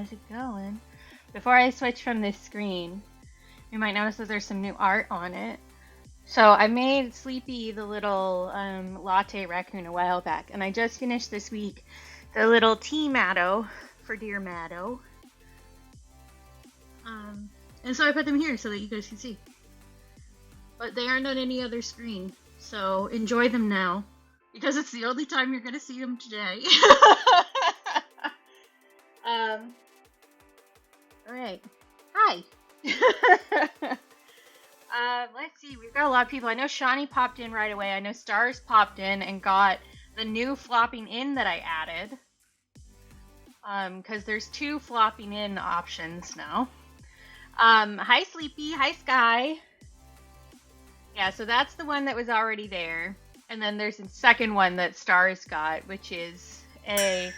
how's it going? Before I switch from this screen, you might notice that there's some new art on it. So I made Sleepy the little latte raccoon a while back, and I just finished this week the little tea Maddo for dear Maddo. And so I put them here so that you guys can see. But they aren't on any other screen, so enjoy them now, because it's the only time you're going to see them today. Alright. Hi! Let's see, we've got a lot of people. I know Shawnee popped in right away. I know Stars popped in and got the new flopping in that I added. Because there's 2 flopping in options now. Hi Sleepy, hi Sky. Yeah, so that's the one that was already there. And then there's a second one that Stars got, which is a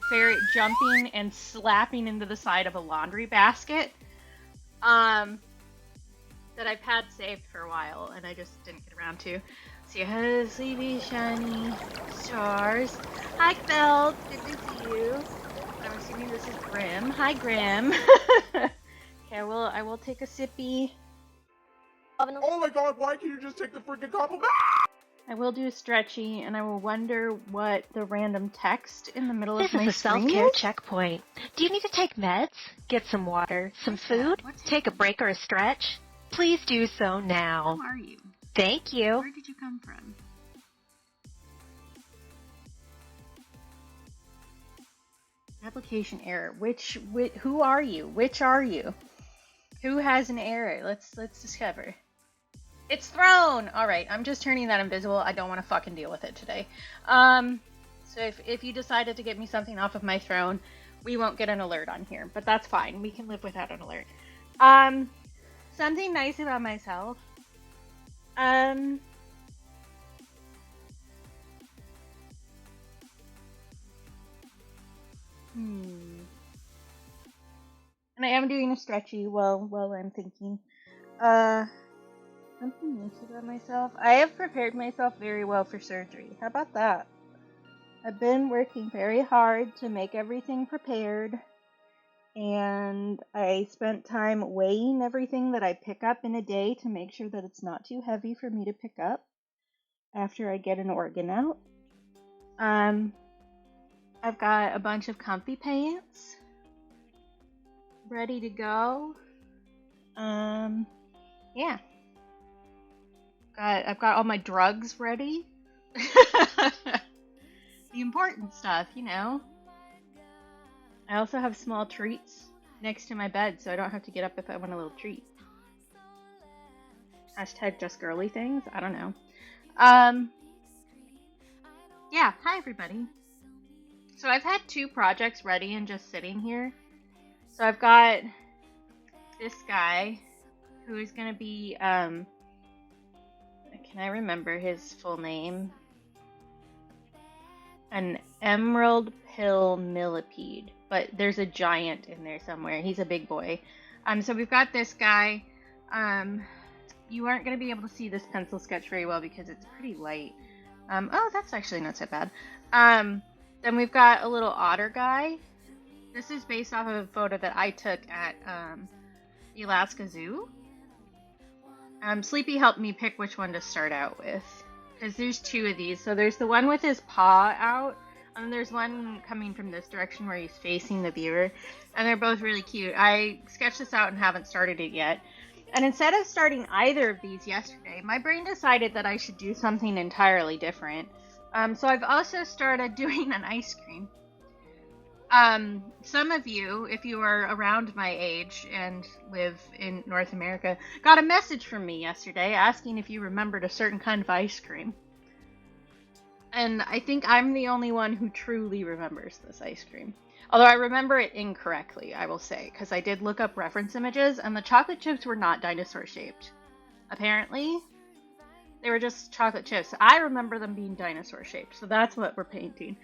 ferret jumping and slapping into the side of a laundry basket. That I've had saved for a while, and I just didn't get around to. See, hi, Sleepy, Shiny, Stars. Hi, Felt. Good to see you. I'm assuming this is Grim. Hi, Grim. Okay, I will take a sippy. Oh my god, why can't you just take the freaking compliment? I will do a stretchy, and I will wonder what the random text in the middle of my screen is. This is a self-care checkpoint. Do you need to take meds? Get some water, some food? Take a break or a stretch? Please do so now. Who are you? Thank you. Where did you come from? Application error. Who are you? Which are you? Who has an error? Let's discover. It's thrown! Alright, I'm just turning that invisible. I don't want to fucking deal with it today. So if you decided to get me something off of my throne, we won't get an alert on here. But that's fine. We can live without an alert. Something nice about myself. And I am doing a stretchy while I'm thinking. Something nice about myself. I have prepared myself very well for surgery. How about that? I've been working very hard to make everything prepared. And I spent time weighing everything that I pick up in a day to make sure that it's not too heavy for me to pick up after I get an organ out. I've got a bunch of comfy pants ready to go. Yeah. I've got all my drugs ready. The important stuff, you know. I also have small treats next to my bed, so I don't have to get up if I want a little treat. Hashtag just girly things. I don't know. Yeah, hi everybody. So I've had 2 projects ready and just sitting here. So I've got this guy who is going to be, can I remember his full name? An emerald pill millipede, but there's a giant in there somewhere. He's a big boy. So we've got this guy. You aren't going to be able to see this pencil sketch very well because it's pretty light. Oh, that's actually not so bad. Then we've got a little otter guy. This is based off of a photo that I took at the Alaska Zoo. Sleepy helped me pick which one to start out with, because there's 2 of these. So there's the one with his paw out, and there's one coming from this direction where he's facing the viewer, and they're both really cute. I sketched this out and haven't started it yet. And instead of starting either of these yesterday, my brain decided that I should do something entirely different. So I've also started doing an ice cream. Some of you, if you are around my age and live in North America, got a message from me yesterday asking if you remembered a certain kind of ice cream. And I think I'm the only one who truly remembers this ice cream. Although I remember it incorrectly, I will say, because I did look up reference images, and the chocolate chips were not dinosaur-shaped. Apparently, they were just chocolate chips. I remember them being dinosaur-shaped, so that's what we're painting.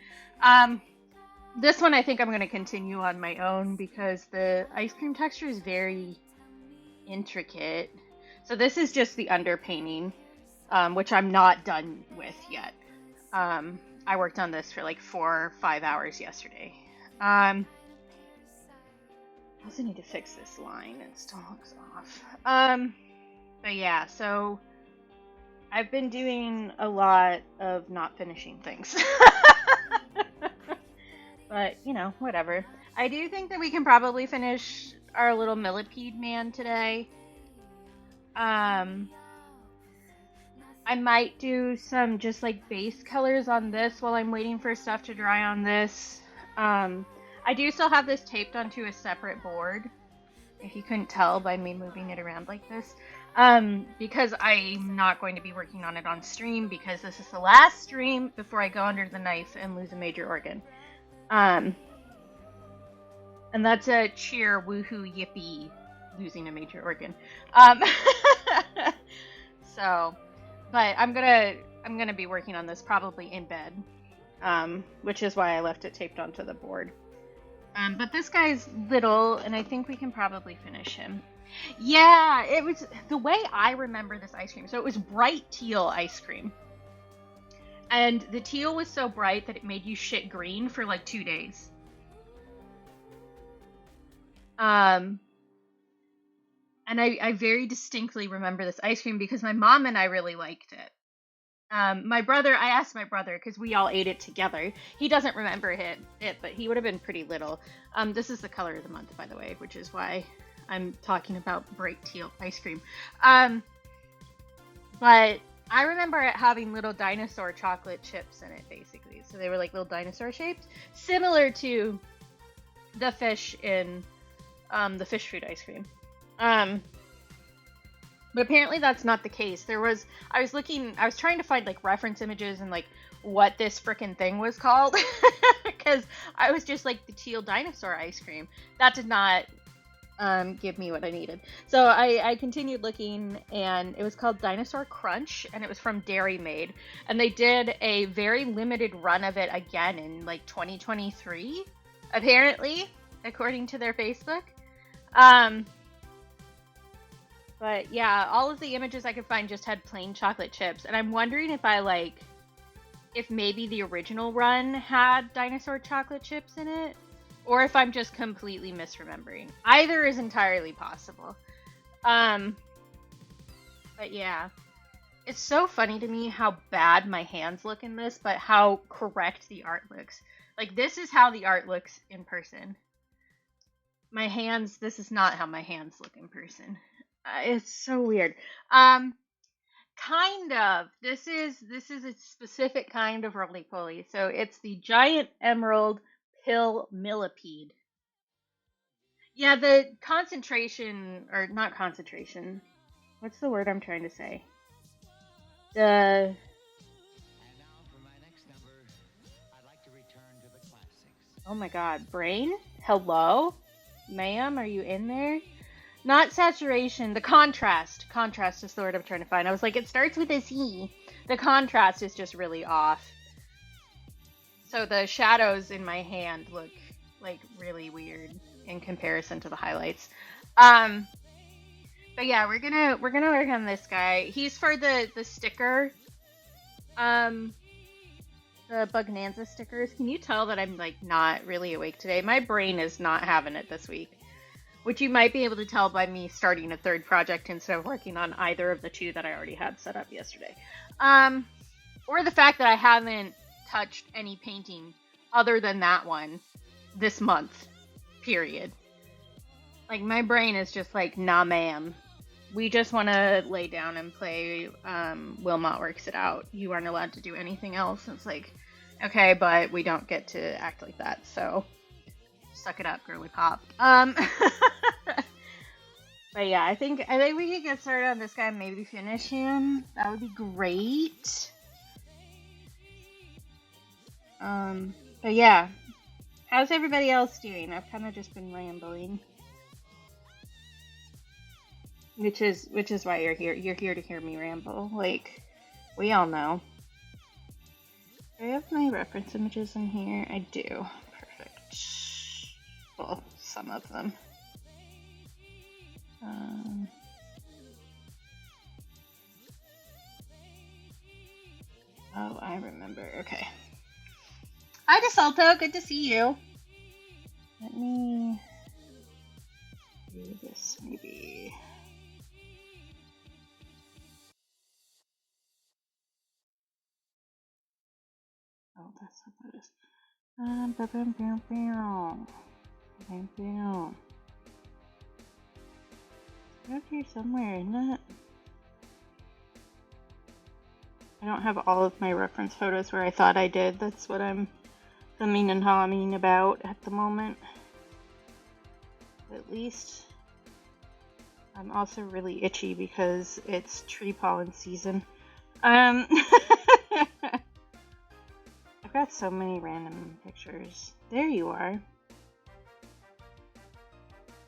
This one I think I'm going to continue on my own because the ice cream texture is very intricate. So this is just the underpainting, which I'm not done with yet. I worked on this for like 4 or 5 hours yesterday. I also need to fix this line. It still looks off. But yeah, so I've been doing a lot of not finishing things. But, you know, whatever. I do think that we can probably finish our little millipede man today. I might do some just like base colors on this while I'm waiting for stuff to dry on this. I do still have this taped onto a separate board, if you couldn't tell by me moving it around like this. Because I'm not going to be working on it on stream, because this is the last stream before I go under the knife and lose a major organ. And that's a cheer, woohoo, yippee, losing a major organ. So, but I'm gonna be working on this probably in bed, which is why I left it taped onto the board. But this guy's little, and I think we can probably finish him. Yeah, it was the way I remember this ice cream. So it was bright teal ice cream. And the teal was so bright that it made you shit green for like 2 days. And I very distinctly remember this ice cream because my mom and I really liked it. I asked my brother, because we all ate it together. He doesn't remember it, but he would have been pretty little. This is the color of the month, by the way, which is why I'm talking about bright teal ice cream. But I remember it having little dinosaur chocolate chips in it, basically. So they were like little dinosaur shapes, similar to the fish in the fish food ice cream. But apparently that's not the case. I was trying to find like reference images and like what this frickin' thing was called, because I was just like the teal dinosaur ice cream. That did not give me what I needed. So I continued looking, and it was called Dinosaur Crunch, and it was from Dairy Made, and they did a very limited run of it again in like 2023, apparently, according to their Facebook. But yeah, all of the images I could find just had plain chocolate chips, and I'm wondering if maybe the original run had dinosaur chocolate chips in it, or if I'm just completely misremembering. Either is entirely possible. But yeah, it's so funny to me how bad my hands look in this, but how correct the art looks. Like, this is how the art looks in person. My hands, this is not how my hands look in person. It's so weird. Kind of. This is a specific kind of roly-poly. So it's the giant emerald pill millipede. Yeah, the concentration, or not concentration. What's the word I'm trying to say? The... Oh my god, brain? Hello? Ma'am, are you in there? Not saturation, the contrast. Contrast is the word I'm trying to find. I was like, it starts with a C. The contrast is just really off. So the shadows in my hand look like really weird in comparison to the highlights. But yeah, we're gonna work on this guy. He's for the sticker. The Bugnanza stickers. Can you tell that I'm like not really awake today? My brain is not having it this week. Which you might be able to tell by me starting a third project instead of working on either of the two that I already had set up yesterday. Or the fact that I haven't touched any painting other than that one this month, period. Like, my brain is just like, nah ma'am. We just want to lay down and play Wilmot Works It Out. You aren't allowed to do anything else. And it's like, okay, but we don't get to act like that, so... Suck it up, girly pop. But yeah, I think we could get started on this guy and maybe finish him. That would be great. But yeah. How's everybody else doing? I've kind of just been rambling. Which is why you're here. You're here to hear me ramble. Like, we all know. Do I have my reference images in here? I do. Perfect. Well, some of them. Oh, I remember. Okay. Hi, DeSalto. Good to see you. Let me do this maybe. Oh, that's what that is. Up here somewhere, isn't it? I don't have all of my reference photos where I thought I did. That's what I'm thumbing and humming about at the moment. At least I'm also really itchy because it's tree pollen season. I've got so many random pictures. There you are.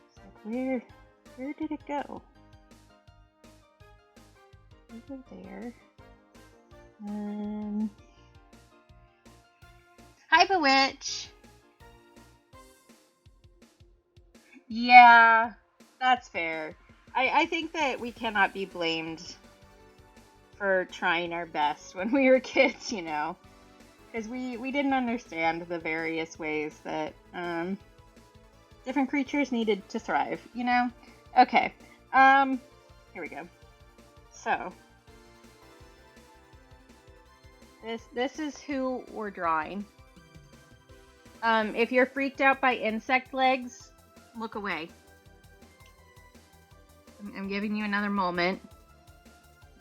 It's like, where did it go? Over there. Hi, Bewitch. Yeah, that's fair. I think that we cannot be blamed for trying our best when we were kids, you know, because we didn't understand the various ways that different creatures needed to thrive, you know? Okay, here we go. So, this is who we're drawing. If you're freaked out by insect legs, look away. I'm giving you another moment.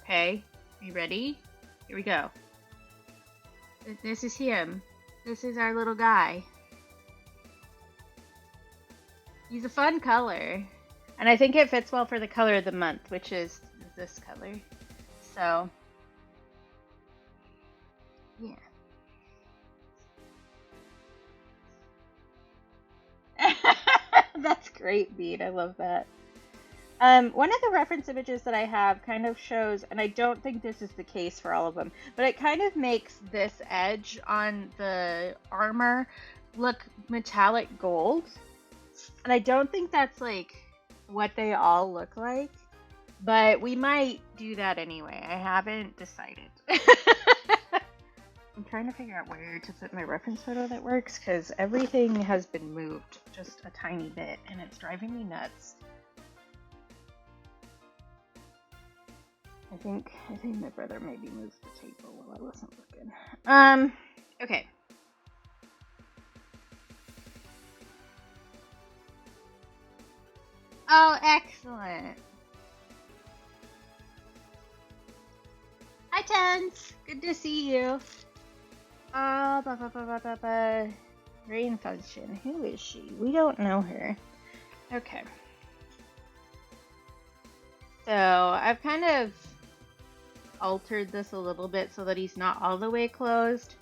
Okay, are you ready? Here we go. This is him. This is our little guy. He's a fun color. And I think it fits well for the color of the month, which is this color. So, yeah. That's great, Beat. I love that. One of the reference images that I have kind of shows, and I don't think this is the case for all of them, but it kind of makes this edge on the armor look metallic gold. And I don't think that's like what they all look like, but we might do that anyway. I haven't decided. I'm trying to figure out where to put my reference photo that works, because everything has been moved just a tiny bit, and it's driving me nuts. I think my brother maybe moved the table while I wasn't looking. Okay. Oh, excellent. Hi, Tens. Good to see you. Rain function. Who is she? We don't know her. Okay. So, I've kind of altered this a little bit so that he's not all the way closed.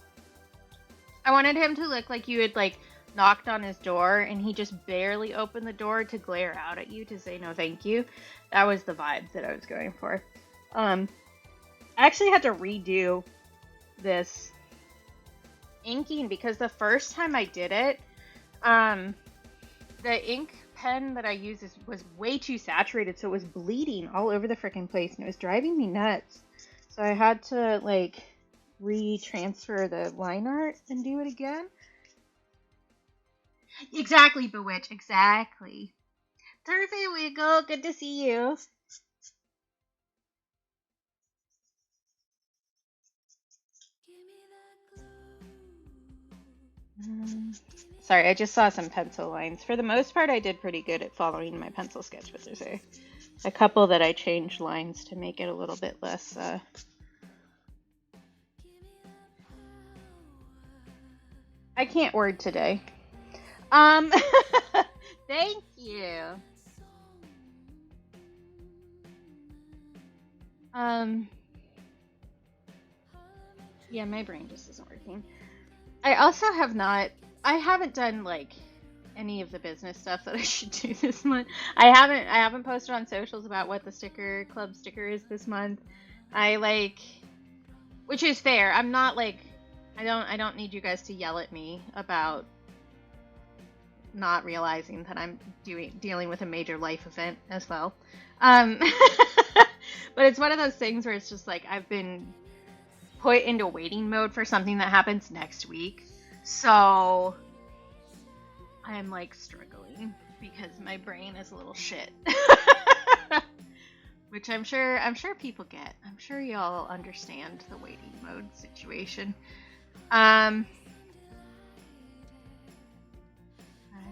I wanted him to look like you had like knocked on his door and he just barely opened the door to glare out at you to say no thank you. That was the vibe that I was going for. I actually had to redo this inking because the first time I did it, the ink pen that I used was way too saturated, so it was bleeding all over the freaking place and it was driving me nuts. So I had to like retransfer the line art and do it again. Exactly, Bewitch, exactly. Thursday Wiggle, good to see you. Sorry, I just saw some pencil lines. For the most part, I did pretty good at following my pencil sketch, but there's a couple that I changed lines to make it a little bit less, I can't word today. Thank you. Yeah, my brain just isn't working. I also I haven't done like any of the business stuff that I should do this month. I haven't posted on socials about what the sticker club sticker is this month. Which is fair. I'm not like, I don't need you guys to yell at me about not realizing that I'm dealing with a major life event as well. But it's one of those things where it's just like I've been put into waiting mode for something that happens next week. So I'm like struggling because my brain is a little shit. Which I'm sure people get. I'm sure y'all understand the waiting mode situation. I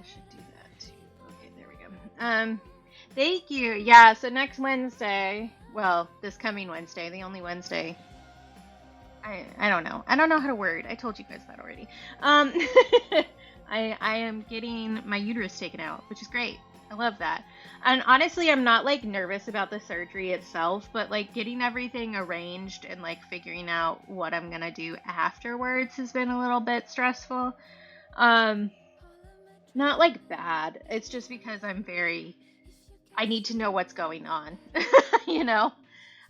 should do that too. Okay, there we go. Thank you. Yeah, so next Wednesday, well, this coming Wednesday, the only Wednesday. I don't know. I don't know how to word. I told you guys that already. I am getting my uterus taken out, which is great. I love that. And honestly, I'm not like nervous about the surgery itself, but like getting everything arranged and like figuring out what I'm gonna do afterwards has been a little bit stressful. Not like bad. It's just because I need to know what's going on. You know?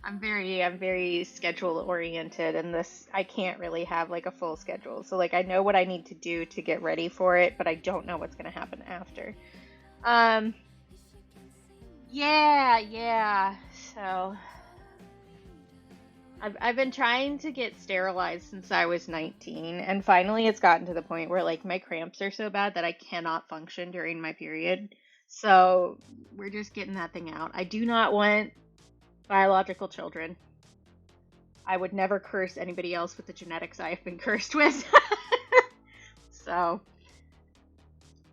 I'm very schedule oriented, and I can't really have like a full schedule. So like I know what I need to do to get ready for it, but I don't know what's gonna happen after. Yeah. So I've been trying to get sterilized since I was 19, and finally it's gotten to the point where like my cramps are so bad that I cannot function during my period. So we're just getting that thing out. I do not want biological children. I would never curse anybody else with the genetics I have been cursed with. So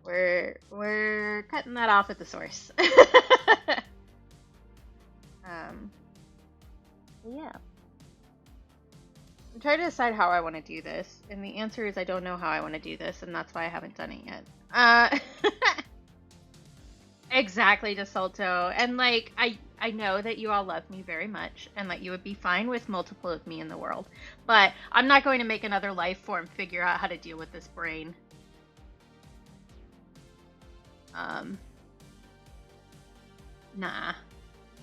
we're cutting that off at the source. Yeah. I'm trying to decide how I want to do this, and the answer is I don't know how I want to do this, and that's why I haven't done it yet. Exactly, DeSolto. And like I know that you all love me very much and that you would be fine with multiple of me in the world, but I'm not going to make another life form figure out how to deal with this brain. Nah.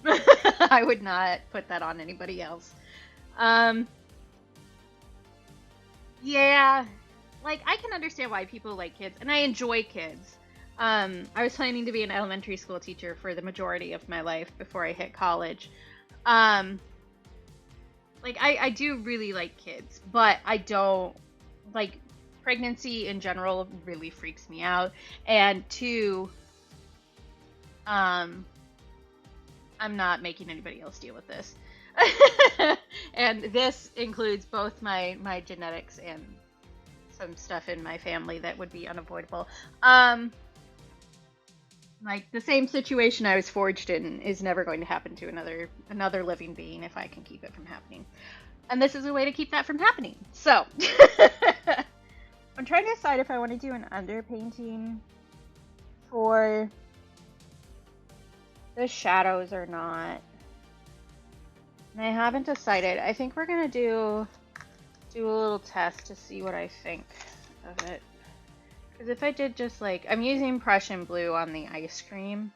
I would not put that on anybody else. Yeah, like I can understand why people like kids, and I enjoy kids. I was planning to be an elementary school teacher for the majority of my life before I hit college. Like I do really like kids, but I don't like pregnancy in general really freaks me out. And two, I'm not making anybody else deal with this. And this includes both my genetics and some stuff in my family that would be unavoidable. Like the same situation I was forged in is never going to happen to another living being if I can keep it from happening. And this is a way to keep that from happening. So I'm trying to decide if I want to do an underpainting for the shadows or not. And I haven't decided. I think we're gonna do a little test to see what I think of it. Because if I did just like, I'm using Prussian blue on the ice cream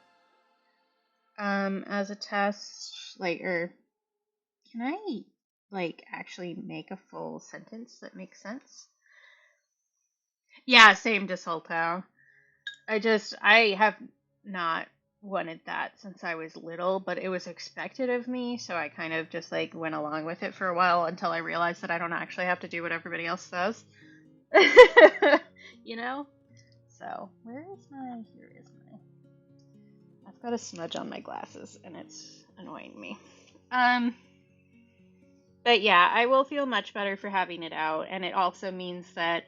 as a test, like, or can I like actually make a full sentence that makes sense? Yeah, same DeSolto. I have not wanted that since I was little, but it was expected of me, so I kind of just like went along with it for a while until I realized that I don't actually have to do what everybody else says. You know? So, here is my, I've got a smudge on my glasses and it's annoying me. But yeah, I will feel much better for having it out, and it also means that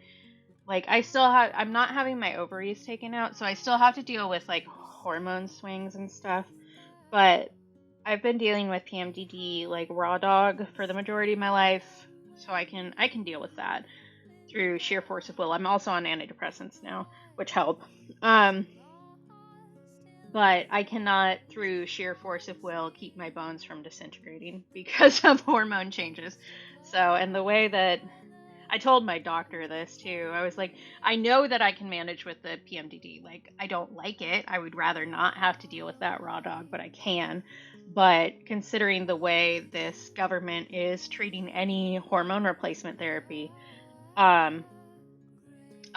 like I'm not having my ovaries taken out, so I still have to deal with like hormone swings and stuff, but I've been dealing with PMDD like raw dog for the majority of my life, so I can deal with that through sheer force of will. I'm also on antidepressants now, which help. But I cannot, through sheer force of will, keep my bones from disintegrating because of hormone changes. So, and the way that I told my doctor this too, I was like, I know that I can manage with the PMDD. Like, I don't like it. I would rather not have to deal with that raw dog, but I can. But considering the way this government is treating any hormone replacement therapy, I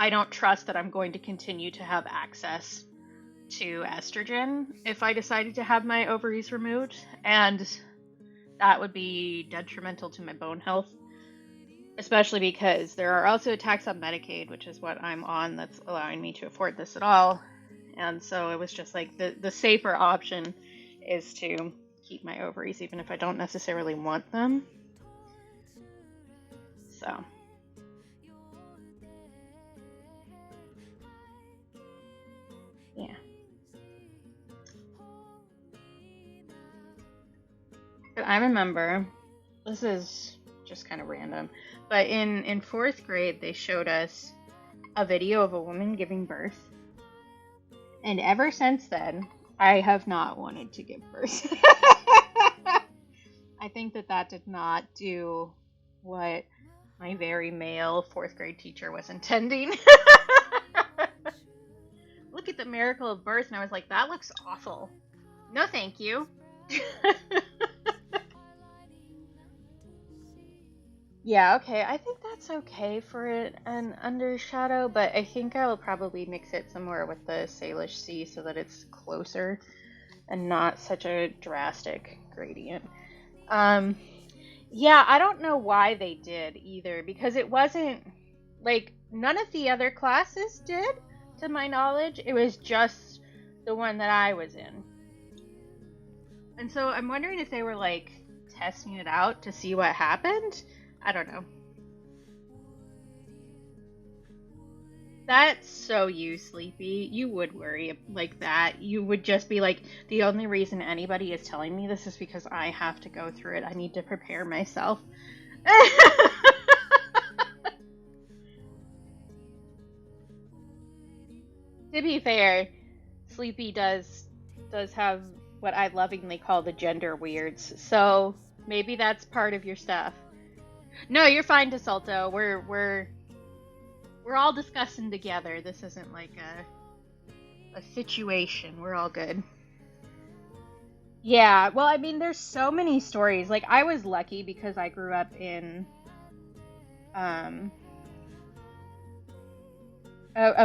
don't trust that I'm going to continue to have access to estrogen if I decided to have my ovaries removed, and that would be detrimental to my bone health. especially because there are also attacks on Medicaid, which is what I'm on, that's allowing me to afford this at all. And so it was just like the safer option is to keep my ovaries, even if I don't necessarily want them. So. Yeah. But I remember, this is just kind of random, but in fourth grade, they showed us a video of a woman giving birth. And ever since then, I have not wanted to give birth. I think that did not do what my very male fourth grade teacher was intending. Look at the miracle of birth, and I was like, that looks awful. No, thank you. Yeah, okay. I think that's okay for an undershadow, but I think I'll probably mix it somewhere with the Salish Sea so that it's closer and not such a drastic gradient. Yeah, I don't know why they did either, because it wasn't, like, none of the other classes did, to my knowledge. It was just the one that I was in. And so I'm wondering if they were, like, testing it out to see what happened. I don't know. That's so you, Sleepy. You would worry like that. You would just be like, the only reason anybody is telling me this is because I have to go through it. I need to prepare myself. To be fair, Sleepy does have what I lovingly call the gender weirds. So maybe that's part of your stuff. No, you're fine, DeSalto. We're all discussing together. This isn't like a situation. We're all good. Yeah, well, I mean, there's so many stories. Like, I was lucky because I grew up in a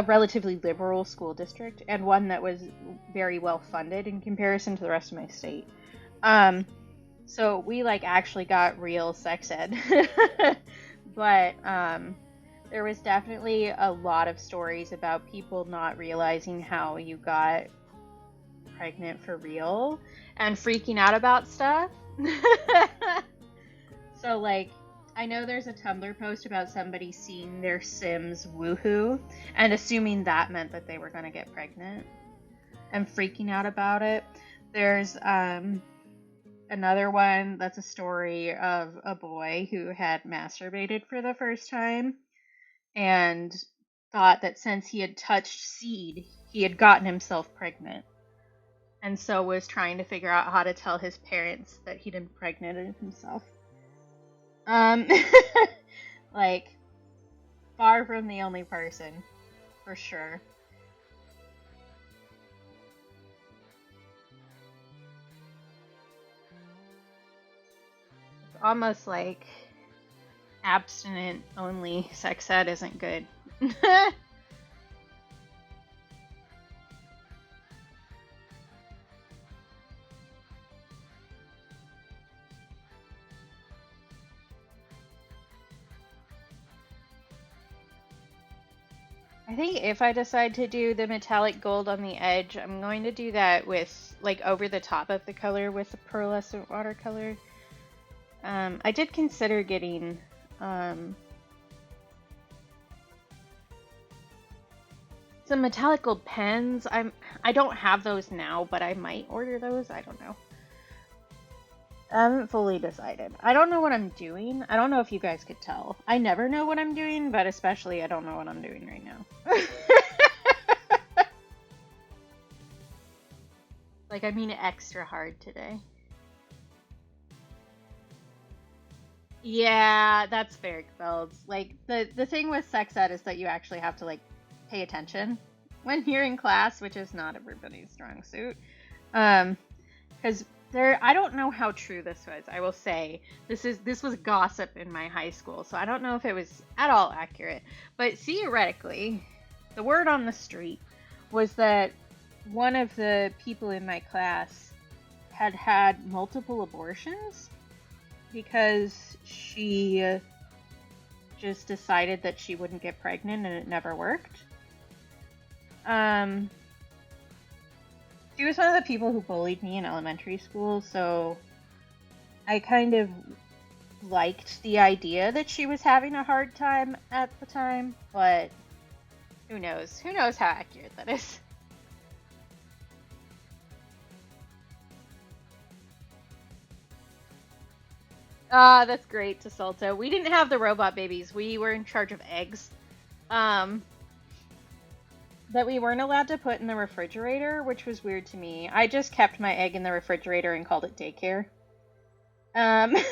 relatively liberal school district, and one that was very well funded in comparison to the rest of my state. So we, like, actually got real sex ed. But there was definitely a lot of stories about people not realizing how you got pregnant for real and freaking out about stuff. So, like, I know there's a Tumblr post about somebody seeing their Sims woohoo and assuming that meant that they were going to get pregnant and freaking out about it. There's another one that's a story of a boy who had masturbated for the first time and thought that since he had touched seed, he had gotten himself pregnant. And so was trying to figure out how to tell his parents that he'd impregnated himself. Like, far from the only person, for sure. It's almost like abstinent only sex ed isn't good. I think if I decide to do the metallic gold on the edge, I'm going to do that with, like, over the top of the color with the pearlescent watercolor. I did consider getting some metallic gold pens. I don't have those now, but I might order those. I don't know. I haven't fully decided. I don't know what I'm doing. I don't know if you guys could tell. I never know what I'm doing, but especially I don't know what I'm doing right now. Like, I mean extra hard today. Yeah, that's fair, Bells. Like, the thing with sex ed is that you actually have to, like, pay attention when you're in class, which is not everybody's strong suit. Because I don't know how true this was. I will say this was gossip in my high school, so I don't know if it was at all accurate. But theoretically, the word on the street was that one of the people in my class had multiple abortions because she just decided that she wouldn't get pregnant, and it never worked. She was one of the people who bullied me in elementary school, so I kind of liked the idea that she was having a hard time at the time, but who knows? Who knows how accurate that is? Ah, that's great, Tasalto. We didn't have the robot babies. We were in charge of eggs. That we weren't allowed to put in the refrigerator, which was weird to me. I just kept my egg in the refrigerator and called it daycare. But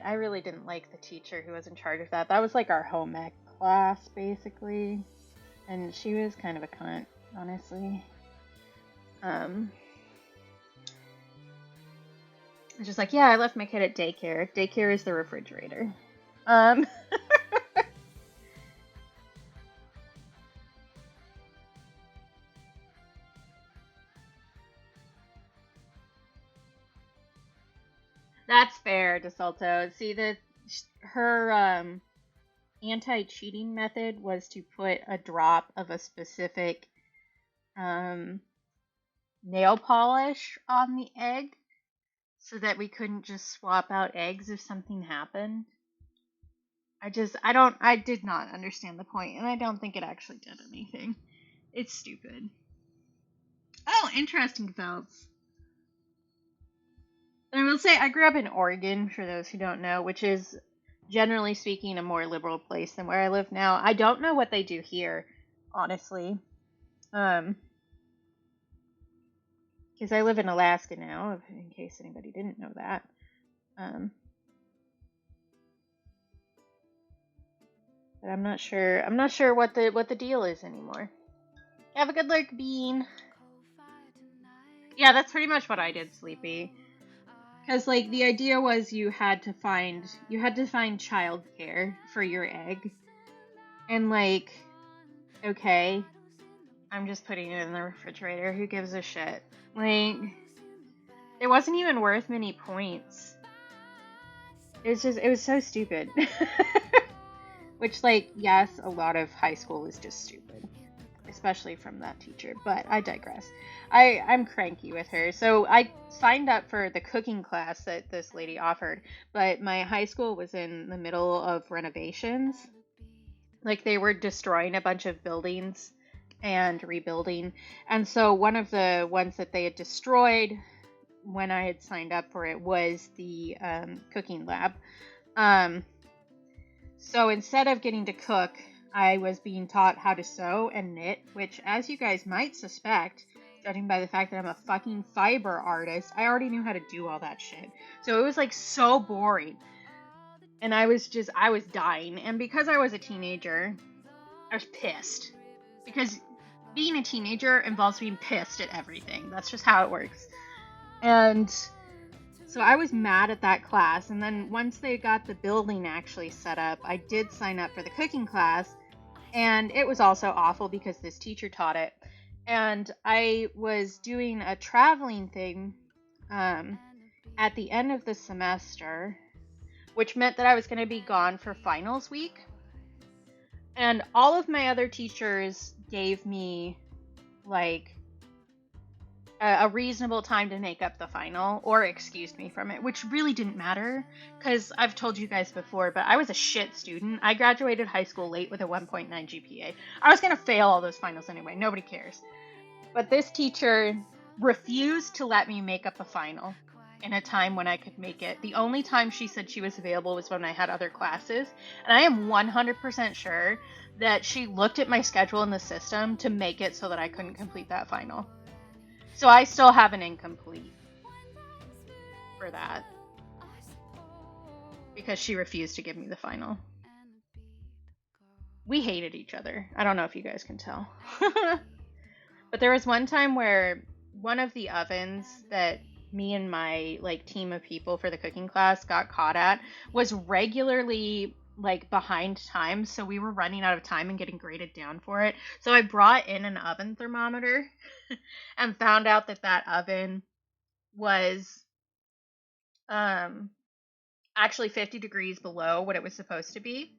I really didn't like the teacher who was in charge of that. That was like our home ec class, basically. And she was kind of a cunt, honestly. I was just like, yeah, I left my kid at daycare. Daycare is the refrigerator. That's fair, DeSalto. See, her anti-cheating method was to put a drop of a specific nail polish on the egg so that we couldn't just swap out eggs if something happened. I did not understand the point, and I don't think it actually did anything. It's stupid. Oh, interesting, Phelps. I will say I grew up in Oregon, for those who don't know, which is, generally speaking, a more liberal place than where I live now. I don't know what they do here, honestly. Because I live in Alaska now, in case anybody didn't know that. But I'm not sure. I'm not sure what the deal is anymore. Have a good lurk, Bean. Yeah, that's pretty much what I did, Sleepy. Because, like, the idea was you had to find childcare for your egg. And, like, okay, I'm just putting it in the refrigerator. Who gives a shit? Like, it wasn't even worth many points. It was so stupid. Which, like, yes, a lot of high school is just stupid. Especially from that teacher, but I digress. I'm cranky with her. So I signed up for the cooking class that this lady offered, but my high school was in the middle of renovations. Like, they were destroying a bunch of buildings and rebuilding. And so one of the ones that they had destroyed when I had signed up for it was the cooking lab. So instead of getting to cook, I was being taught how to sew and knit, which, as you guys might suspect, judging by the fact that I'm a fucking fiber artist, I already knew how to do all that shit. So it was, like, so boring. And I was dying. And because I was a teenager, I was pissed. Because being a teenager involves being pissed at everything. That's just how it works. And so I was mad at that class. And then once they got the building actually set up, I did sign up for the cooking class. And it was also awful because this teacher taught it. And I was doing a traveling thing at the end of the semester, which meant that I was going to be gone for finals week. And all of my other teachers gave me, like, a reasonable time to make up the final, or excused me from it, which really didn't matter, because I've told you guys before, but I was a shit student. I graduated high school late with a 1.9 GPA. I was going to fail all those finals anyway. Nobody cares. But this teacher refused to let me make up a final in a time when I could make it. The only time she said she was available was when I had other classes. And I am 100% sure that she looked at my schedule in the system to make it so that I couldn't complete that final. So I still have an incomplete for that. Because she refused to give me the final. We hated each other. I don't know if you guys can tell. But there was one time where one of the ovens that me and my, like, team of people for the cooking class got caught at was regularly, like, behind time, so we were running out of time and getting graded down for it. So I brought in an oven thermometer and found out that oven was actually 50 degrees below what it was supposed to be.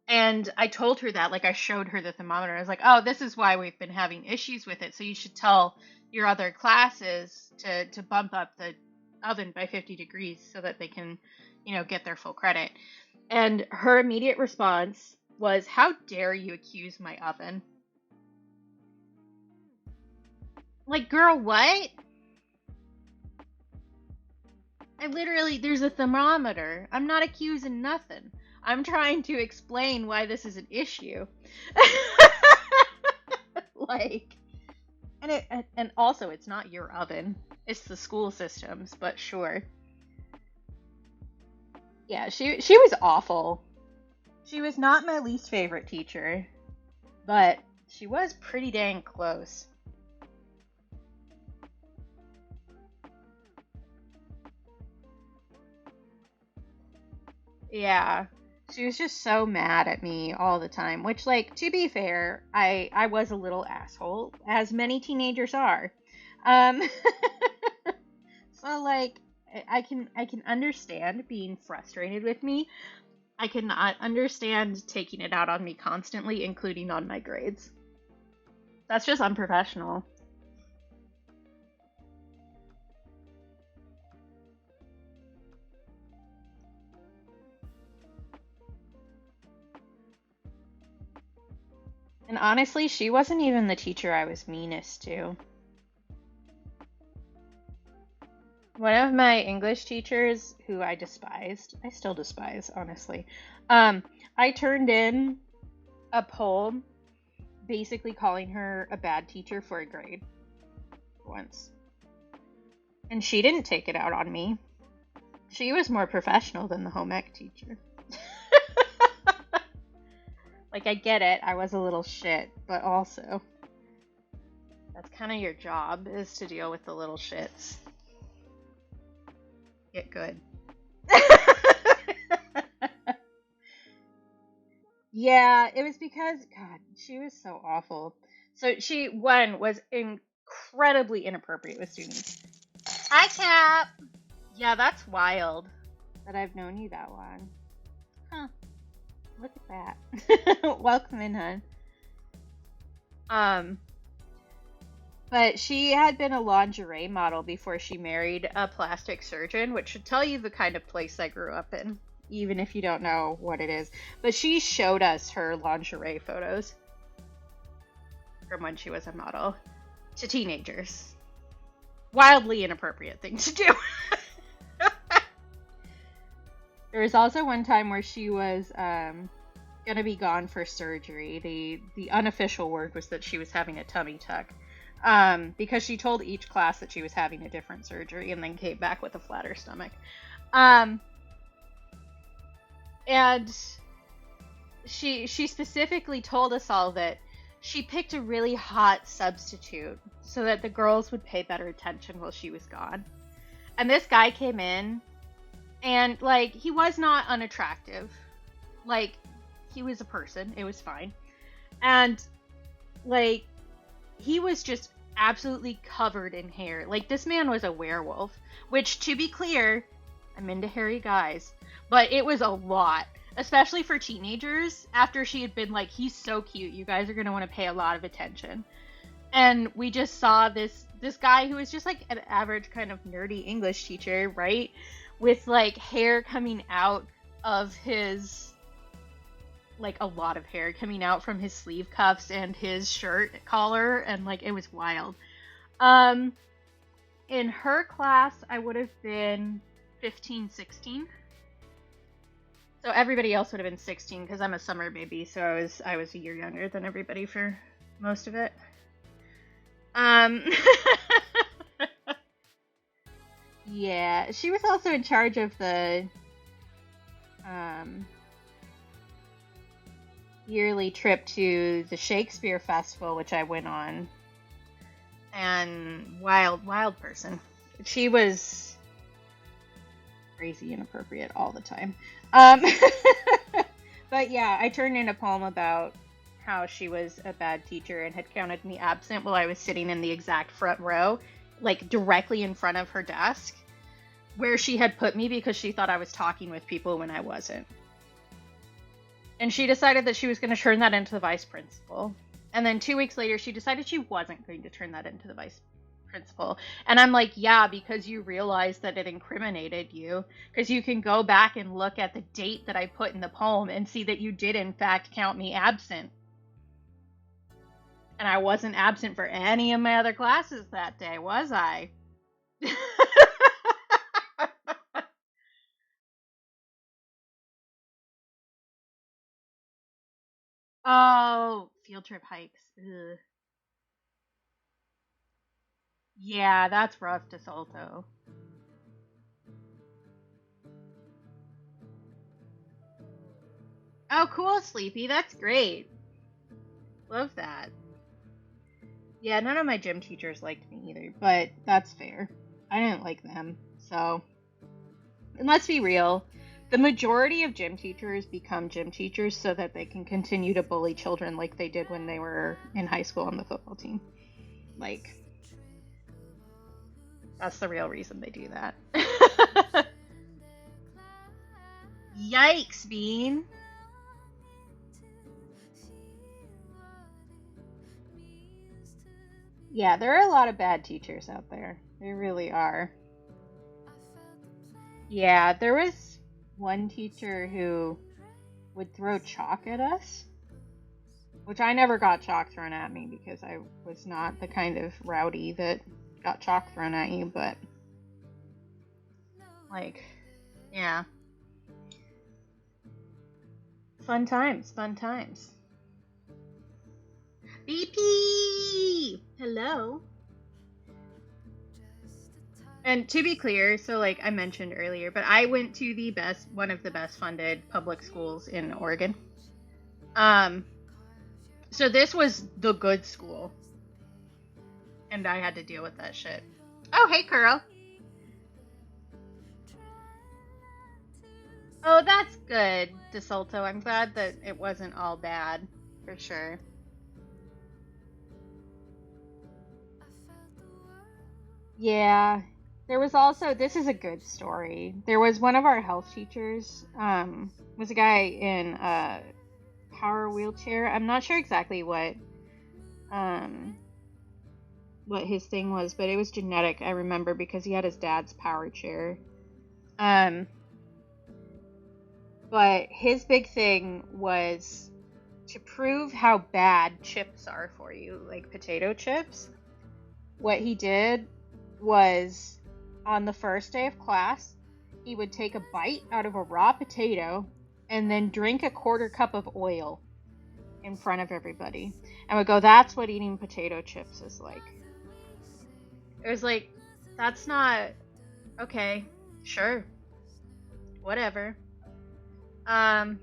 And I told her that, like I showed her the thermometer. I was like, oh, this is why we've been having issues with it. So you should tell your other classes to bump up the oven by 50 degrees so that they can, get their full credit. And her immediate response was, how dare you accuse my oven? Like, girl, what? There's a thermometer. I'm not accusing nothing. I'm trying to explain why this is an issue. And also, it's not your oven. It's the school systems, but sure. Yeah, she was awful. She was not my least favorite teacher, but she was pretty dang close. Yeah. She was just so mad at me all the time, which, like, to be fair, I was a little asshole, as many teenagers are. Um, so, like, I can understand being frustrated with me. I cannot understand taking it out on me constantly, including on my grades. That's just unprofessional. And honestly, she wasn't even the teacher I was meanest to. One of my English teachers, who I despised, I still despise, honestly, I turned in a poem basically calling her a bad teacher for a grade once. And she didn't take it out on me. She was more professional than the home ec teacher. Like, I get it, I was a little shit, but also, that's kind of your job, is to deal with the little shits. Get good. Yeah, it was because, God, she was so awful. So she, one, was incredibly inappropriate with students. Hi, Cap! Yeah, that's wild that I've known you that long. Huh. Look at that. Welcome in, hon. But she had been a lingerie model before she married a plastic surgeon, which should tell you the kind of place I grew up in, even if you don't know what it is. But she showed us her lingerie photos from when she was a model to teenagers. Wildly inappropriate thing to do. There was also one time where she was going to be gone for surgery. The unofficial word was that she was having a tummy tuck. Because she told each class that she was having a different surgery and then came back with a flatter stomach. And she specifically told us all that she picked a really hot substitute so that the girls would pay better attention while she was gone. And this guy came in, and, like, he was not unattractive. Like, he was a person. It was fine. And, like, he was just absolutely covered in hair. Like, this man was a werewolf. Which, to be clear, I'm into hairy guys. But it was a lot. Especially for teenagers. After she had been like, he's so cute. You guys are going to want to pay a lot of attention. And we just saw this guy who was just, like, an average kind of nerdy English teacher, right? With, like, hair coming out of his... like, a lot of hair coming out from his sleeve cuffs and his shirt collar, and, like, it was wild. In her class, I would have been 15, 16. So everybody else would have been 16, because I'm a summer baby, so I was a year younger than everybody for most of it. Yeah, she was also in charge of the, yearly trip to the Shakespeare Festival, which I went on. And wild person. She was crazy inappropriate all the time. But yeah, I turned in a poem about how she was a bad teacher and had counted me absent while I was sitting in the exact front row, like directly in front of her desk. where she had put me because she thought I was talking with people when I wasn't. And she decided that she was going to turn that into the vice principal. And then 2 weeks later, she decided she wasn't going to turn that into the vice principal. And I'm like, yeah, because you realized that it incriminated you. Because you can go back and look at the date that I put in the poem and see that you did, in fact, count me absent. And I wasn't absent for any of my other classes that day, was I? Oh, field trip hikes. Ugh. Yeah, that's rough, DeSalto. Oh, cool, Sleepy. That's great. Love that. Yeah, none of my gym teachers liked me either, but that's fair. I didn't like them, so. And let's be real, the majority of gym teachers become gym teachers so that they can continue to bully children like they did when they were in high school on the football team. Like, that's the real reason they do that. Yikes, Bean. Yeah, there are a lot of bad teachers out there. There really are. Yeah, there was one teacher who would throw chalk at us, which I never got chalk thrown at me because I was not the kind of rowdy that got chalk thrown at you, but like, yeah. Fun times, fun times. BP! Hello. And to be clear, so like I mentioned earlier, but I went to one of the best funded public schools in Oregon. So this was the good school. And I had to deal with that shit. Oh, hey, Curl. Oh, that's good, DeSalto. I'm glad that it wasn't all bad, for sure. Yeah. There was also, this is a good story. There was one of our health teachers, was a guy in a power wheelchair. I'm not sure exactly what his thing was, but it was genetic, I remember, because he had his dad's power chair. But his big thing was to prove how bad chips are for you, like potato chips. What he did was, on the first day of class, he would take a bite out of a raw potato and then drink a quarter cup of oil in front of everybody. And would go, that's what eating potato chips is like. It was like, that's not, okay, sure, whatever. And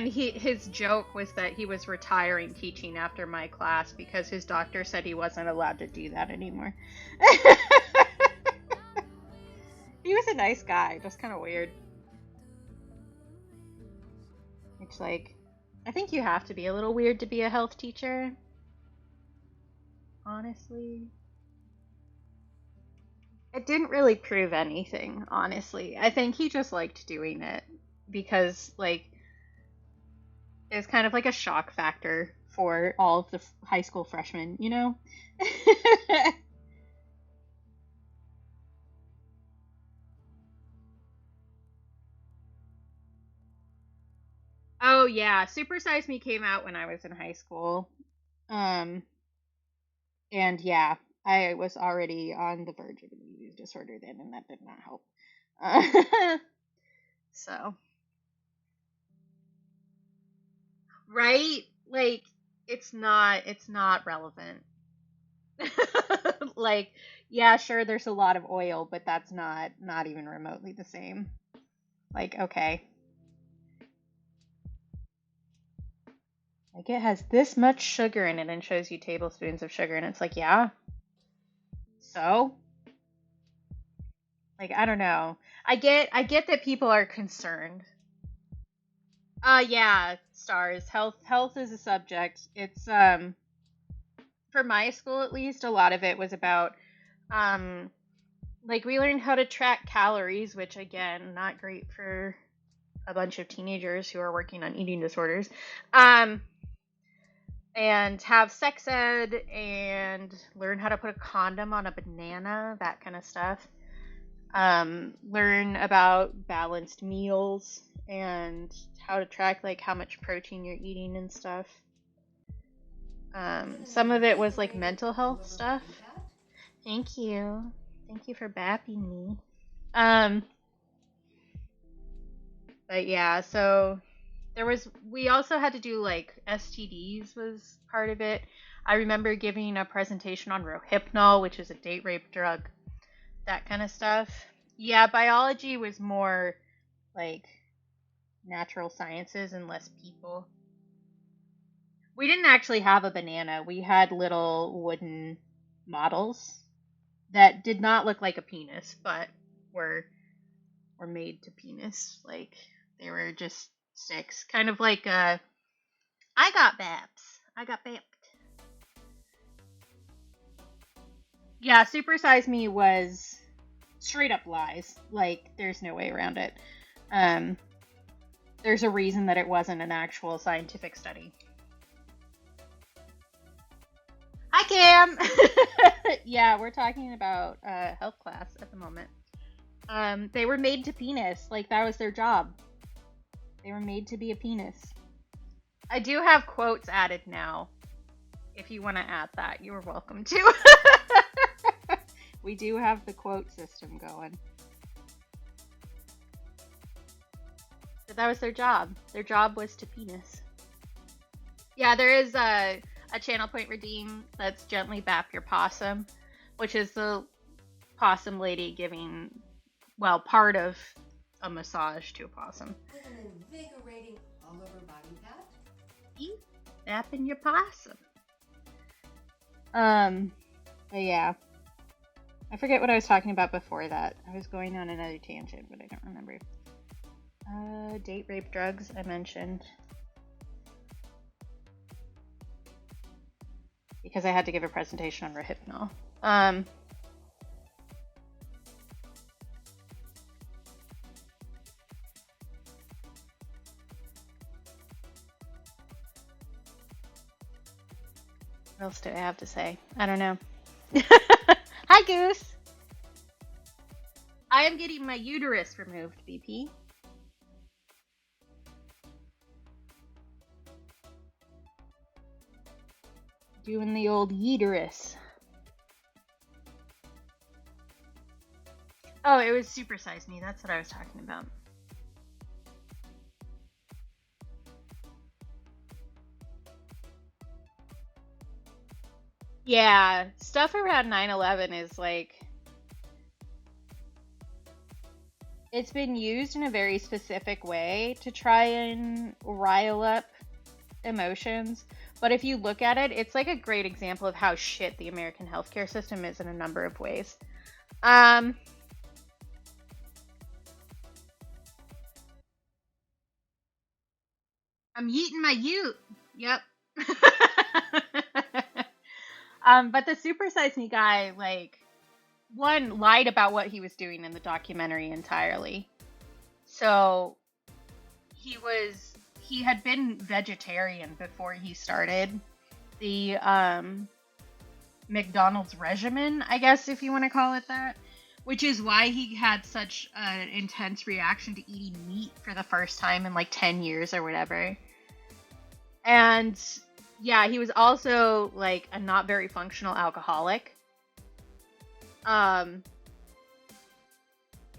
his joke was that he was retiring teaching after my class because his doctor said he wasn't allowed to do that anymore. He was a nice guy, just kind of weird. It's like, I think you have to be a little weird to be a health teacher. Honestly. It didn't really prove anything, honestly. I think he just liked doing it because, like, it was kind of like a shock factor for all of the high school freshmen, you know? Oh yeah, Super Size Me came out when I was in high school. And yeah, I was already on the verge of an eating disorder then, and that did not help. So, right? Like, it's not relevant. Like, yeah, sure, there's a lot of oil, but that's not even remotely the same. Like, okay. Like, it has this much sugar in it and shows you tablespoons of sugar, and it's like, yeah. So? Like, I don't know. I get that people are concerned. Yeah, stars. Health is a subject. It's for my school at least, a lot of it was about Like, we learned how to track calories, which, again, not great for a bunch of teenagers who are working on eating disorders. And have sex ed and learn how to put a condom on a banana, that kind of stuff. Learn about balanced meals and how to track like how much protein you're eating and stuff. Some of it was like mental health stuff. Thank you. Thank you for bapping me. But yeah, so we also had to do like STDs was part of it. I remember giving a presentation on Rohypnol, which is a date rape drug, that kind of stuff. Yeah, biology was more like natural sciences and less people. We didn't actually have a banana. We had little wooden models that did not look like a penis, but were made to penis. Like, they were just sticks. Kind of like I got baps. I got bapped. Yeah, Super Size Me was straight up lies. Like, there's no way around it. There's a reason that it wasn't an actual scientific study. Hi, Cam! Yeah, we're talking about health class at the moment. They were made to penis. Like, that was their job. They were made to be a penis. I do have quotes added now. If you want to add that, you are welcome to. We do have the quote system going. But that was their job. Their job was to penis. Yeah, there is a channel point redeem that's Gently Bap Your Possum, which is the possum lady giving, well, part of a massage to a possum. With an invigorating all-over body pat. Eat bapping your possum. But yeah. I forget what I was talking about before that. I was going on another tangent, but I don't remember. Date rape drugs, I mentioned. Because I had to give a presentation on Rohypnol. What else do I have to say? I don't know. Hi, Goose! I am getting my uterus removed, BP. Doing the old uterus. Oh, it was Super Size Me. That's what I was talking about. Yeah, stuff around 9/11 is like, it's been used in a very specific way to try and rile up emotions. But if you look at it, it's like a great example of how shit the American healthcare system is in a number of ways. I'm yeeting my ute. Yep. But the Super Size Me guy, like, one, lied about what he was doing in the documentary entirely. So he had been vegetarian before he started the McDonald's regimen, I guess, if you want to call it that, which is why he had such an intense reaction to eating meat for the first time in like 10 years or whatever. And yeah, he was also like a not very functional alcoholic.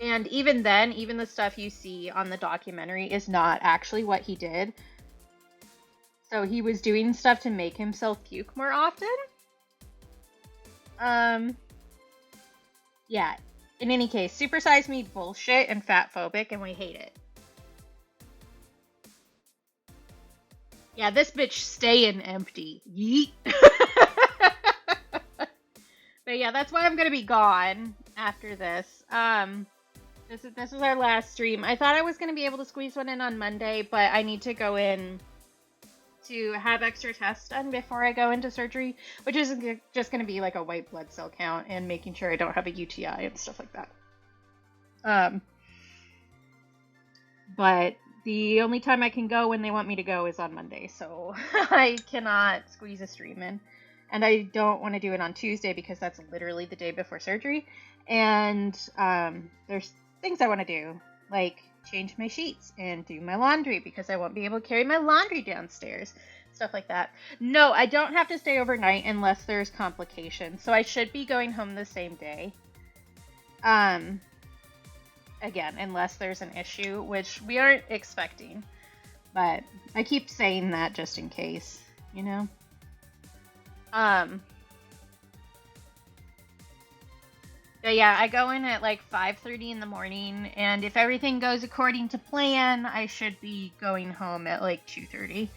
And even then, even the stuff you see on the documentary is not actually what he did. So he was doing stuff to make himself puke more often. Yeah. In any case, Super Size Me bullshit and fat phobic, and we hate it. Yeah, this bitch staying empty. Yeet. But yeah, that's why I'm gonna be gone after this. This is our last stream. I thought I was gonna be able to squeeze one in on Monday, but I need to go in to have extra tests done before I go into surgery, which is just going to be like a white blood cell count and making sure I don't have a UTI and stuff like that. But the only time I can go when they want me to go is on Monday, so I cannot squeeze a stream in. And I don't want to do it on Tuesday because that's literally the day before surgery. And there's things I want to do, like change my sheets and do my laundry because I won't be able to carry my laundry downstairs. Stuff like that. No, I don't have to stay overnight unless there's complications. So I should be going home the same day. Again, unless there's an issue, which we aren't expecting. But I keep saying that just in case, you know? But yeah, I go in at like 5:30 in the morning, and if everything goes according to plan, I should be going home at like 2:30.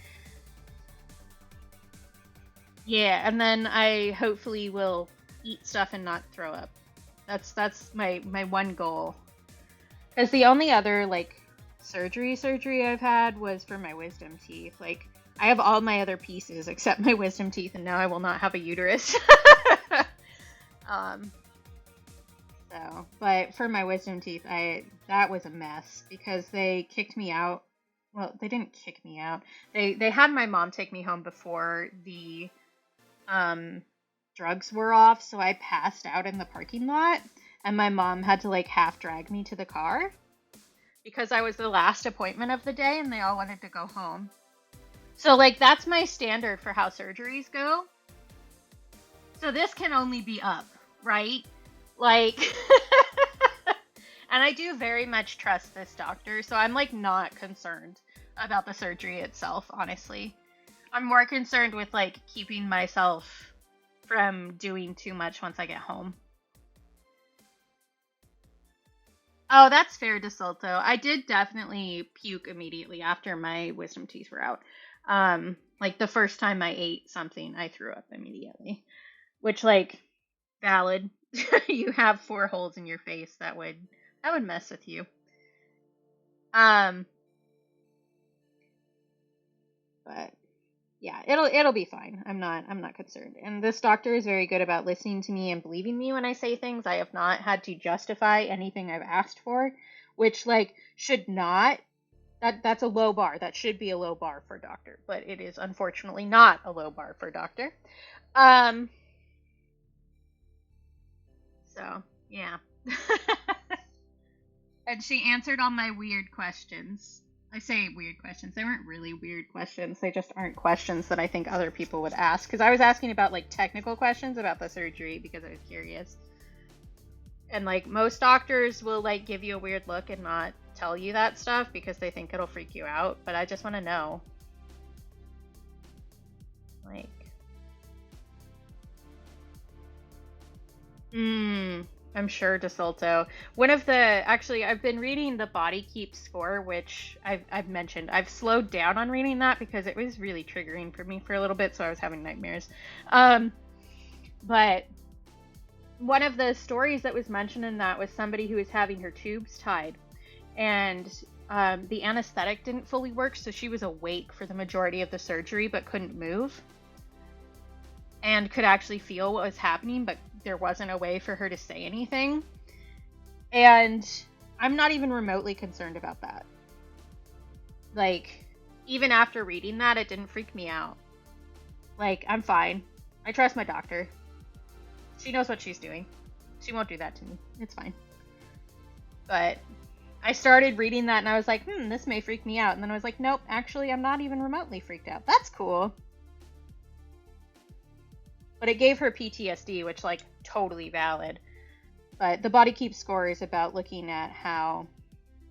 Yeah, and then I hopefully will eat stuff and not throw up. That's my one goal. Because the only other like surgery I've had was for my wisdom teeth. Like I have all my other pieces except my wisdom teeth, and now I will not have a uterus. But for my wisdom teeth, that was a mess because they kicked me out. Well, they didn't kick me out. They had my mom take me home before the drugs were off, so I passed out in the parking lot, and my mom had to like half drag me to the car because I was the last appointment of the day and they all wanted to go home. So like that's my standard for how surgeries go. So this can only be up, right? Like, and I do very much trust this doctor, so I'm like not concerned about the surgery itself, honestly. I'm more concerned with like keeping myself from doing too much once I get home. Oh, that's fair, DeSolto. I did definitely puke immediately after my wisdom teeth were out. Like the first time I ate something, I threw up immediately, which like valid. You have 4 holes in your face that would mess with you. But yeah, it'll be fine. I'm not concerned. And this doctor is very good about listening to me and believing me when I say things. I have not had to justify anything I've asked for, which like should not. That's a low bar. That should be a low bar for a doctor, but it is unfortunately not a low bar for a doctor. So, yeah. And she answered all my weird questions. I say weird questions. They weren't really weird questions. They just aren't questions that I think other people would ask. Because I was asking about, like, technical questions about the surgery because I was curious. And, like, most doctors will, like, give you a weird look and not tell you that stuff because they think it'll freak you out. But I just want to know. Like... I'm sure, DeSolto. Actually, I've been reading the Body Keep score, which I've mentioned. I've slowed down on reading that because it was really triggering for me for a little bit, so I was having nightmares. But one of the stories that was mentioned in that was somebody who was having her tubes tied, and the anesthetic didn't fully work, so she was awake for the majority of the surgery but couldn't move and could actually feel what was happening, but there wasn't a way for her to say anything. And I'm not even remotely concerned about that. Like, even after reading that, it didn't freak me out. Like, I'm fine. I trust my doctor. She knows what she's doing. She won't do that to me. It's fine. But I started reading that and I was like, this may freak me out. And then I was like, nope, actually, I'm not even remotely freaked out. That's cool. But it gave her PTSD, which, like, totally valid. But the Body Keep score is about looking at how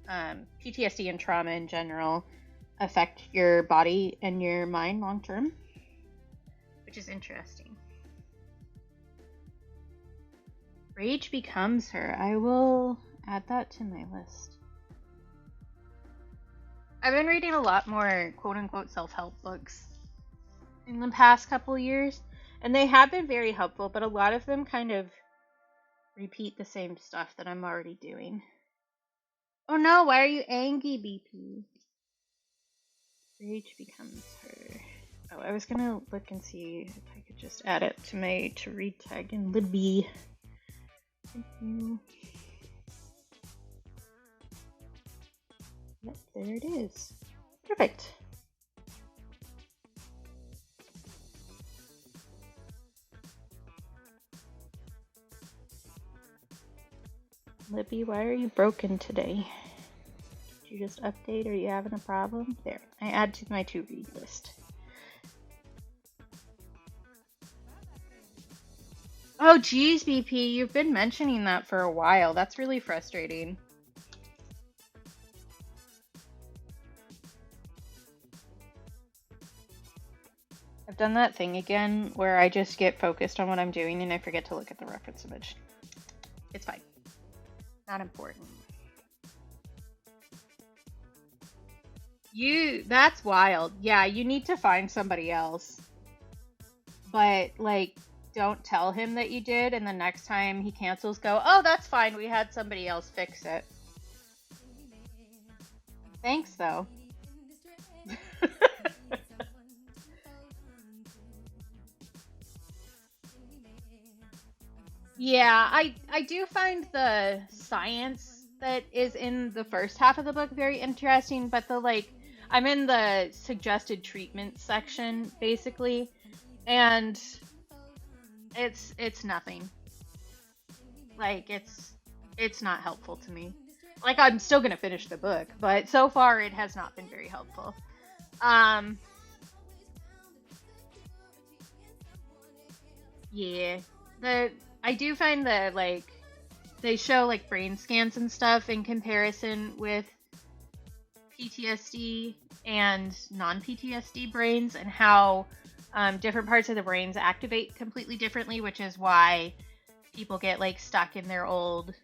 PTSD and trauma in general affect your body and your mind long term, which is interesting. Rage becomes her. I will add that to my list. I've been reading a lot more quote-unquote self-help books in the past couple years. And they have been very helpful, but a lot of them kind of repeat the same stuff that I'm already doing. Oh no, why are you angry, BP? Rage becomes her. Oh, I was gonna look and see if I could just add it to my to read tag in Libby. Thank you. Yep, there it is. Perfect. Libby, why are you broken today? Did you just update? Are you having a problem? There, I add to my to read list. Oh geez, BP, you've been mentioning that for a while. That's really frustrating. I've done that thing again where I just get focused on what I'm doing and I forget to look at the reference image. It's fine. Not important. That's wild. Yeah, you need to find somebody else. But, like, don't tell him that you did, and the next time he cancels, go, oh, that's fine, we had somebody else fix it. Thanks, though. Yeah, I do find the science that is in the first half of the book very interesting, but I'm in the suggested treatment section, basically, and it's nothing. Like, it's not helpful to me. Like, I'm still gonna finish the book, but so far it has not been very helpful. Yeah. I do find that, like, they show, like, brain scans and stuff in comparison with PTSD and non-PTSD brains and how different parts of the brains activate completely differently, which is why people get, like, stuck in their old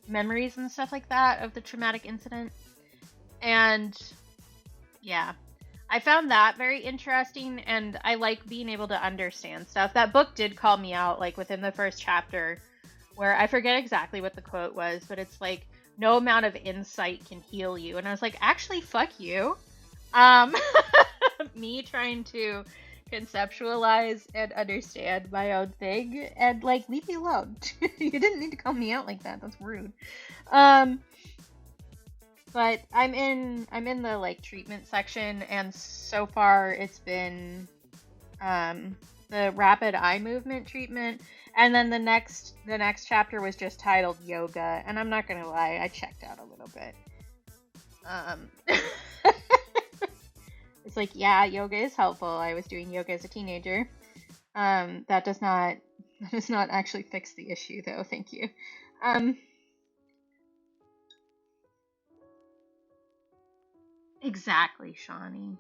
memories and stuff like that of the traumatic incident. And yeah, I found that very interesting, and I like being able to understand stuff. That book did call me out, like, within the first chapter, where I forget exactly what the quote was, but it's like, no amount of insight can heal you. And I was like, actually, fuck you. Me trying to conceptualize and understand my own thing, and, like, leave me alone. You didn't need to call me out like that. That's rude. But I'm in the, like, treatment section, and so far it's been the rapid eye movement treatment, and then the next chapter was just titled yoga, and I'm not gonna lie, I checked out a little bit. It's like, yeah, yoga is helpful. I was doing yoga as a teenager. That does not actually fix the issue, though. Thank you. Exactly, Shawnee.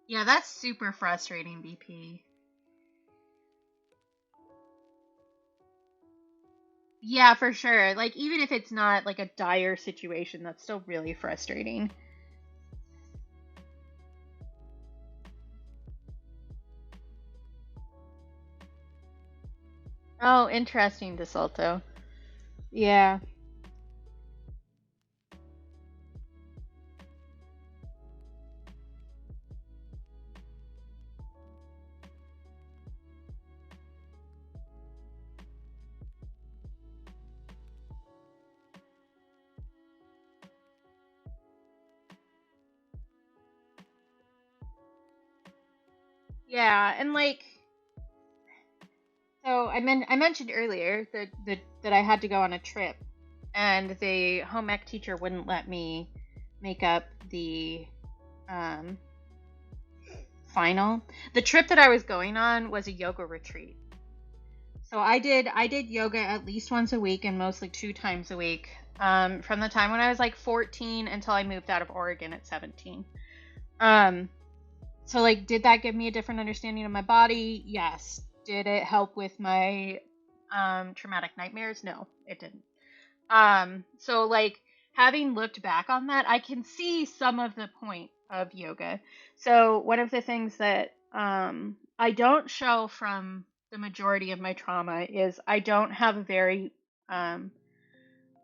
Yeah, that's super frustrating, BP. Yeah, for sure. Like, even if it's not, like, a dire situation, that's still really frustrating. Oh, interesting, DeSalto. Yeah. Yeah, and, like, so I mentioned earlier that I had to go on a trip, and the home ec teacher wouldn't let me make up the final. The trip that I was going on was a yoga retreat. So I did yoga at least once a week and mostly 2 times a week. From the time when I was like 14 until I moved out of Oregon at 17. So, like, did that give me a different understanding of my body? Yes. Did it help with my traumatic nightmares? No, it didn't. So, like, having looked back on that, I can see some of the point of yoga. So one of the things that I don't show from the majority of my trauma is I don't have a very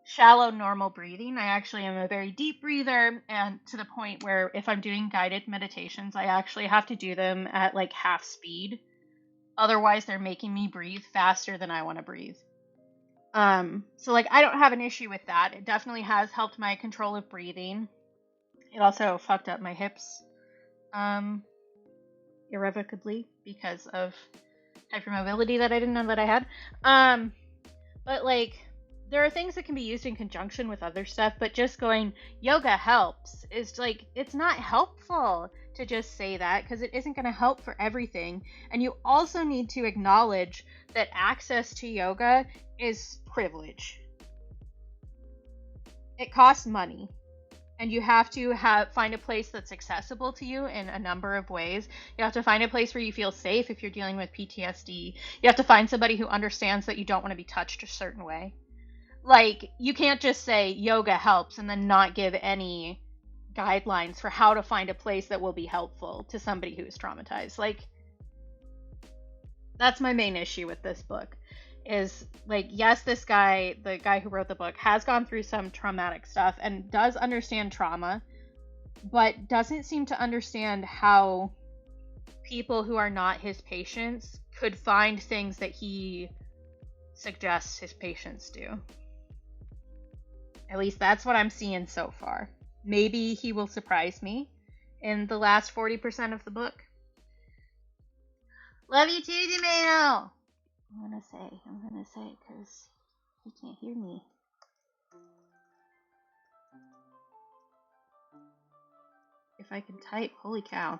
shallow, normal breathing. I actually am a very deep breather, and to the point where if I'm doing guided meditations, I actually have to do them at like half speed. Otherwise, they're making me breathe faster than I want to breathe. So like I don't have an issue with that. It definitely has helped my control of breathing. It also fucked up my hips, irrevocably because of hypermobility that I didn't know that I had. But like there are things that can be used in conjunction with other stuff, but just going yoga helps is like it's not helpful to just say that because it isn't going to help for everything. And you also need to acknowledge that access to yoga is privilege. It costs money. And you have to find a place that's accessible to you in a number of ways. You have to find a place where you feel safe if you're dealing with PTSD. You have to find somebody who understands that you don't want to be touched a certain way. Like, you can't just say yoga helps and then not give any guidelines for how to find a place that will be helpful to somebody who is traumatized. Like, that's my main issue with this book. Is like, yes, this guy, the guy who wrote the book, has gone through some traumatic stuff and does understand trauma, but doesn't seem to understand how people who are not his patients could find things that he suggests his patients do. At least that's what I'm seeing so far. Maybe he will surprise me in the last 40% of the book. Love you too, Tomato! I'm gonna say, because he can't hear me. If I can type, holy cow.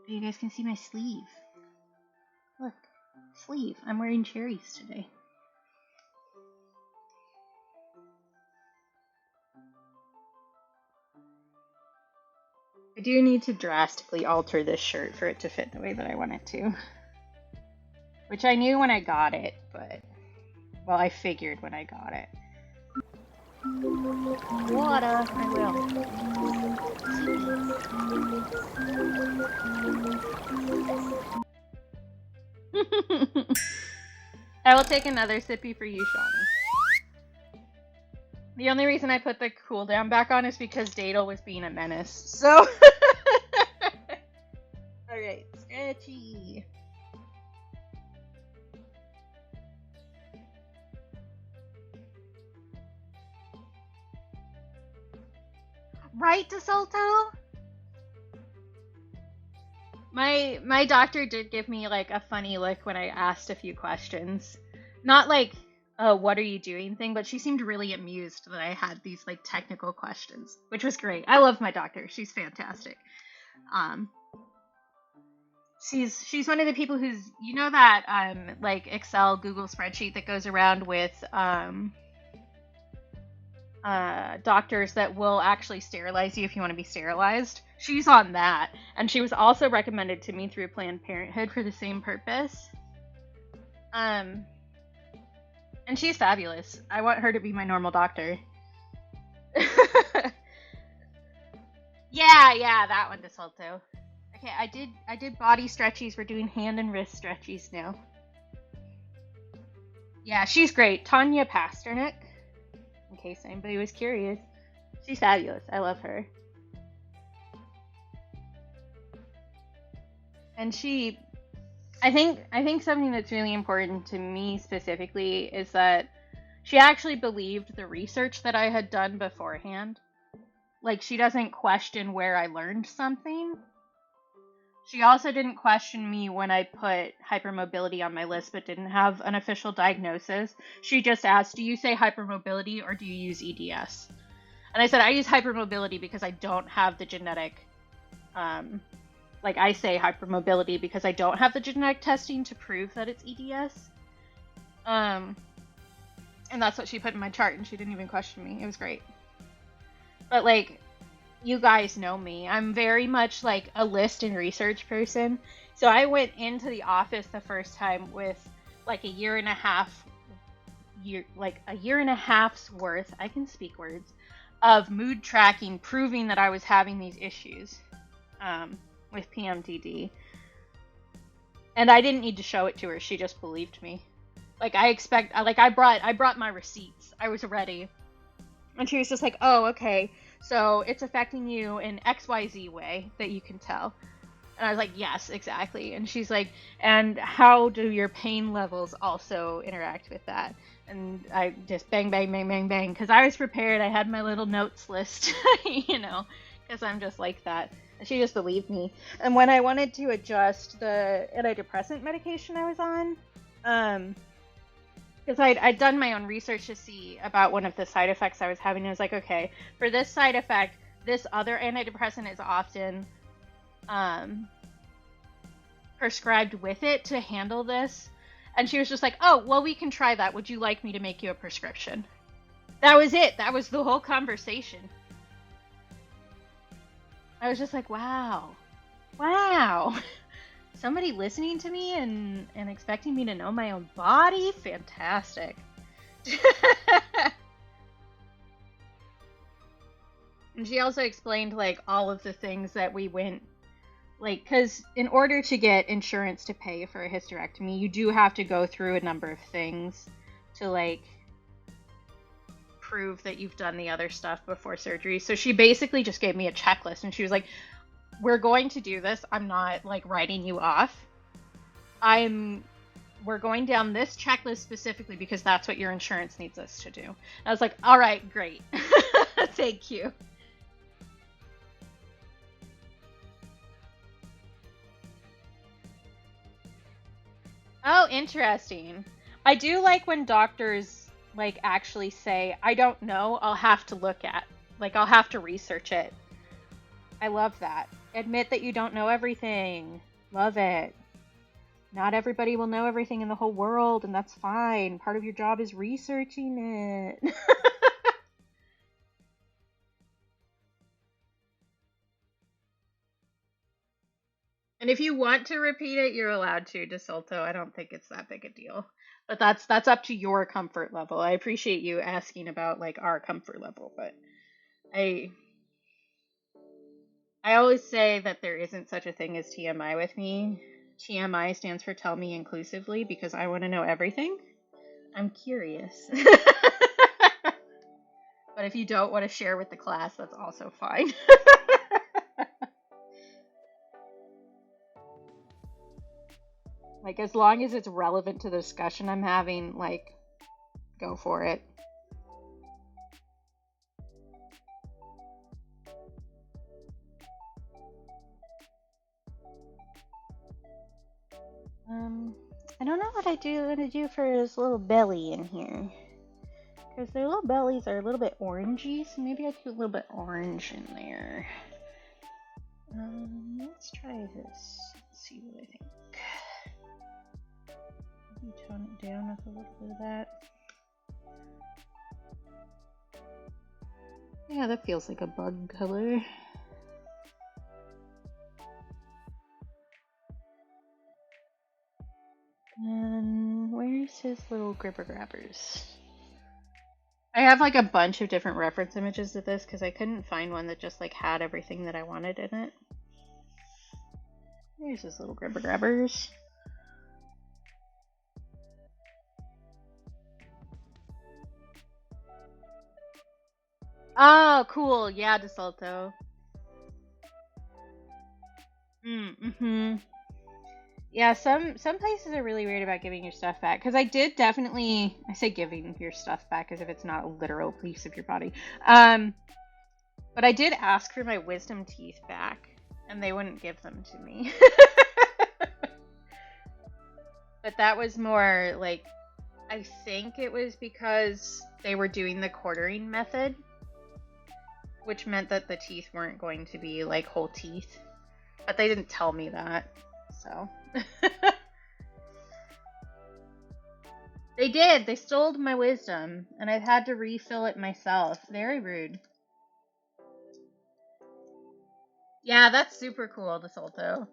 You guys can see my sleeve. Look, sleeve. I'm wearing cherries today. I do need to drastically alter this shirt for it to fit the way that I want it to. Which I knew when I got it, but... well, I figured when I got it. Water, I will. I will take another sippy for you, Shawnee. The only reason I put the cooldown back on is because Dadel was being a menace. So, alright, stretchy. Right, DeSolto? My doctor did give me like a funny look when I asked a few questions. Not like what are you doing thing, but she seemed really amused that I had these like technical questions, which was great. I love my doctor. She's fantastic. She's one of the people who's, you know, that like Excel Google spreadsheet that goes around with doctors that will actually sterilize you if you want to be sterilized. She's on that, and she was also recommended to me through Planned Parenthood for the same purpose. And she's fabulous. I want her to be my normal doctor. Yeah, that one, DeSolto. Okay, I did body stretchies. We're doing hand and wrist stretchies now. Yeah, she's great. Tanya Pasternak, in case anybody was curious. She's fabulous. I love her. And I think something that's really important to me specifically is that she actually believed the research that I had done beforehand. Like, she doesn't question where I learned something. She also didn't question me when I put hypermobility on my list but didn't have an official diagnosis. She just asked, do you say hypermobility or do you use EDS? And I said, I use hypermobility because I don't have the genetic... I say hypermobility because I don't have the genetic testing to prove that it's EDS. And that's what she put in my chart, and she didn't even question me. It was great. But, like, you guys know me. I'm very much, like, a list and research person. So I went into the office the first time with, like, a year and a half's worth, I can speak words, of mood tracking, proving that I was having these issues. With PMDD. And I didn't need to show it to her. She just believed me. Like, I brought my receipts. I was ready. And she was just like, oh, okay. So it's affecting you in XYZ way that you can tell. And I was like, yes, exactly. And she's like, and how do your pain levels also interact with that? And I just bang, bang, bang, bang, bang. Because I was prepared. I had my little notes list, you know, because I'm just like that. And she just believed me. And when I wanted to adjust the antidepressant medication I was on, because I'd done my own research to see about one of the side effects I was having. I was like, okay, for this side effect, this other antidepressant is often prescribed with it to handle this. And she was just like, oh, well, we can try that. Would you like me to make you a prescription? That was it. That was the whole conversation. I was just like, wow. Somebody listening to me and expecting me to know my own body? Fantastic. And she also explained, like, all of the things that we went, like, because in order to get insurance to pay for a hysterectomy, you do have to go through a number of things to, like, prove that you've done the other stuff before surgery. So she basically just gave me a checklist, and she was like, we're going to do this. I'm not, like, writing you off. We're going down this checklist specifically because that's what your insurance needs us to do. And I was like, all right, great. Thank you. Oh, interesting. I do like when doctors, like, actually say, I don't know, I'll have to look at. Like, I'll have to research it. I love that. Admit that you don't know everything. Love it. Not everybody will know everything in the whole world, and that's fine. Part of your job is researching it. And if you want to repeat it, you're allowed to, DeSolto. I don't think it's that big a deal. But that's up to your comfort level. I appreciate you asking about, like, our comfort level, but I always say that there isn't such a thing as TMI with me. TMI stands for tell me inclusively because I want to know everything. I'm curious. But if you don't want to share with the class, that's also fine. Like, as long as it's relevant to the discussion I'm having, like, go for it. I don't know what I want to do for his little belly in here. Because their little bellies are a little bit orangey, so maybe I put a little bit orange in there. Let's try this. Let's see what I think. Tone it down with a little bit of that. Yeah, that feels like a bug color. And where's his little gripper grabbers? I have, like, a bunch of different reference images of this because I couldn't find one that just, like, had everything that I wanted in it. There's his little gripper grabbers. Oh, cool. Yeah, DeSalto. Mm-hmm. Yeah, some places are really weird about giving your stuff back. Because I did definitely... I say giving your stuff back as if it's not a literal piece of your body. But I did ask for my wisdom teeth back. And they wouldn't give them to me. But that was more, like... I think it was because they were doing the quartering method. Which meant that the teeth weren't going to be, like, whole teeth. But they didn't tell me that. So... They did. They stole my wisdom, and I've had to refill it myself. Very rude. Yeah, that's super cool, DeSolto.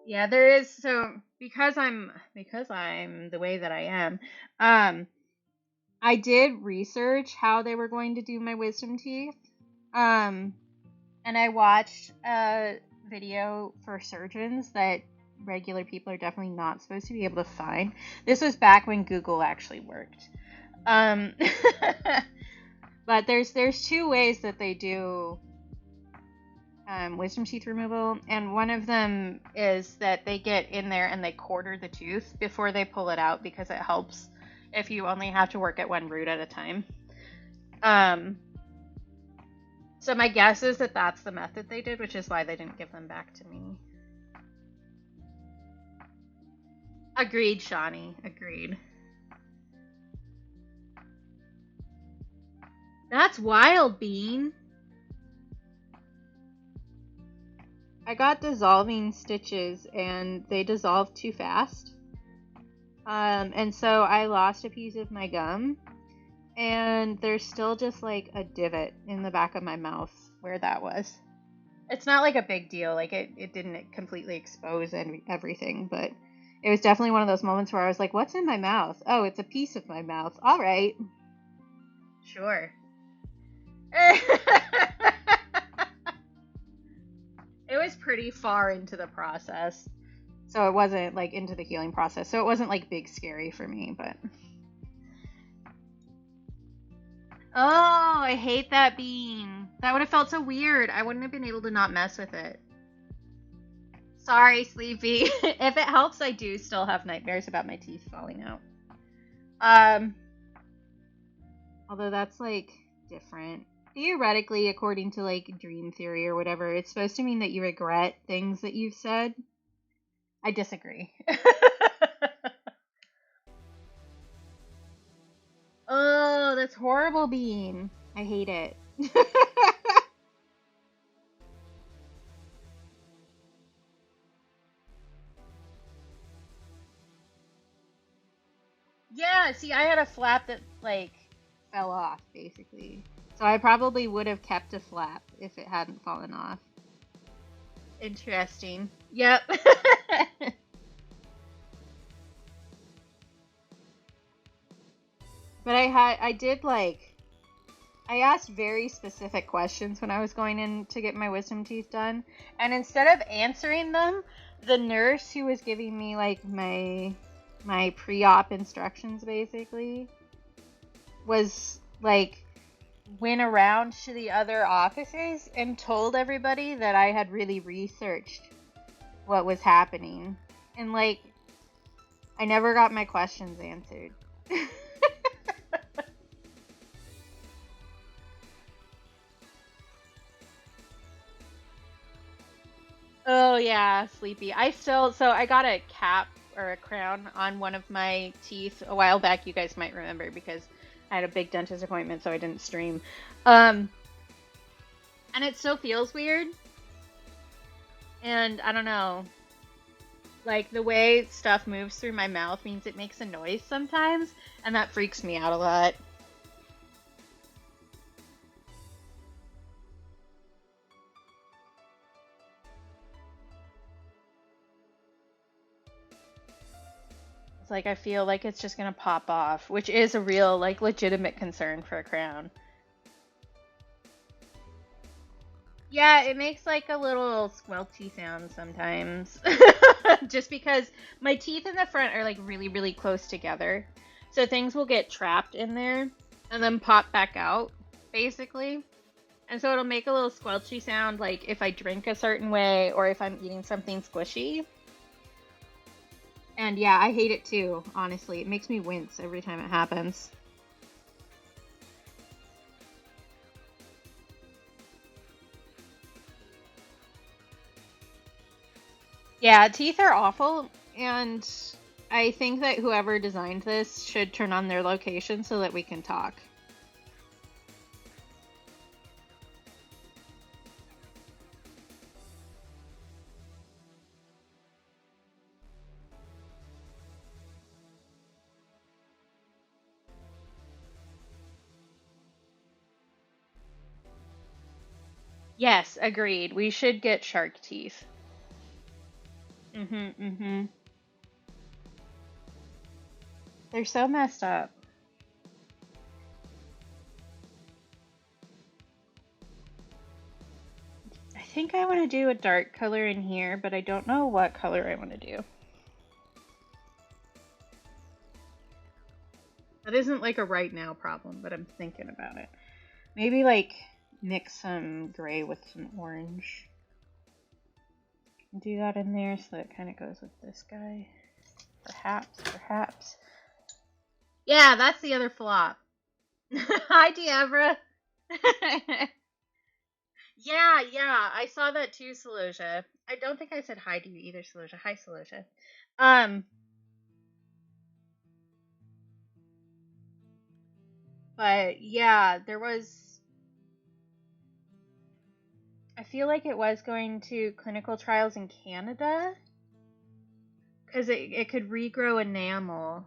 Yeah, there is. So because I'm the way that I am, I did research how they were going to do my wisdom teeth. And I watched a video for surgeons that regular people are definitely not supposed to be able to find. This was back when Google actually worked. But there's two ways that they do wisdom teeth removal, and one of them is that they get in there and they quarter the tooth before they pull it out, because it helps if you only have to work at one root at a time. So my guess is that that's the method they did, which is why they didn't give them back to me. Agreed, Shawnee. Agreed. That's wild, Bean. I got dissolving stitches and they dissolved too fast. And so I lost a piece of my gum. And there's still just like a divot in the back of my mouth where that was. It's not like a big deal. Like it didn't completely expose everything, but it was definitely one of those moments where I was like, what's in my mouth? Oh, it's a piece of my mouth. All right. Sure. It was pretty far into the process. So it wasn't like into the healing process. So it wasn't like big scary for me, but. Oh, I hate that bean. That would have felt so weird. I wouldn't have been able to not mess with it. Sorry, Sleepy. If it helps, I do still have nightmares about my teeth falling out. Although that's like different. Theoretically, according to like dream theory or whatever, it's supposed to mean that you regret things that you've said. I disagree. Oh, that's horrible, Bean. I hate it. Yeah, see, I had a flap that, like, fell off, basically. So I probably would have kept a flap if it hadn't fallen off. Interesting. Yep. But I asked very specific questions when I was going in to get my wisdom teeth done. And instead of answering them, the nurse who was giving me, like, my pre-op instructions, basically, was, like, went around to the other offices and told everybody that I had really researched what was happening. And, like, I never got my questions answered. Oh yeah, Sleepy. So I got a cap or a crown on one of my teeth a while back. You guys might remember because I had a big dentist appointment, so I didn't stream. And it still feels weird. And I don't know. Like, the way stuff moves through my mouth means it makes a noise sometimes, and that freaks me out a lot. Like, I feel like it's just gonna pop off, which is a real, like, legitimate concern for a crown. Yeah, it makes like a little squelchy sound sometimes. Just because my teeth in the front are like really, really close together. So things will get trapped in there and then pop back out, basically. And so it'll make a little squelchy sound like if I drink a certain way or if I'm eating something squishy. And yeah, I hate it too, honestly. It makes me wince every time it happens. Yeah, teeth are awful, and I think that whoever designed this should turn on their location so that we can talk. Yes, agreed. We should get shark teeth. They're so messed up. I think I want to do a dark color in here, but I don't know what color I want to do. That isn't like a right now problem, but I'm thinking about it. Maybe like mix some gray with some orange. Do that in there so that it kind of goes with this guy. Perhaps. Yeah, that's the other flop. Hi, Diabra. Yeah, I saw that too, Celosia. I don't think I said hi to you either, Celosia. Hi, Celosia. But yeah, there was. I feel like it was going to clinical trials in Canada because it could regrow enamel,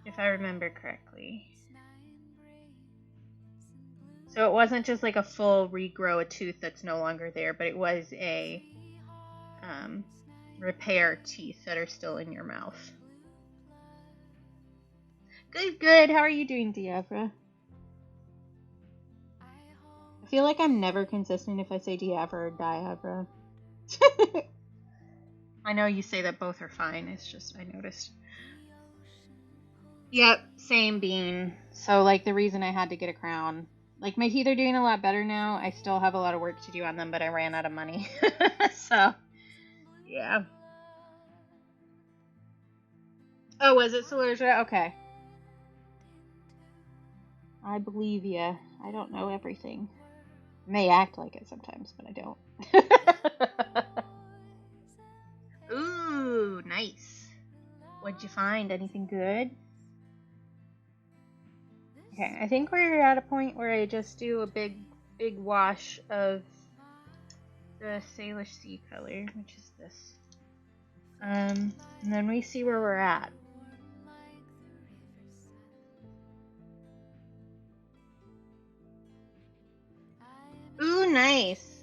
if I remember correctly. So it wasn't just like a full regrow a tooth that's no longer there, but it was a repair teeth that are still in your mouth. Good. How are you doing, Diabra? I feel like I'm never consistent if I say Diabra or Diabra. I know you say that both are fine. It's just I noticed. Yep, same bean. So like the reason I had to get a crown. Like my teeth are doing a lot better now. I still have a lot of work to do on them, but I ran out of money. So, yeah. Oh, was it Celosia? Okay. I believe ya. I don't know everything. I may act like it sometimes, but I don't. Ooh, nice. What'd you find? Anything good? Okay, I think we're at a point where I just do a big wash of the Salish Sea color, which is this. And then we see where we're at. Ooh, nice.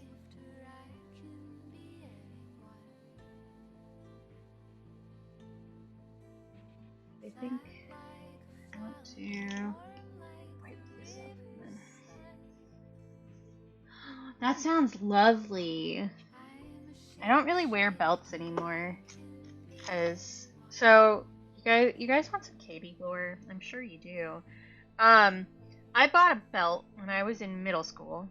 I think I want to wipe this up. And then... That sounds lovely. I don't really wear belts anymore. So you guys want some Katie lore? I'm sure you do. I bought a belt when I was in middle school.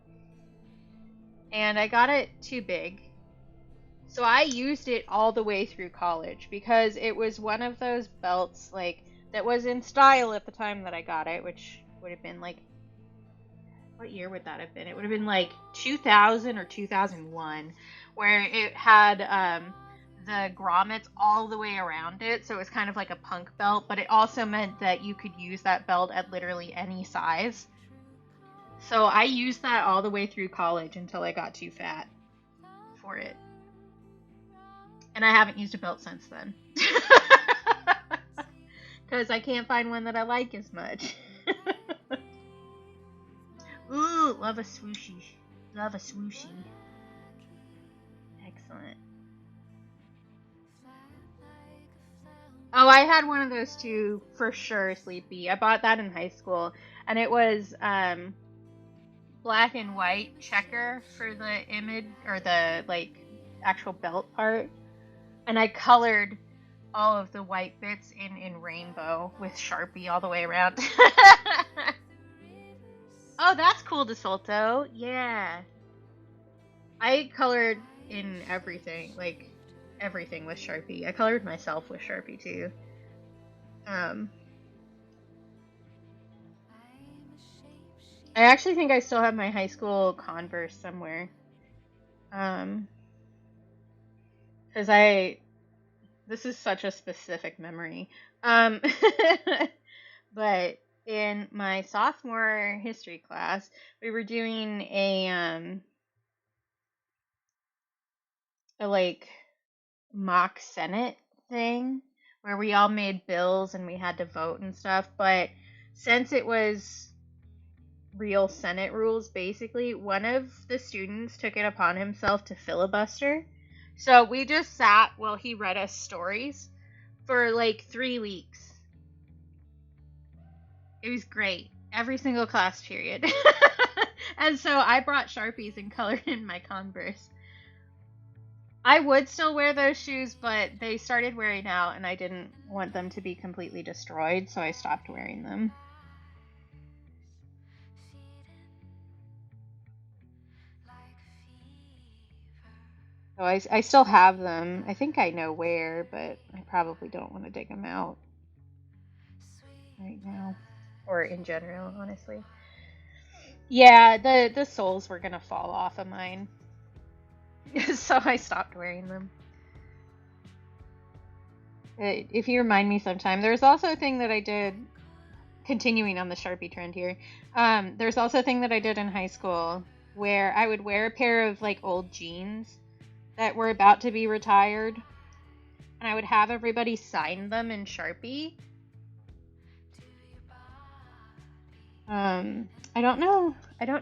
And I got it too big. So I used it all the way through college because it was one of those belts like that was in style at the time that I got it, which would have been like, what year would that have been? It would have been like 2000 or 2001, where it had the grommets all the way around it, so it was kind of like a punk belt, but it also meant that you could use that belt at literally any size. So I used that all the way through college until I got too fat for it. And I haven't used a belt since then. Because I can't find one that I like as much. Ooh, love a swooshy. Love a swooshy. Excellent. Oh, I had one of those too, for sure, Sleepy. I bought that in high school. And it was, black and white checker for the image, or the like actual belt part, and I colored all of the white bits in rainbow with Sharpie all the way around. Oh, that's cool, DeSolto. Yeah, I colored in everything, like everything with Sharpie. I colored myself with Sharpie too. I actually think I still have my high school Converse somewhere. Because this is such a specific memory. But in my sophomore history class, we were doing a like mock Senate thing where we all made bills and we had to vote and stuff. But since it was real Senate rules, basically, one of the students took it upon himself to filibuster. So we just sat while he read us stories for like 3 weeks. It was great. Every single class period. And And so I brought Sharpies and colored in my Converse. I would still wear those shoes, but they started wearing out and I didn't want them to be completely destroyed, so I stopped wearing them. So I still have them. I think I know where, but I probably don't want to dig them out right now. Or in general, honestly. Yeah, the soles were gonna fall off of mine. So I stopped wearing them. If you remind me sometime, there's also a thing that I did, continuing on the Sharpie trend here. There's also a thing that I did in high school where I would wear a pair of like old jeans that were about to be retired, and I would have everybody sign them in Sharpie. I don't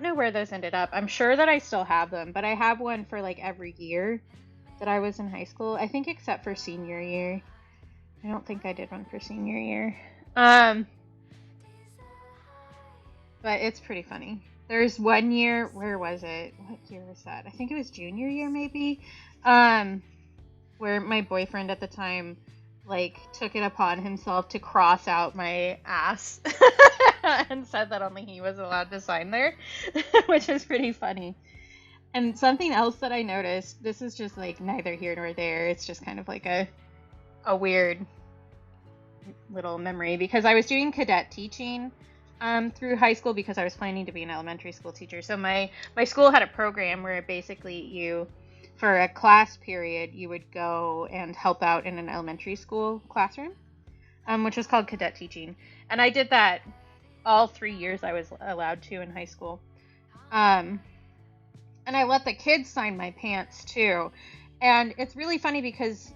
know where those ended up. I'm sure that I still have them, but I have one for like every year that I was in high school. I think except for senior year. I don't think I did one for senior year. But it's pretty funny. There's one year, where was it? What year was that? I think it was junior year maybe. Where my boyfriend at the time like took it upon himself to cross out my ass and said that only he was allowed to sign there, which is pretty funny. And something else that I noticed, this is just like neither here nor there, it's just kind of like a weird little memory, because I was doing cadet teaching through high school because I was planning to be an elementary school teacher. So my school had a program where basically you, for a class period, you would go and help out in an elementary school classroom, which was called cadet teaching. And I did that all 3 years I was allowed to in high school. And I let the kids sign my pants too. And it's really funny because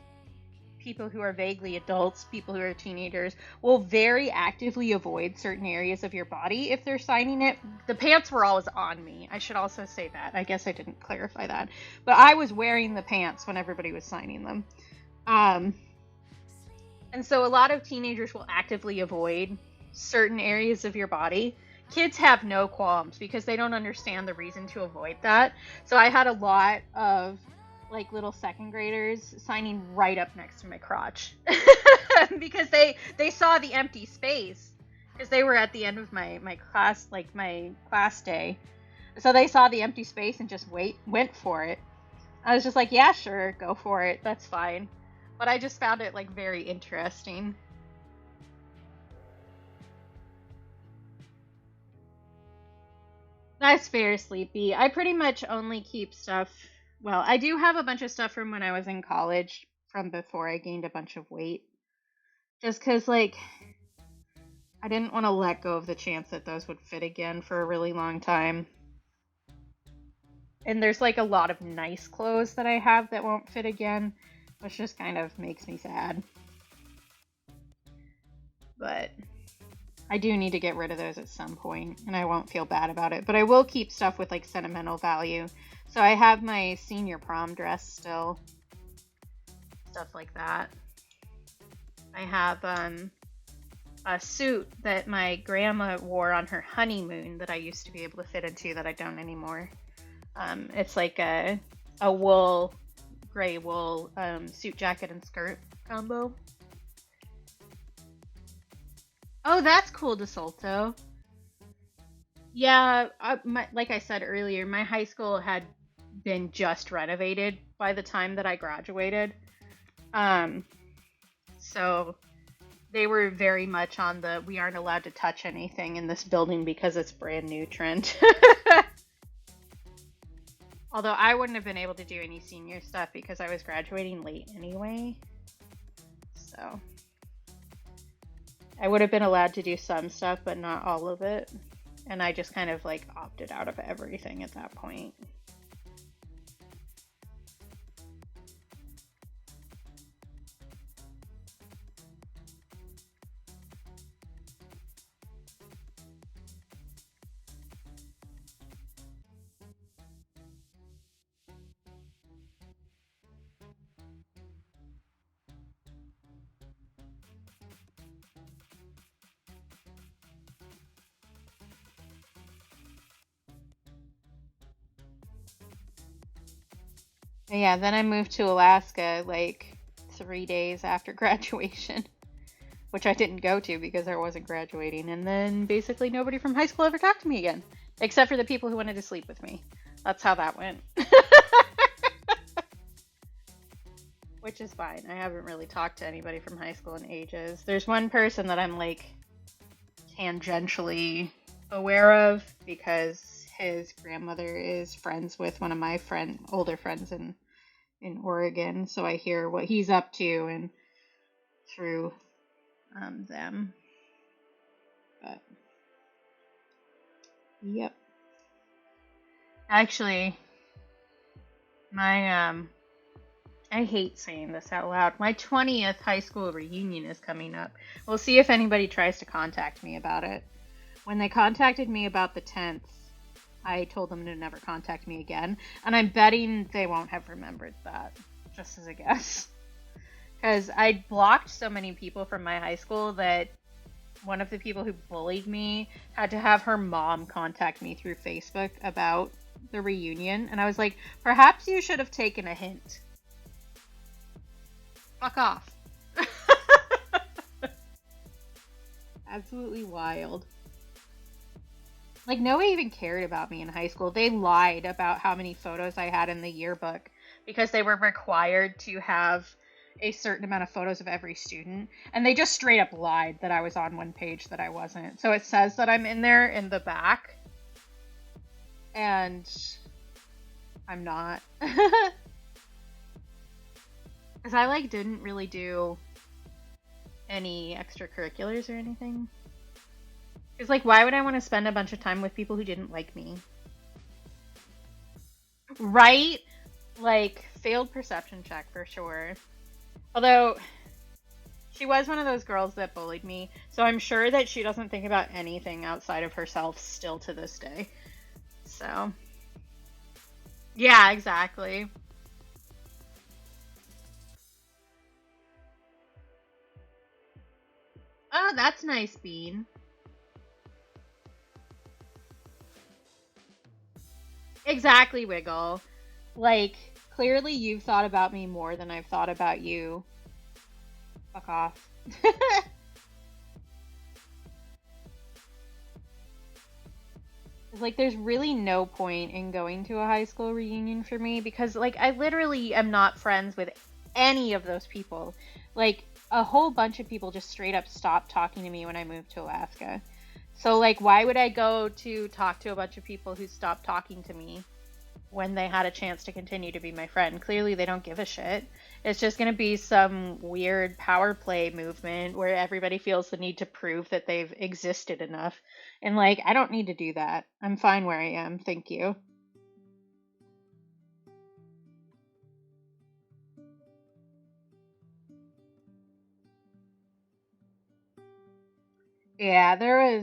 people who are vaguely adults, people who are teenagers, will very actively avoid certain areas of your body if they're signing it. The pants were always on me. I should also say that. I guess I didn't clarify that. But I was wearing the pants when everybody was signing them. And so a lot of teenagers will actively avoid certain areas of your body. Kids have no qualms because they don't understand the reason to avoid that. So I had a lot of like little second graders signing right up next to my crotch because they saw the empty space, because they were at the end of my class, like my class day. So they saw the empty space and just went for it. I was just like, yeah, sure, go for it. That's fine. But I just found it like very interesting. That's fair, Sleepy. I pretty much only keep stuff. Well, I do have a bunch of stuff from when I was in college, from before I gained a bunch of weight. Just because, like, I didn't want to let go of the chance that those would fit again for a really long time. And there's, like, a lot of nice clothes that I have that won't fit again, which just kind of makes me sad. But I do need to get rid of those at some point, and I won't feel bad about it. But I will keep stuff with, like, sentimental value. So I have my senior prom dress still. Stuff like that. I have a suit that my grandma wore on her honeymoon that I used to be able to fit into that I don't anymore. It's like a wool, gray wool suit jacket and skirt combo. Oh, that's cool, DeSolto. Yeah, like I said earlier, my high school had been just renovated by the time that I graduated. So they were very much on the we aren't allowed to touch anything in this building because it's brand new trend. Although I wouldn't have been able to do any senior stuff because I was graduating late anyway. So I would have been allowed to do some stuff, but not all of it. And I just kind of like opted out of everything at that point. Yeah, then I moved to Alaska like 3 days after graduation, which I didn't go to because I wasn't graduating. And then basically nobody from high school ever talked to me again, except for the people who wanted to sleep with me. That's how that went. Which is fine. I haven't really talked to anybody from high school in ages. There's one person that I'm like tangentially aware of because his grandmother is friends with one of my older friends in Oregon, so I hear what he's up to and through them. But yep. Actually, my I hate saying this out loud. My 20th high school reunion is coming up. We'll see if anybody tries to contact me about it. When they contacted me about the 10th, I told them to never contact me again. And I'm betting they won't have remembered that, just as a guess. Because I blocked so many people from my high school that one of the people who bullied me had to have her mom contact me through Facebook about the reunion. And I was like, perhaps you should have taken a hint. Fuck off. Absolutely wild. Like, nobody even cared about me in high school. They lied about how many photos I had in the yearbook because they were required to have a certain amount of photos of every student. And they just straight up lied that I was on one page that I wasn't. So it says that I'm in there in the back. And I'm not. Because I, like, didn't really do any extracurriculars or anything. Because, like, why would I want to spend a bunch of time with people who didn't like me? Right? Like, failed perception check for sure. Although, she was one of those girls that bullied me, so I'm sure that she doesn't think about anything outside of herself still to this day. So, yeah, exactly. Oh, that's nice, Bean. Exactly, Wiggle. Like, clearly you've thought about me more than I've thought about you. Fuck off. It's like, there's really no point in going to a high school reunion for me because, like, I literally am not friends with any of those people. Like, a whole bunch of people just straight up stopped talking to me when I moved to Alaska. So, like, why would I go to talk to a bunch of people who stopped talking to me when they had a chance to continue to be my friend? Clearly, they don't give a shit. It's just going to be some weird power play movement where everybody feels the need to prove that they've existed enough. And, like, I don't need to do that. I'm fine where I am. Thank you. Yeah, there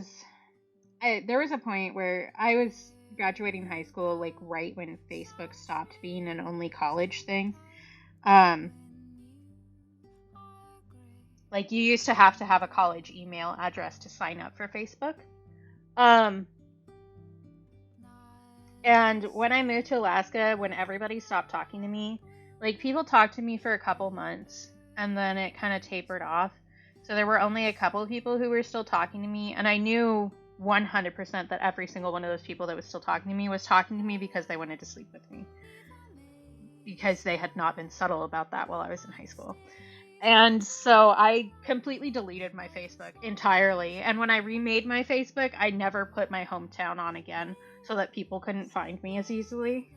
was a point where I was graduating high school, like, right when Facebook stopped being an only college thing. Like, you used to have a college email address to sign up for Facebook. And when I moved to Alaska, when everybody stopped talking to me, like, people talked to me for a couple months, and then it kind of tapered off. So there were only a couple of people who were still talking to me, and I knew 100% that every single one of those people that was still talking to me was talking to me because they wanted to sleep with me. Because they had not been subtle about that while I was in high school. And so I completely deleted my Facebook entirely. And when I remade my Facebook, I never put my hometown on again so that people couldn't find me as easily.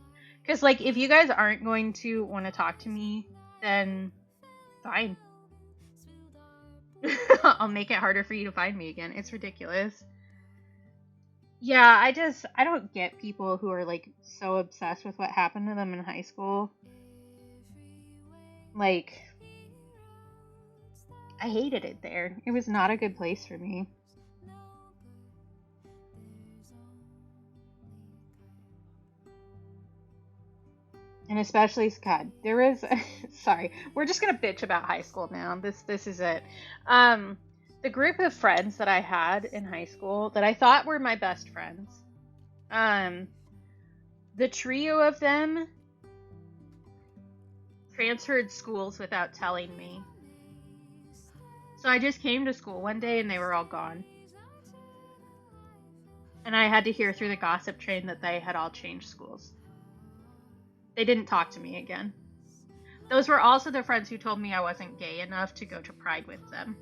Because, like, if you guys aren't going to want to talk to me, then fine. I'll make it harder for you to find me again. It's ridiculous. Yeah, I don't get people who are, like, so obsessed with what happened to them in high school. Like, I hated it there. It was not a good place for me. And especially, God, there was, sorry, we're just gonna bitch about high school now. This is it. The group of friends that I had in high school that I thought were my best friends, the trio of them transferred schools without telling me. So I just came to school one day and they were all gone. And I had to hear through the gossip train that they had all changed schools. They didn't talk to me again. Those were also the friends who told me I wasn't gay enough to go to Pride with them.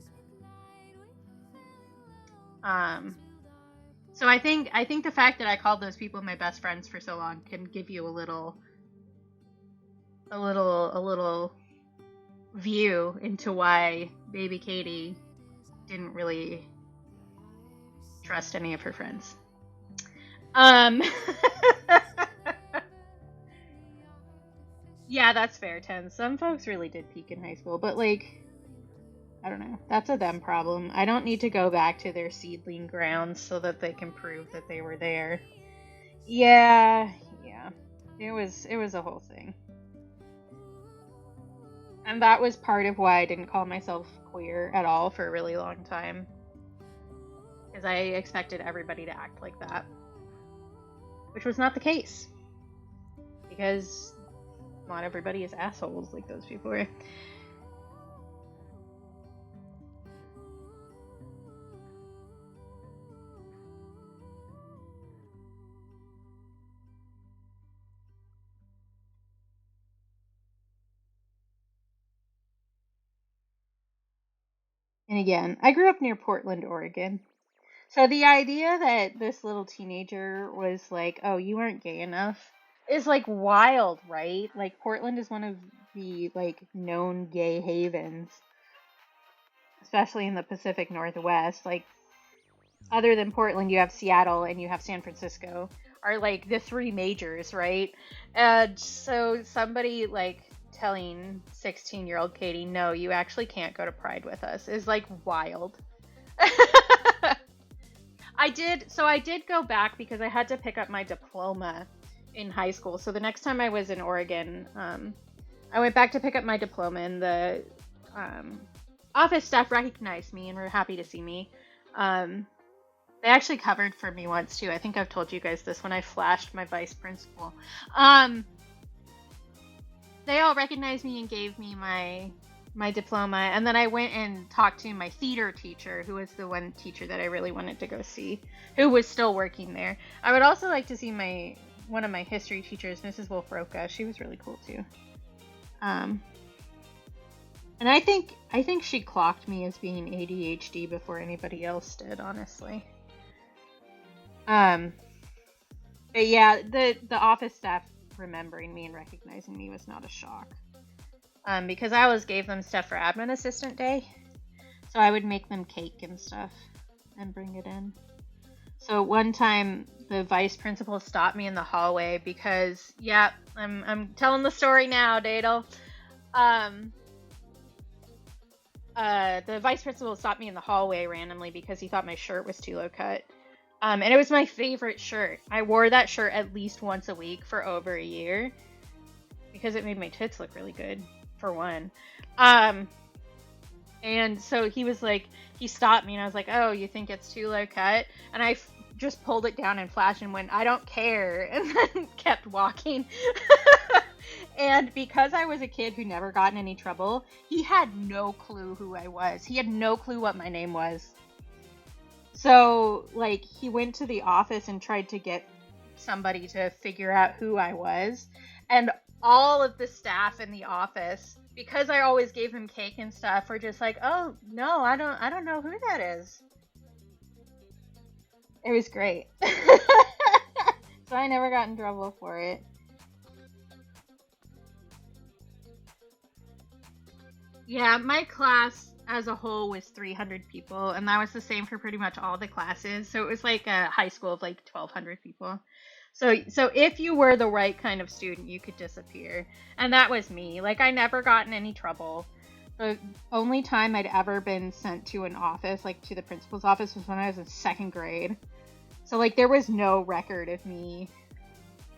So I think the fact that I called those people my best friends for so long can give you a little view into why baby Katie didn't really trust any of her friends. Yeah, that's fair, 10. Some folks really did peak in high school, but like, I don't know. That's a them problem. I don't need to go back to their seedling grounds so that they can prove that they were there. Yeah. It was a whole thing. And that was part of why I didn't call myself queer at all for a really long time. Because I expected everybody to act like that. Which was not the case. Because not everybody is assholes like those people were. And again, I grew up near Portland, Oregon. So the idea that this little teenager was like, oh, you aren't gay enough is like wild, right? Like Portland is one of the like known gay havens, especially in the Pacific Northwest. Like other than Portland, you have Seattle and you have San Francisco are like the three majors, right? And so somebody like telling 16-year-old Katie, no, you actually can't go to Pride with us is like wild. I did go back because I had to pick up my diploma in high school. So the next time I was in Oregon, I went back to pick up my diploma and the office staff recognized me and were happy to see me. They actually covered for me once too. I think I've told you guys this when I flashed my vice principal. They all recognized me and gave me my diploma, and then I went and talked to my theater teacher, who was the one teacher that I really wanted to go see, who was still working there. I would also like to see one of my history teachers, Mrs. Wolf-Roca. She was really cool too. And I think she clocked me as being ADHD before anybody else did, honestly. But yeah, the office staff remembering me and recognizing me was not a shock. Because I always gave them stuff for admin assistant day. So I would make them cake and stuff and bring it in. So one time the vice principal stopped me in the hallway because, yeah, I'm telling the story now, Dadel. The vice principal stopped me in the hallway randomly because he thought my shirt was too low cut. And it was my favorite shirt. I wore that shirt at least once a week for over a year because it made my tits look really good, for one. And so he was like, he stopped me and I was like, oh, you think it's too low cut? And I just pulled it down and flashed and went, I don't care, and then kept walking. And because I was a kid who never got in any trouble, he had no clue who I was. He had no clue what my name was. So, like, he went to the office and tried to get somebody to figure out who I was. And all of the staff in the office, because I always gave him cake and stuff, were just like, oh, no, I don't know who that is. It was great. So I never got in trouble for it. Yeah, my class as a whole was 300 people, and that was the same for pretty much all the classes. So it was like a high school of like 1,200 people. So if you were the right kind of student, you could disappear. And that was me. Like, I never got in any trouble. The only time I'd ever been sent to an office, like to the principal's office, was when I was in 2nd grade. So, like, there was no record of me,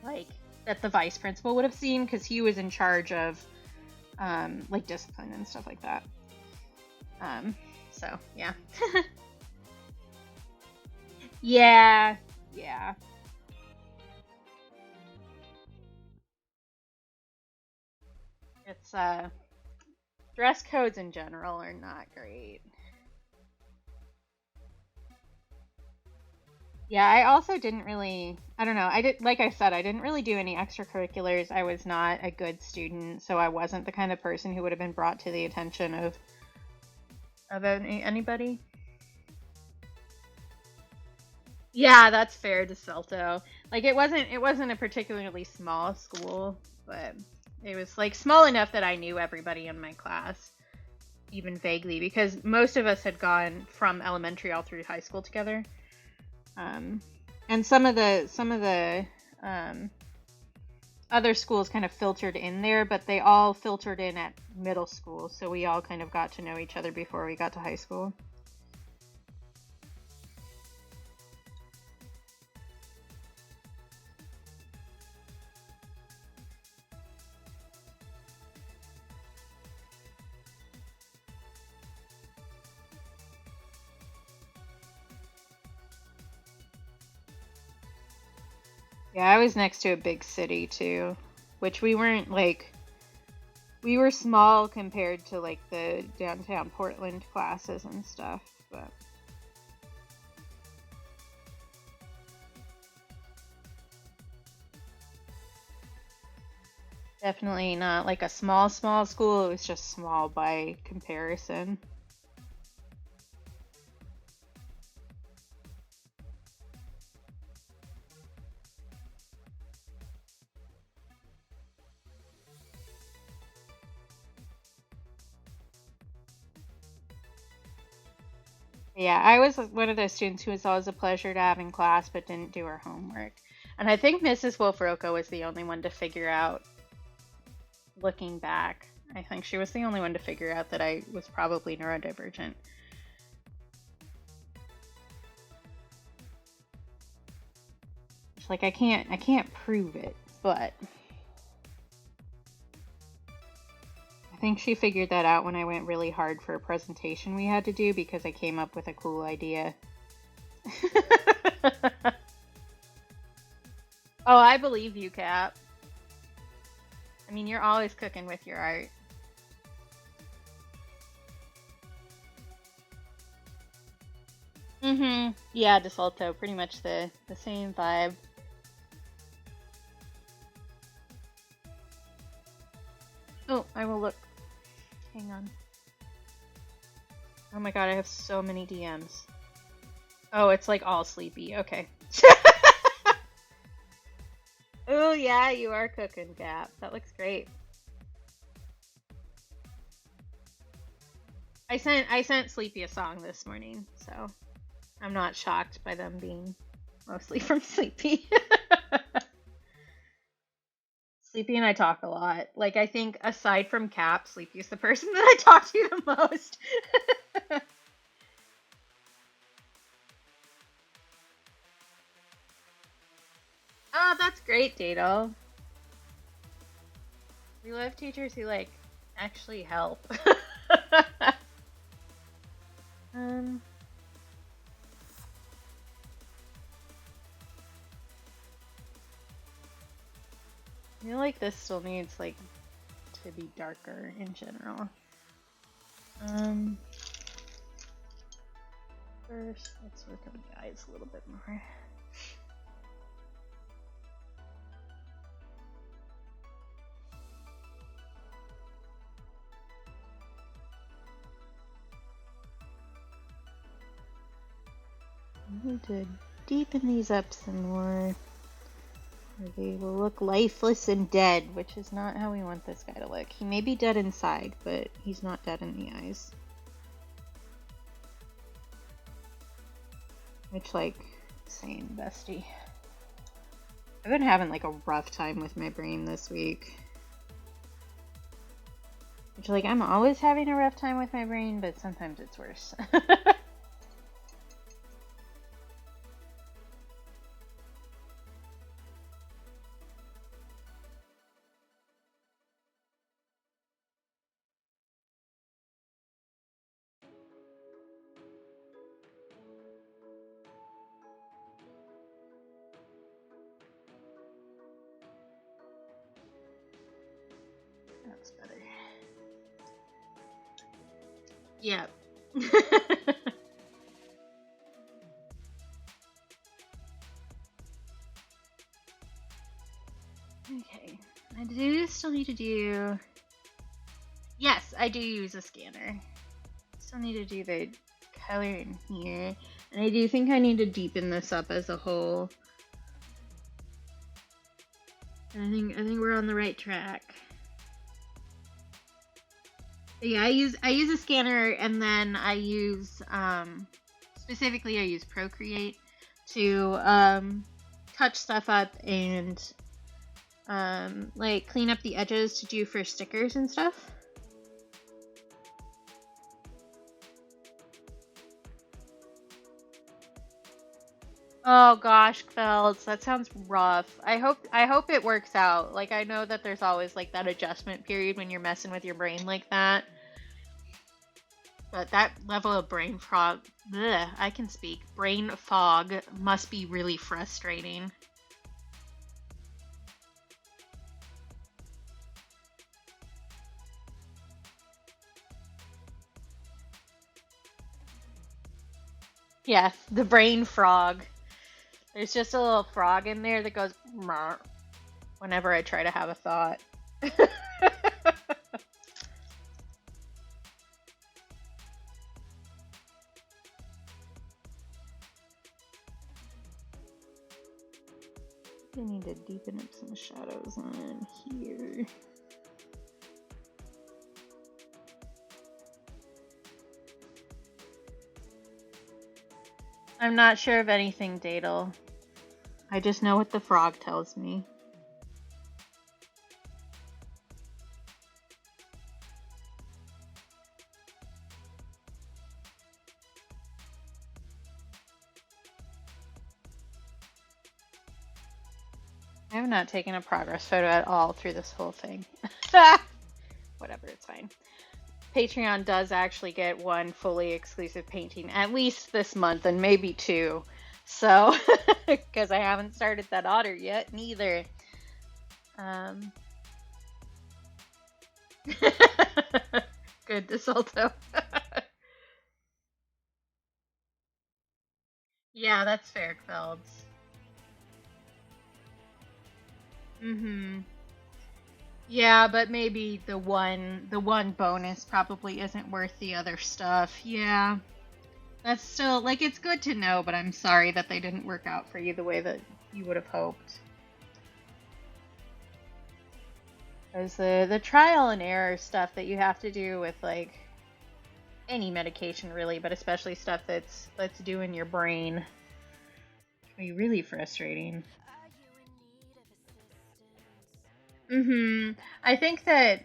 like, that the vice principal would have seen, because he was in charge of, like, discipline and stuff like that. So, yeah. Yeah. It's dress codes in general are not great. Yeah, I also didn't really, I don't know, like I said, I didn't really do any extracurriculars. I was not a good student, so I wasn't the kind of person who would have been brought to the attention of anybody. Yeah, that's fair, DeSalto. Like it wasn't a particularly small school, but it was like small enough that I knew everybody in my class, even vaguely, because most of us had gone from elementary all through high school together. And some of the other schools kind of filtered in there, but they all filtered in at middle school, so we all kind of got to know each other before we got to high school. Yeah, I was next to a big city too, which we weren't like, we were small compared to like the downtown Portland classes and stuff, but definitely not like a small school. It was just small by comparison. Yeah, I was one of those students who was always a pleasure to have in class but didn't do her homework. And I think Mrs. Wolf-Rocco was the only one to figure out, looking back, I think she was the only one to figure out that I was probably neurodivergent. It's like I can't prove it, but I think she figured that out when I went really hard for a presentation we had to do because I came up with a cool idea. Oh, I believe you, Cap. I mean, you're always cooking with your art. Mm-hmm. Yeah, DeSalto, pretty much the same vibe. Oh, I will look. Hang on. Oh my god, I have so many DMs. Oh, it's like all sleepy. Okay. Oh yeah, you are cooking, Gap. That looks great. I sent Sleepy a song this morning, so I'm not shocked by them being mostly from Sleepy. Sleepy and I talk a lot. Like I think aside from Cap, Sleepy is the person that I talk to the most. Oh, that's great, Dado. We love teachers who like actually help. um I feel like this still needs like to be darker in general. First let's work on the eyes a little bit more. I need to deepen these up some more. Or they will look lifeless and dead, which is not how we want this guy to look. He may be dead inside, but he's not dead in the eyes. Which, like, same, bestie. I've been having, like, a rough time with my brain this week. Which, like, I'm always having a rough time with my brain, but sometimes it's worse. That's better. Yep. Okay. I do still need to do... Yes, I do use a scanner. Still need to do the color in here. And I do think I need to deepen this up as a whole. I think we're on the right track. But yeah, I use a scanner, and then I use specifically I use Procreate to touch stuff up and like clean up the edges to do for stickers and stuff. Oh gosh, Felds, that sounds rough. I hope it works out. Like, I know that there's always like that adjustment period when you're messing with your brain like that. But that level of brain fog, bleh, I can speak. Brain fog must be really frustrating. Yes, the brain frog. There's just a little frog in there that goes "Mrr" whenever I try to have a thought. I need to deepen up some shadows on here. I'm not sure of anything, Dadel. I just know what the frog tells me. I have not taken a progress photo at all through this whole thing. Whatever, it's fine. Patreon does actually get one fully exclusive painting, at least this month, and maybe two. So, because I haven't started that otter yet, neither. Good, DeSalto. Yeah, that's fair, Felds. Yeah, but maybe the one bonus probably isn't worth the other stuff. Yeah. That's still, like, it's good to know, but I'm sorry that they didn't work out for you the way that you would have hoped. There's the trial and error stuff that you have to do with, like, any medication, really, but especially stuff that's doing your brain. It can be really frustrating. I think that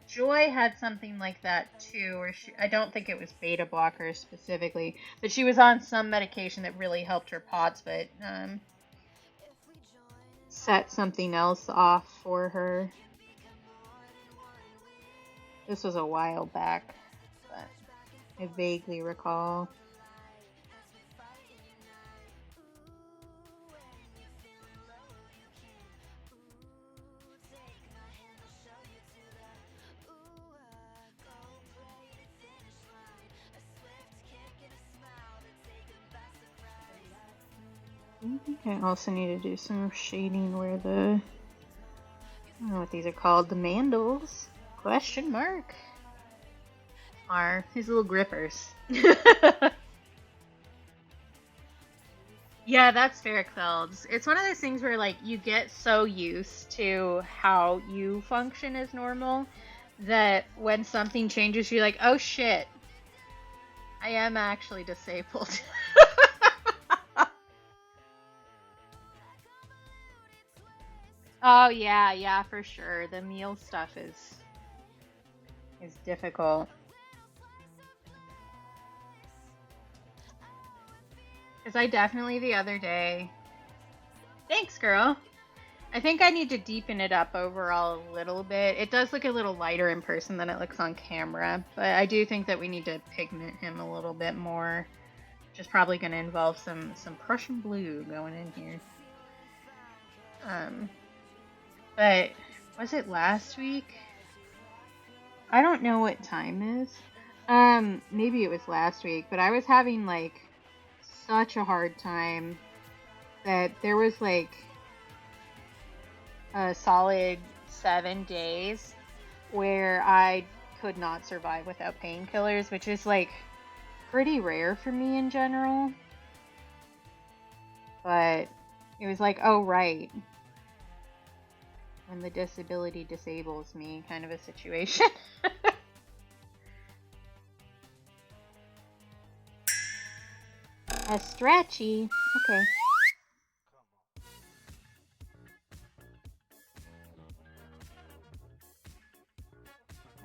Joy had something like that too, or I don't think it was beta blockers specifically, but she was on some medication that really helped her POTS, but set something else off for her. This was a while back, but I vaguely recall. I think I also need to do some shading where the, I don't know what these are called, the mandals, question mark, are these little grippers. Yeah, that's Ferric-Felds. It's one of those things where, like, you get so used to how you function as normal that when something changes, you're like, oh shit, I am actually disabled. Oh yeah, for sure. The meal stuff is difficult. Because I definitely the other day... Thanks, girl! I think I need to deepen it up overall a little bit. It does look a little lighter in person than it looks on camera, but I do think that we need to pigment him a little bit more. Which is probably going to involve some Prussian blue going in here. But was it last week? I don't know what time is. Maybe it was last week, but I was having like such a hard time that there was like a solid 7 days where I could not survive without painkillers, which is like pretty rare for me in general. But it was like, oh right, when the disability disables me kind of a situation. A stretchy. Okay.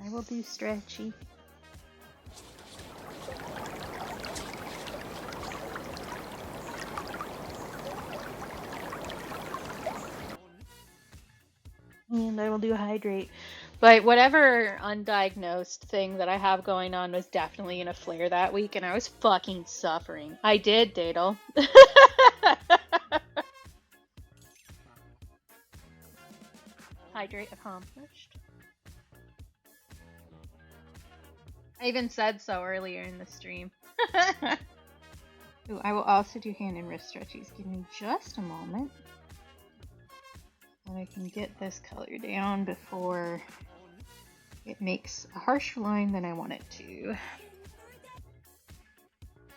I will do stretchy. And I will do hydrate. But whatever undiagnosed thing that I have going on was definitely in a flare that week, and I was fucking suffering. I did, Dadel. Hydrate accomplished. I even said so earlier in the stream. Ooh, I will also do hand and wrist stretchies. Give me just a moment. So I can get this color down before it makes a harsher line than I want it to.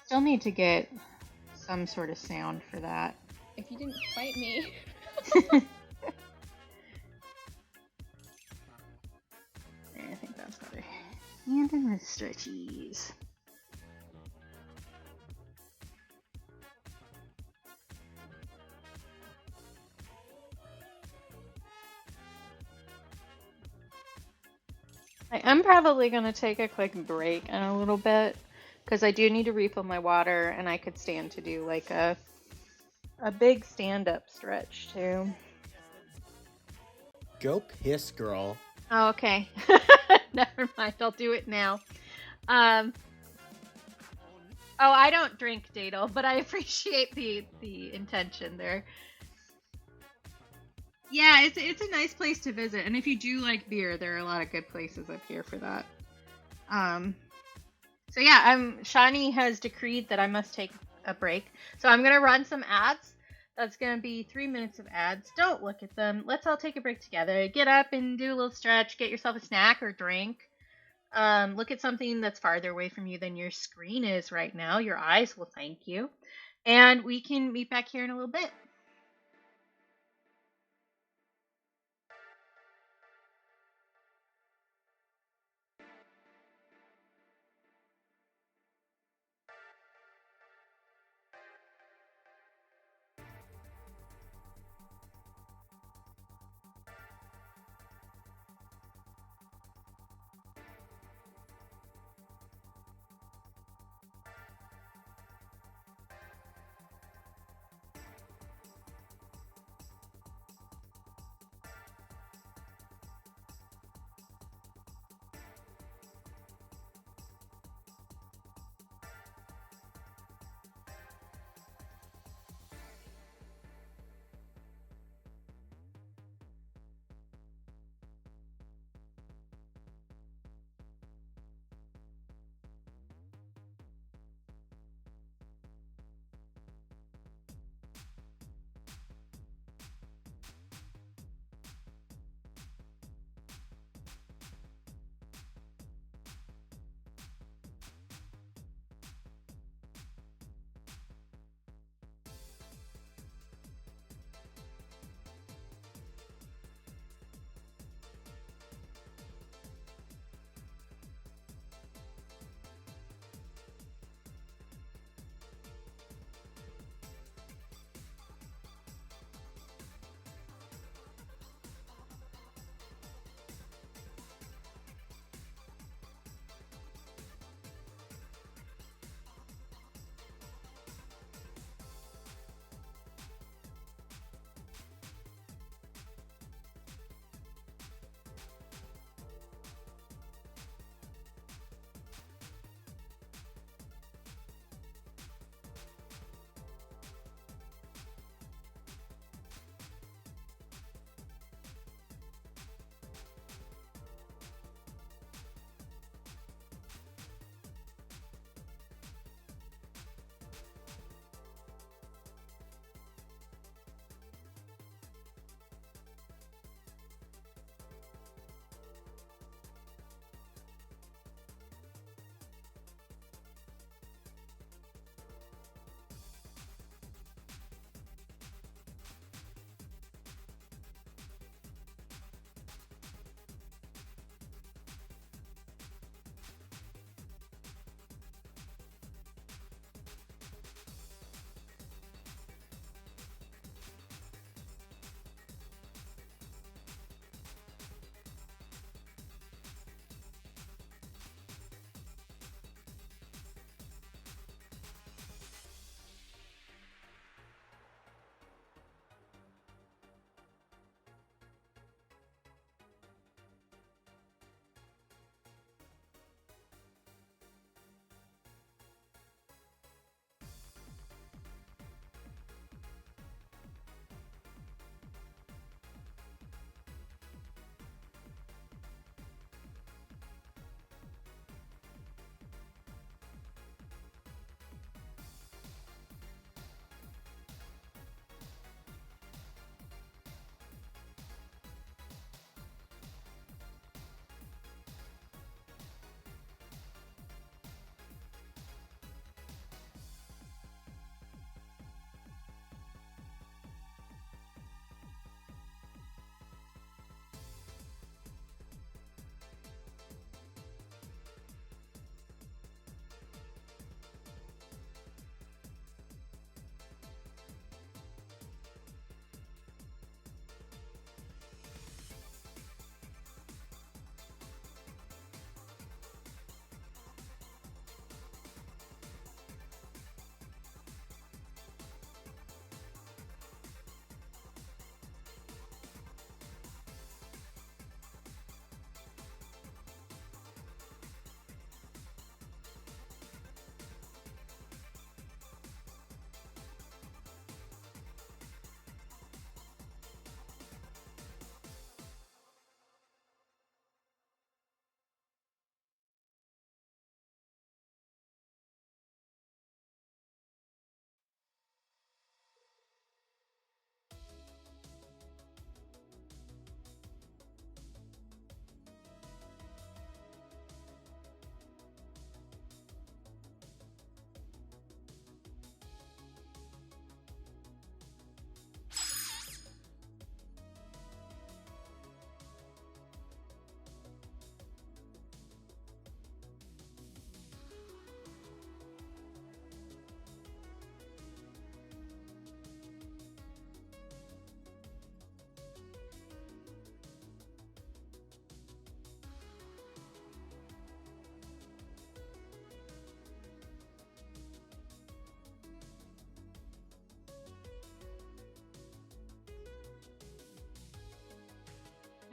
Still need to get some sort of sound for that. If you didn't fight me. There, I think that's better. Hand and wrist stretchies. I am probably going to take a quick break in a little bit because I do need to refill my water, and I could stand to do like a big stand-up stretch too. Go piss, girl. Oh, okay. Never mind. I'll do it now. Oh, I don't drink Dadel, but I appreciate the intention there. Yeah, it's a nice place to visit, and if you do like beer, there are a lot of good places up here for that. So yeah, Shani has decreed that I must take a break, so I'm gonna run some ads. That's gonna be 3 minutes of ads. Don't look at them. Let's all take a break together. Get up and do a little stretch. Get yourself a snack or drink. Look at something that's farther away from you than your screen is right now. Your eyes will thank you, and we can meet back here in a little bit.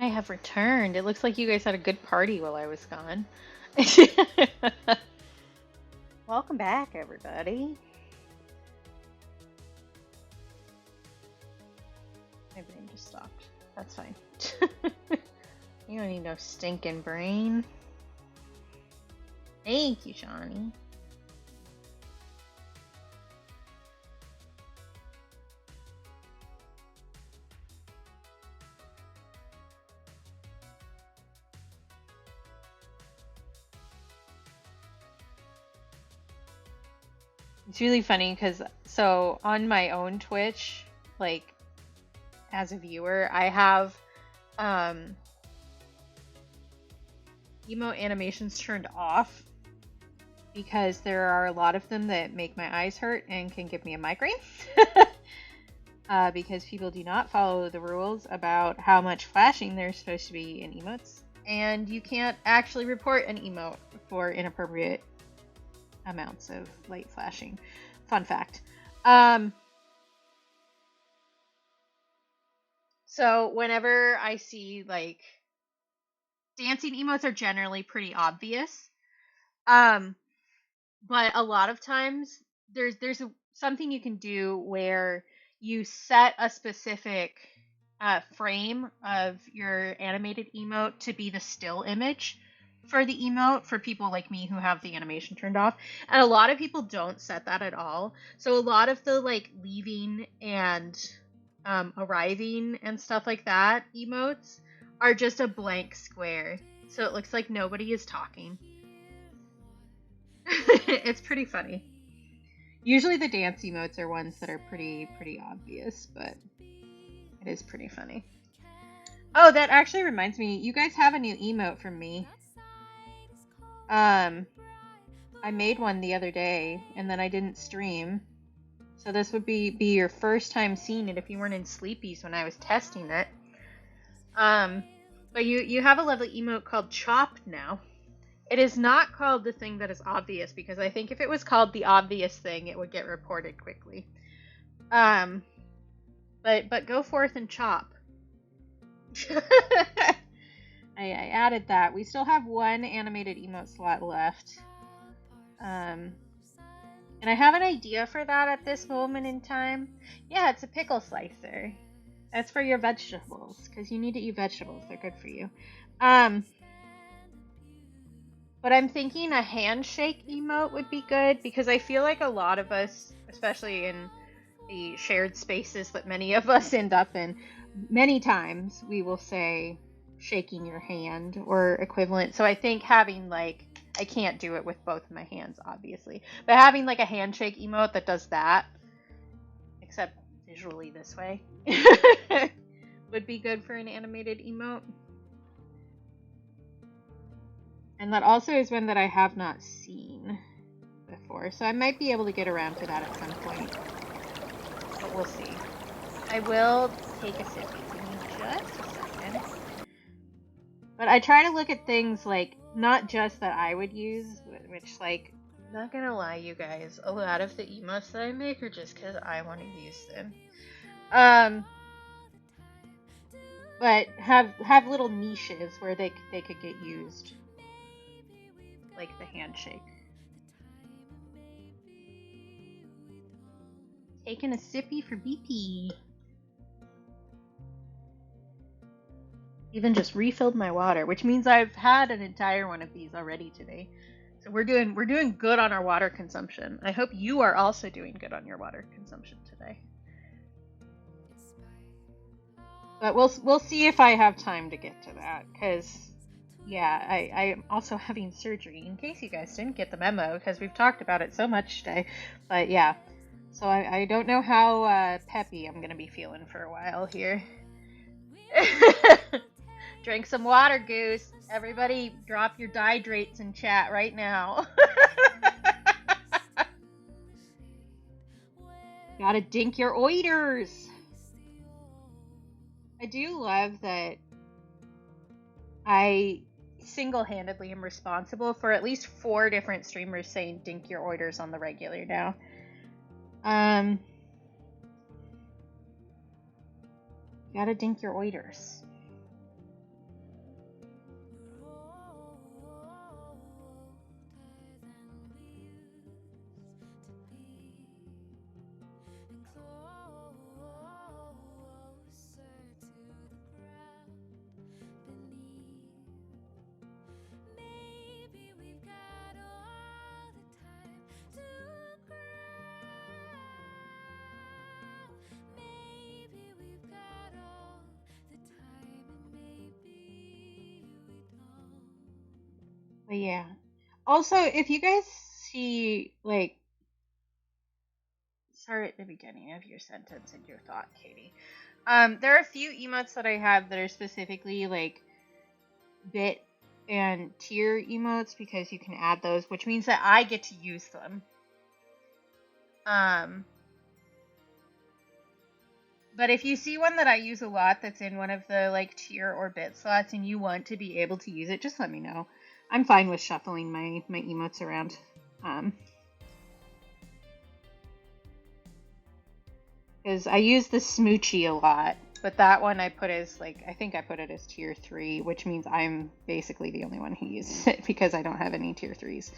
have returned. It looks like you guys had a good party while I was gone. Welcome back, everybody. My brain just stopped. That's fine. You don't need no stinking brain. Thank you, Johnny. It's really funny because so on my own Twitch, like as a viewer, I have emote animations turned off because there are a lot of them that make my eyes hurt and can give me a migraine. Because people do not follow the rules about how much flashing there's supposed to be in emotes, and you can't actually report an emote for inappropriate amounts of light flashing. Fun fact. So whenever I see like dancing emotes are generally pretty obvious. But a lot of times there's something you can do where you set a specific frame of your animated emote to be the still image for the emote for people like me who have the animation turned off. And a lot of people don't set that at all. So a lot of the like leaving and arriving and stuff like that emotes are just a blank square. So it looks like nobody is talking. It's pretty funny. Usually the dance emotes are ones that are pretty obvious, but it is pretty funny. Oh, that actually reminds me, you guys have a new emote from me. I made one the other day, and then I didn't stream. So this would be your first time seeing it if you weren't in Sleepies when I was testing it. But you have a lovely emote called Chopped now. It is not called the thing that is obvious, because I think if it was called the obvious thing, it would get reported quickly. But go forth and chop. I added that. We still have one animated emote slot left. And I have an idea for that at this moment in time. Yeah, it's a pickle slicer. That's for your vegetables, because you need to eat vegetables. They're good for you. But I'm thinking a handshake emote would be good, because I feel like a lot of us, especially in the shared spaces that many of us end up in, many times we will say shaking your hand or equivalent. So I think having like, I can't do it with both of my hands, obviously, but having like a handshake emote that does that, except visually this way, would be good for an animated emote. And that also is one that I have not seen before, so I might be able to get around to that at some point. But we'll see. I will take a sip. Give me just a second. But I try to look at things like, not just that I would use, which, like, not gonna lie, you guys, a lot of the emotes that I make are just because I want to use them. But have little niches where they could get used. Like the handshake. Taking a sippy for BP. Even just refilled my water, which means I've had an entire one of these already today. So we're doing good on our water consumption. I hope you are also doing good on your water consumption today. But we'll see if I have time to get to that, because yeah, I'm also having surgery, in case you guys didn't get the memo, because we've talked about it so much today. But yeah, so I don't know how peppy I'm going to be feeling for a while here. Drink some water, Goose. Everybody drop your dihydrates in chat right now. Gotta dink your oiters. I do love that I single-handedly am responsible for at least 4 different streamers saying dink your oiters on the regular now. Gotta dink your oiters. But yeah. Also, if you guys see, like, start at the beginning of your sentence and your thought, Katie. There are a few emotes that I have that are specifically, like, bit and tier emotes because you can add those, which means that I get to use them. But if you see one that I use a lot that's in one of the, like, tier or bit slots and you want to be able to use it, just let me know. I'm fine with shuffling my emotes around. Because I use the Smoochie a lot, but that one I put as, like, I think I put it as tier 3, which means I'm basically the only one who uses it because I don't have any tier 3s.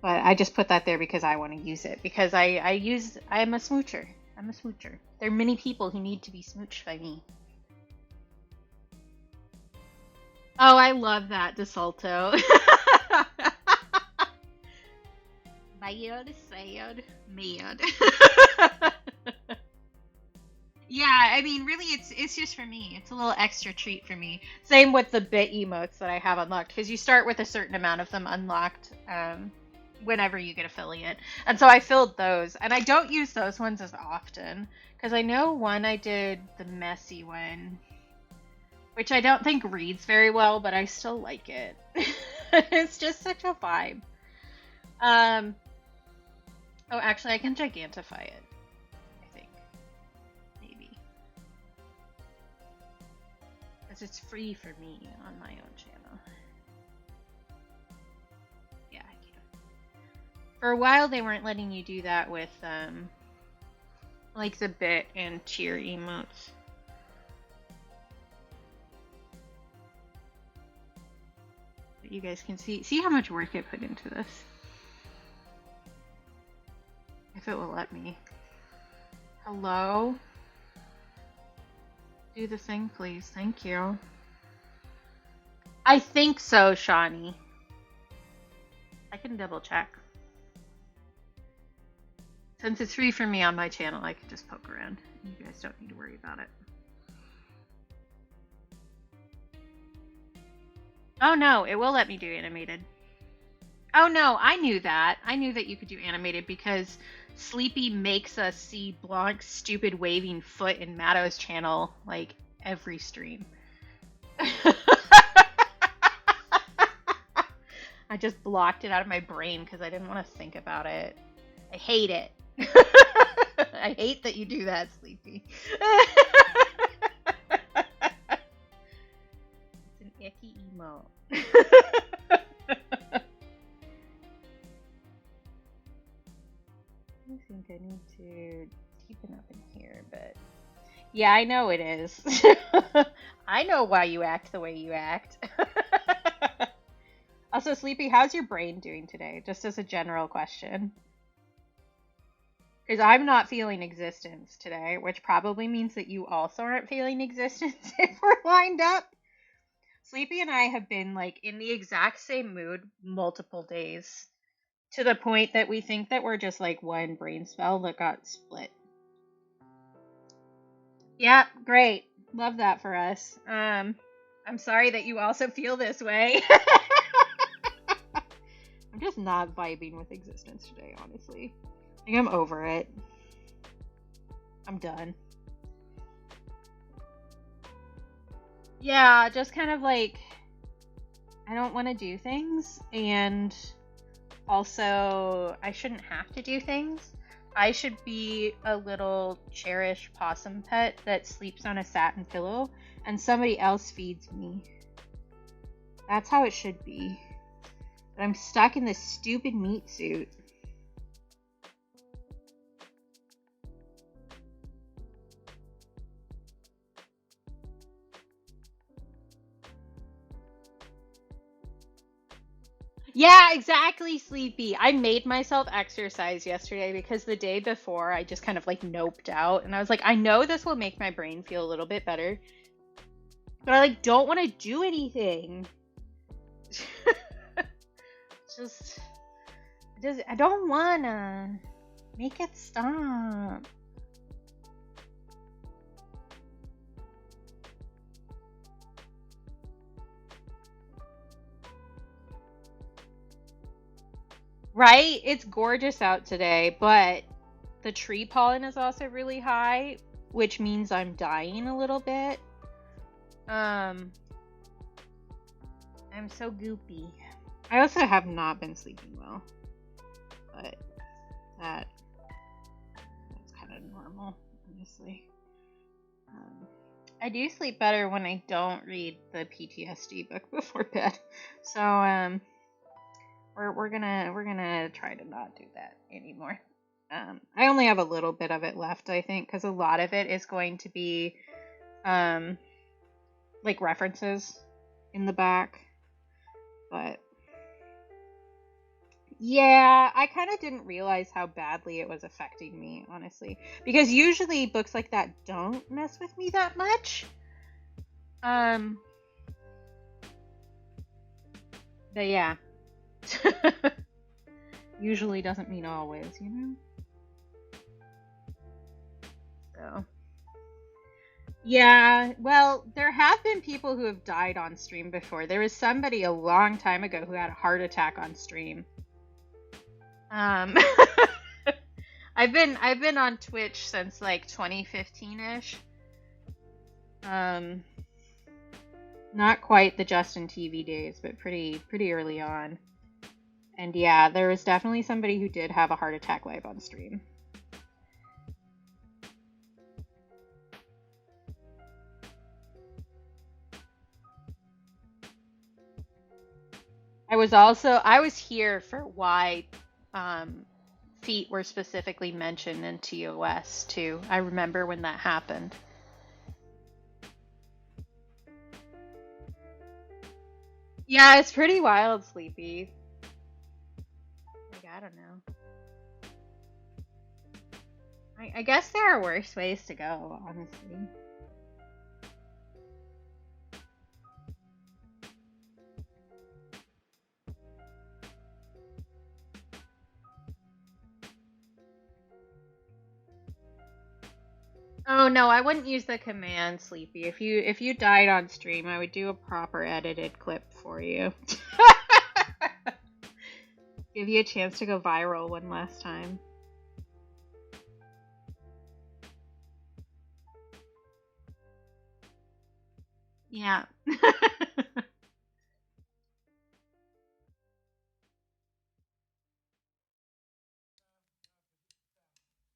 But I just put that there because I want to use it, because I'm a smoocher. I'm a smoocher. There are many people who need to be smooched by me. Oh, I love that, DeSalto. Bad, sad, mad. Yeah, I mean, really, it's just for me. It's a little extra treat for me. Same with the bit emotes that I have unlocked, because you start with a certain amount of them unlocked whenever you get affiliate. And so I filled those, and I don't use those ones as often, because I know one I did the messy one, which I don't think reads very well, but I still like it. It's just such a vibe. Oh, actually, I can gigantify it, I think. Maybe. Because it's free for me on my own channel. Yeah, I can. For a while, they weren't letting you do that with, like, the bit and tier emotes. But you guys can see how much work I put into this. If it will let me. Hello? Do the thing, please. Thank you. I think so, Shawnee. I can double check. Since it's free for me on my channel, I can just poke around. You guys don't need to worry about it. Oh no, it will let me do animated. Oh no, I knew that. I knew that you could do animated because Sleepy makes us see Blanc's stupid waving foot in Matto's channel, like, every stream. I just blocked it out of my brain because I didn't want to think about it. I hate it. I hate that you do that, Sleepy. It's an icky emo. I think I need to deepen up in here, but yeah, I know it is. I know why you act the way you act. Also, Sleepy, how's your brain doing today? Just as a general question. Because I'm not feeling existence today, which probably means that you also aren't feeling existence if we're lined up. Sleepy and I have been, like, in the exact same mood multiple days. To the point that we think that we're just, like, one brain cell that got split. Yeah, great. Love that for us. I'm sorry that you also feel this way. I'm just not vibing with existence today, honestly. I think I'm over it. I'm done. Yeah, just kind of like, I don't want to do things, and also, I shouldn't have to do things. I should be a little cherished possum pet that sleeps on a satin pillow, and somebody else feeds me. That's how it should be. But I'm stuck in this stupid meat suit. Yeah, exactly, Sleepy. I made myself exercise yesterday because the day before I just kind of, like, noped out, and I was like, I know this will make my brain feel a little bit better, but I, like, don't want to do anything. I don't wanna. Make it stop. Right? It's gorgeous out today, but the tree pollen is also really high, which means I'm dying a little bit. I'm so goopy. I also have not been sleeping well, but that's kind of normal, honestly. I do sleep better when I don't read the PTSD book before bed. So we're gonna try to not do that anymore. I only have a little bit of it left, I think, because a lot of it is going to be like references in the back. But yeah, I kind of didn't realize how badly it was affecting me, honestly. Because usually books like that don't mess with me that much. But yeah. Usually doesn't mean always, you know? So. Yeah, well, there have been people who have died on stream before. There was somebody a long time ago who had a heart attack on stream. I've been on Twitch since like 2015-ish. Not quite the Justin TV days, but pretty early on. And yeah, there was definitely somebody who did have a heart attack live on stream. I was here for why feet were specifically mentioned in TOS too. I remember when that happened. Yeah, it's pretty wild, Sleepy. Like, I don't know. I guess there are worse ways to go, honestly. Oh no, I wouldn't use the command, Sleepy. If you died on stream, I would do a proper edited clip for you. Give you a chance to go viral one last time. Yeah.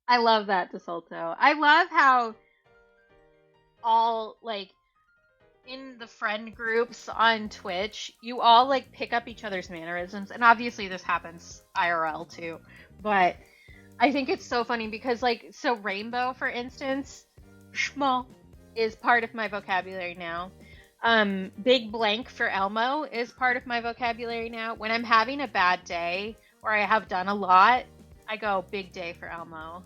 I love that, DeSolto. I love how all, like, in the friend groups on Twitch, you all, like, pick up each other's mannerisms. And obviously this happens IRL, too. But I think it's so funny because, like, so Rainbow, for instance, schmo, is part of my vocabulary now. Big blank for Elmo is part of my vocabulary now. When I'm having a bad day or I have done a lot, I go big day for Elmo.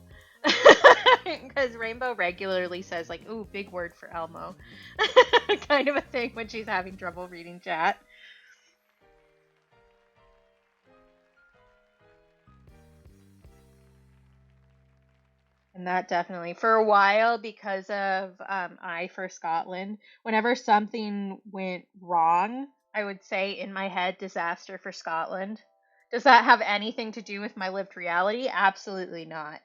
Because Rainbow regularly says, like, ooh, big word for Elmo. Kind of a thing when she's having trouble reading chat. And that definitely, for a while, because of I for Scotland, whenever something went wrong, I would say in my head, disaster for Scotland. Does that have anything to do with my lived reality? Absolutely not.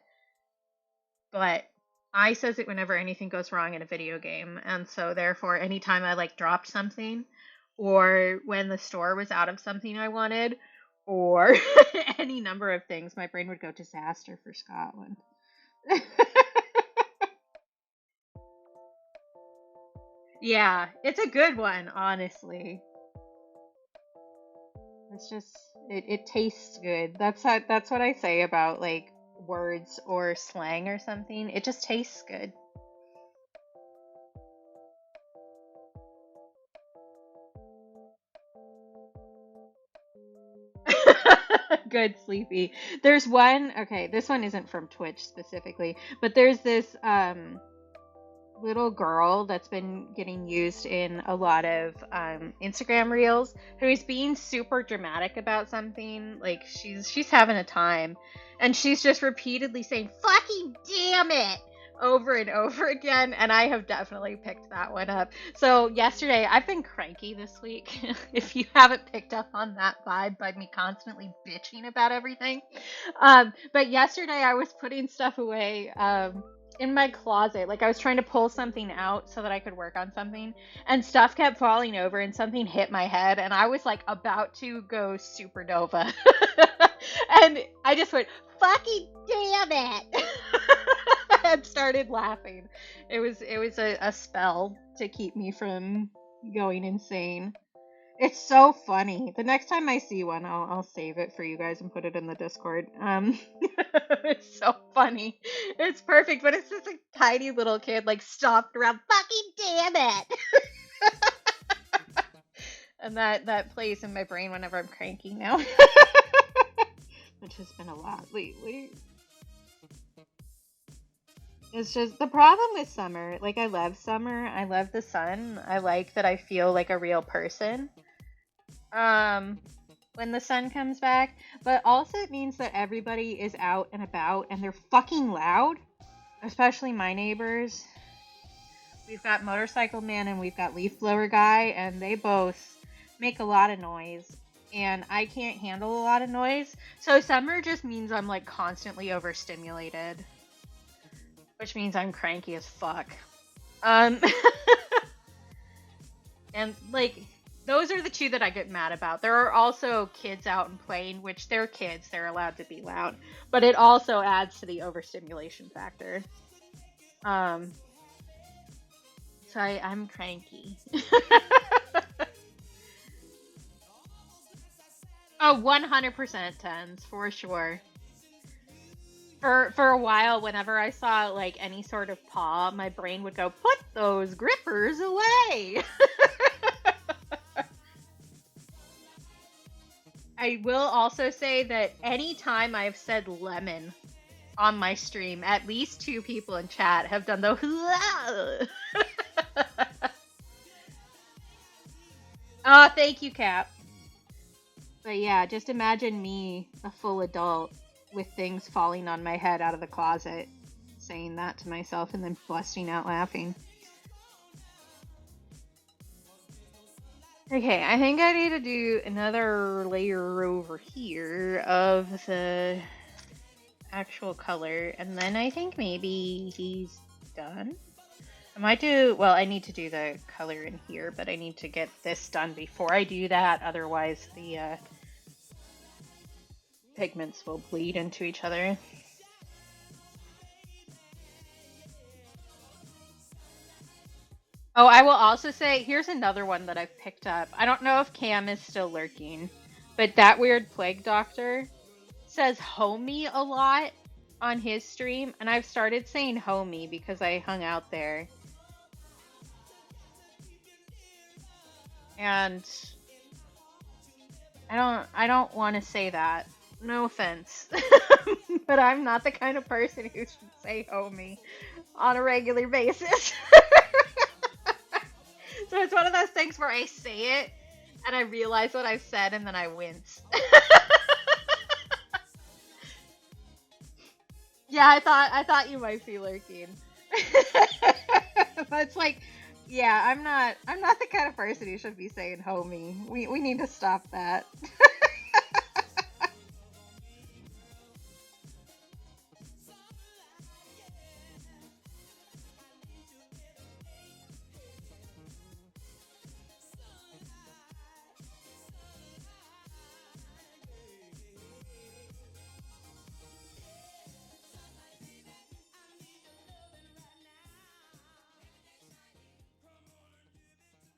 But I says it whenever anything goes wrong in a video game, and so therefore, anytime I like dropped something, or when the store was out of something I wanted, or any number of things, my brain would go disaster for Scotland. Yeah, it's a good one, honestly. It's just it tastes good. That's what I say about like words or slang or something. It just tastes good. Good, Sleepy. There's one, okay, this one isn't from Twitch specifically, but there's this little girl that's been getting used in a lot of Instagram reels who's being super dramatic about something. Like she's having a time, and she's just repeatedly saying "fucking damn it, over and over again, and I have definitely picked that one up. So yesterday, I've been cranky this week. If you haven't picked up on that vibe by me constantly bitching about everything. But yesterday I was putting stuff away in my closet. Like I was trying to pull something out so that I could work on something, and stuff kept falling over, and something hit my head, and I was like about to go supernova. And I just went, fucking damn it! And started laughing. It was a spell to keep me from going insane. It's so funny. The next time I see one, I'll save it for you guys and put it in the Discord. It's so funny. It's perfect, but it's just a tiny little kid like stomped around. Fucking damn it! And that plays in my brain whenever I'm cranky now, which has been a lot lately. It's just the problem with summer. Like, I love summer. I love the sun. I like that I feel like a real person when the sun comes back. But also it means that everybody is out and about and they're fucking loud. Especially my neighbors. We've got Motorcycle Man and we've got Leaf Blower Guy, and they both make a lot of noise. And I can't handle a lot of noise. So summer just means I'm like constantly overstimulated. Which means I'm cranky as fuck. And like, those are the two that I get mad about. There are also kids out and playing, which they're kids, they're allowed to be loud. But it also adds to the overstimulation factor. So I'm cranky. Oh, 100% tens, for sure. For a while, whenever I saw like any sort of paw, my brain would go, put those grippers away. I will also say that anytime I've said lemon on my stream, at least 2 people in chat have done the Oh, thank you, Cap. But yeah, just imagine me, a full adult, with things falling on my head out of the closet, saying that to myself and then busting out laughing. Okay, I think I need to do another layer over here of the actual color, and then I think maybe he's done. I might do, well, I need to do the color in here, but I need to get this done before I do that, otherwise the pigments will bleed into each other. Oh, I will also say, here's another one that I've picked up. I don't know if Cam is still lurking, but That Weird Plague Doctor says homie a lot on his stream, and I've started saying homie because I hung out there. And I don't want to say that. No offense. But I'm not the kind of person who should say homie on a regular basis. So it's one of those things where I say it and I realize what I've said and then I wince. Yeah, I thought you might be lurking. But it's like, yeah, I'm not the kind of person who should be saying homie. We need to stop that.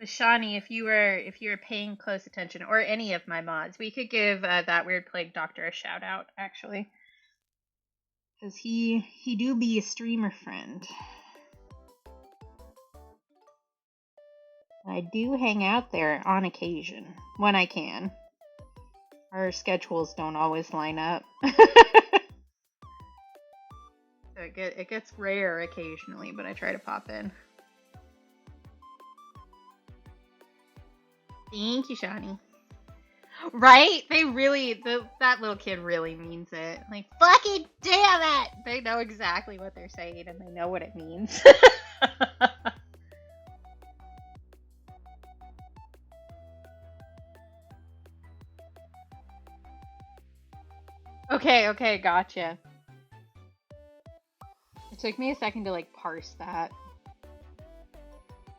Shawnee, if you were paying close attention, or any of my mods, we could give That Weird Plague Doctor a shout out, actually, because he do be a streamer friend. I do hang out there on occasion when I can. Our schedules don't always line up. So it gets rare occasionally, but I try to pop in. Thank you, Shawnee. Right? They really, that little kid really means it. Like, fucking damn it! They know exactly what they're saying and they know what it means. Okay, gotcha. It took me a second to, like, parse that.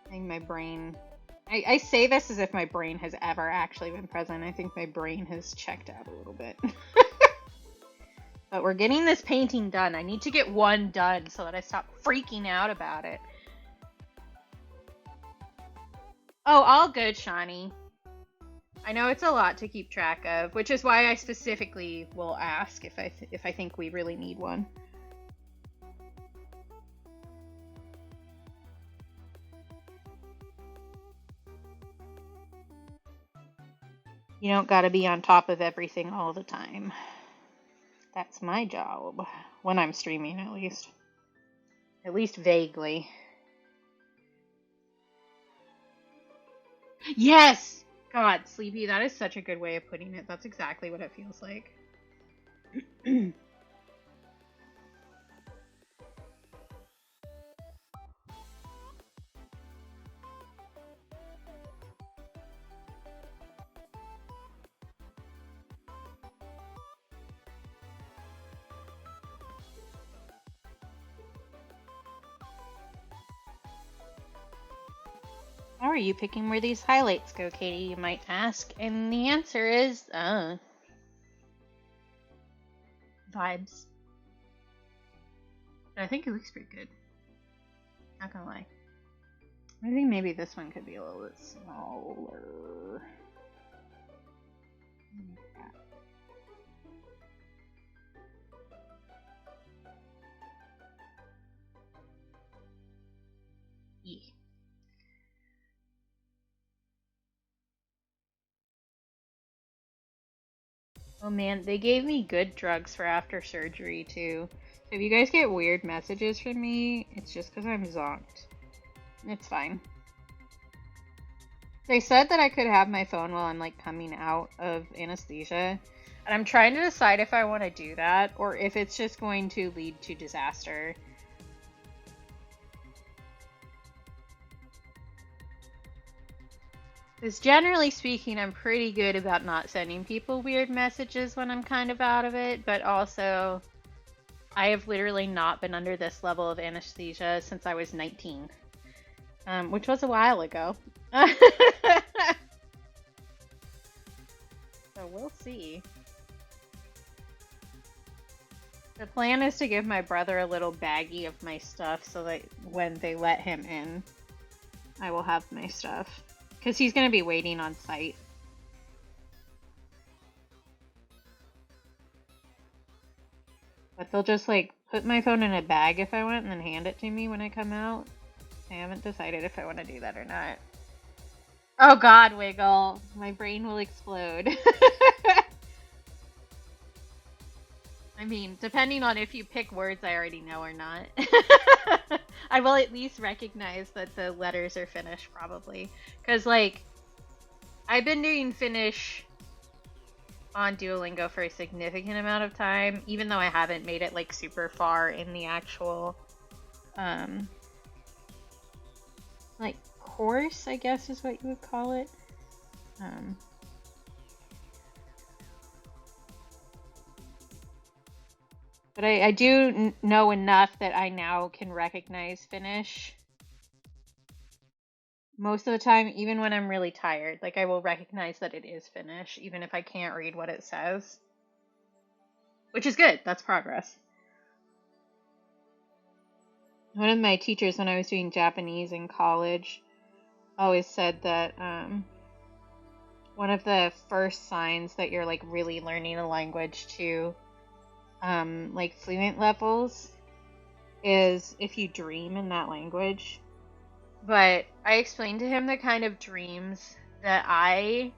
I think my brain... I say this as if my brain has ever actually been present. I think my brain has checked out a little bit. But we're getting this painting done. I need to get one done so that I stop freaking out about it. Oh, all good, Shawnee. I know it's a lot to keep track of, which is why I specifically will ask if I think we really need one. You don't gotta be on top of everything all the time. That's my job. When I'm streaming, at least. At least vaguely. Yes! God, Sleepy, that is such a good way of putting it. That's exactly what it feels like. How are you picking where these highlights go, Katie, you might ask? And the answer is, vibes. But I think it looks pretty good. Not gonna lie. I think maybe this one could be a little bit smaller. Yeah. Oh man, they gave me good drugs for after surgery too. So if you guys get weird messages from me, it's just because I'm zonked. It's fine. They said that I could have my phone while I'm like coming out of anesthesia. And I'm trying to decide if I want to do that or if it's just going to lead to disaster. Because generally speaking, I'm pretty good about not sending people weird messages when I'm kind of out of it, but also I have literally not been under this level of anesthesia since I was 19, which was a while ago. So we'll see. The plan is to give my brother a little baggie of my stuff so that when they let him in, I will have my stuff. Because he's going to be waiting on site. But they'll just like put my phone in a bag if I want and then hand it to me when I come out. I haven't decided if I want to do that or not. Oh god, Wiggle. My brain will explode. I mean, depending on if you pick words I already know or not. I will at least recognize that the letters are Finnish, probably. Because, like, I've been doing Finnish on Duolingo for a significant amount of time, even though I haven't made it, like, super far in the actual, like, course, I guess is what you would call it. But I do know enough that I now can recognize Finnish. Most of the time, even when I'm really tired, like I will recognize that it is Finnish, even if I can't read what it says. Which is good, that's progress. One of my teachers when I was doing Japanese in college always said that one of the first signs that you're like really learning a language to like fluent levels is if you dream in that language. But I explained to him the kind of dreams that I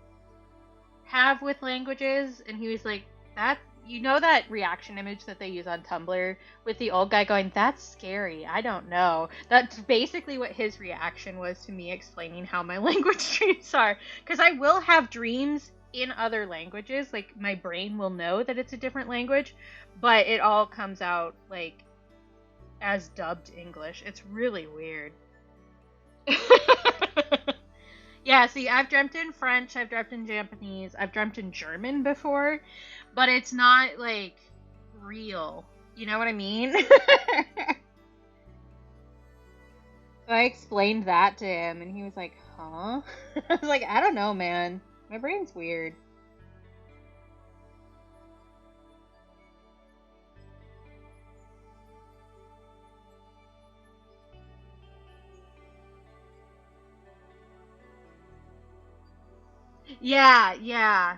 have with languages, and he was like, that, you know that reaction image that they use on Tumblr with the old guy going, that's scary, I don't know. That's basically what his reaction was to me explaining how my language dreams are. Because I will have dreams in other languages, like my brain will know that it's a different language, but it all comes out like as dubbed English. It's really weird. Yeah, see, I've dreamt in French, I've dreamt in Japanese, I've dreamt in German before, but it's not like real. You know what I mean? So I explained that to him, and he was like, huh? I was like, I don't know, man. My brain's weird. Yeah, yeah.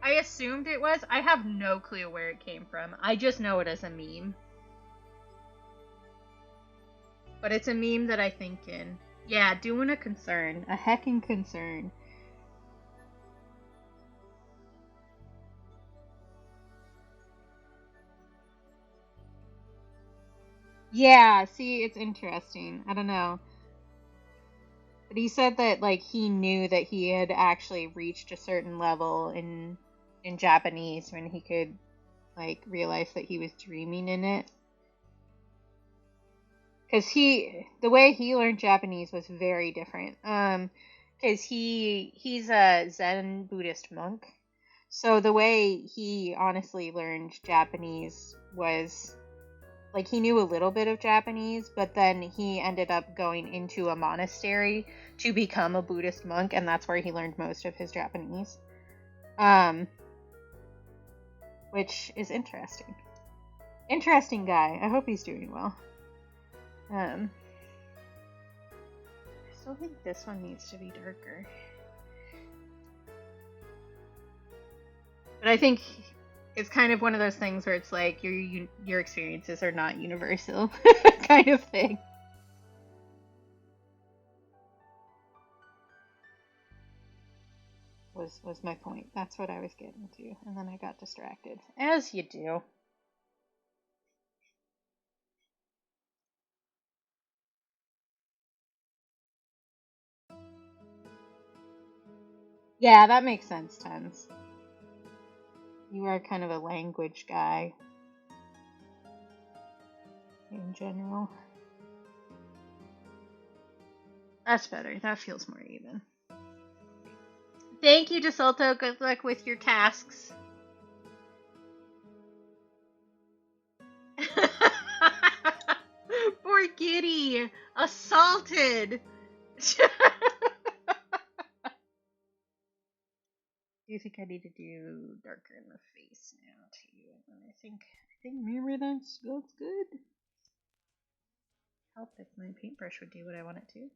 I assumed it was. I have no clue where it came from. I just know it as a meme. But it's a meme that I think in. Yeah, doing a concern. A heckin' concern. Yeah, see, it's interesting. I don't know. But he said that, like, he knew that he had actually reached a certain level in Japanese when he could, like, realize that he was dreaming in it. Because the way he learned Japanese was very different. Because he's a Zen Buddhist monk. So the way he honestly learned Japanese was, like, he knew a little bit of Japanese, but then he ended up going into a monastery to become a Buddhist monk, and that's where he learned most of his Japanese. Which is interesting. Interesting guy. I hope he's doing well. I still think this one needs to be darker. But I think it's kind of one of those things where it's like your experiences are not universal kind of thing. Was my point. That's what I was getting to. And then I got distracted. As you do. Yeah, that makes sense, Tens. You are kind of a language guy. In general. That's better. That feels more even. Thank you, DeSolto. Good luck with your tasks. Poor kitty. Assaulted. Do you think I need to do darker in the face now too? And I think maybe that's good. Help if my paintbrush would do what I want it to.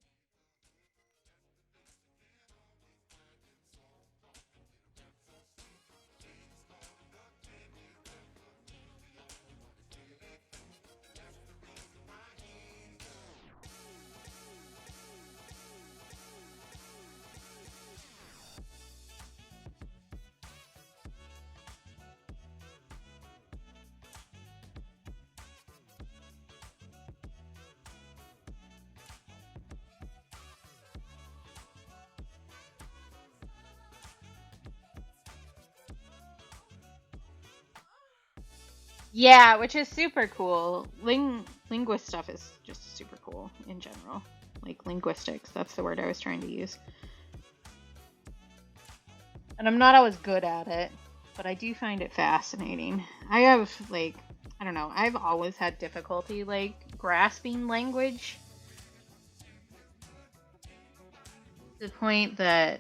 Yeah, which is super cool. Linguist stuff is just super cool in general. Like linguistics, that's the word I was trying to use. And I'm not always good at it, but I do find it fascinating. I have, like, I don't know, I've always had difficulty, like, grasping language. To the point that,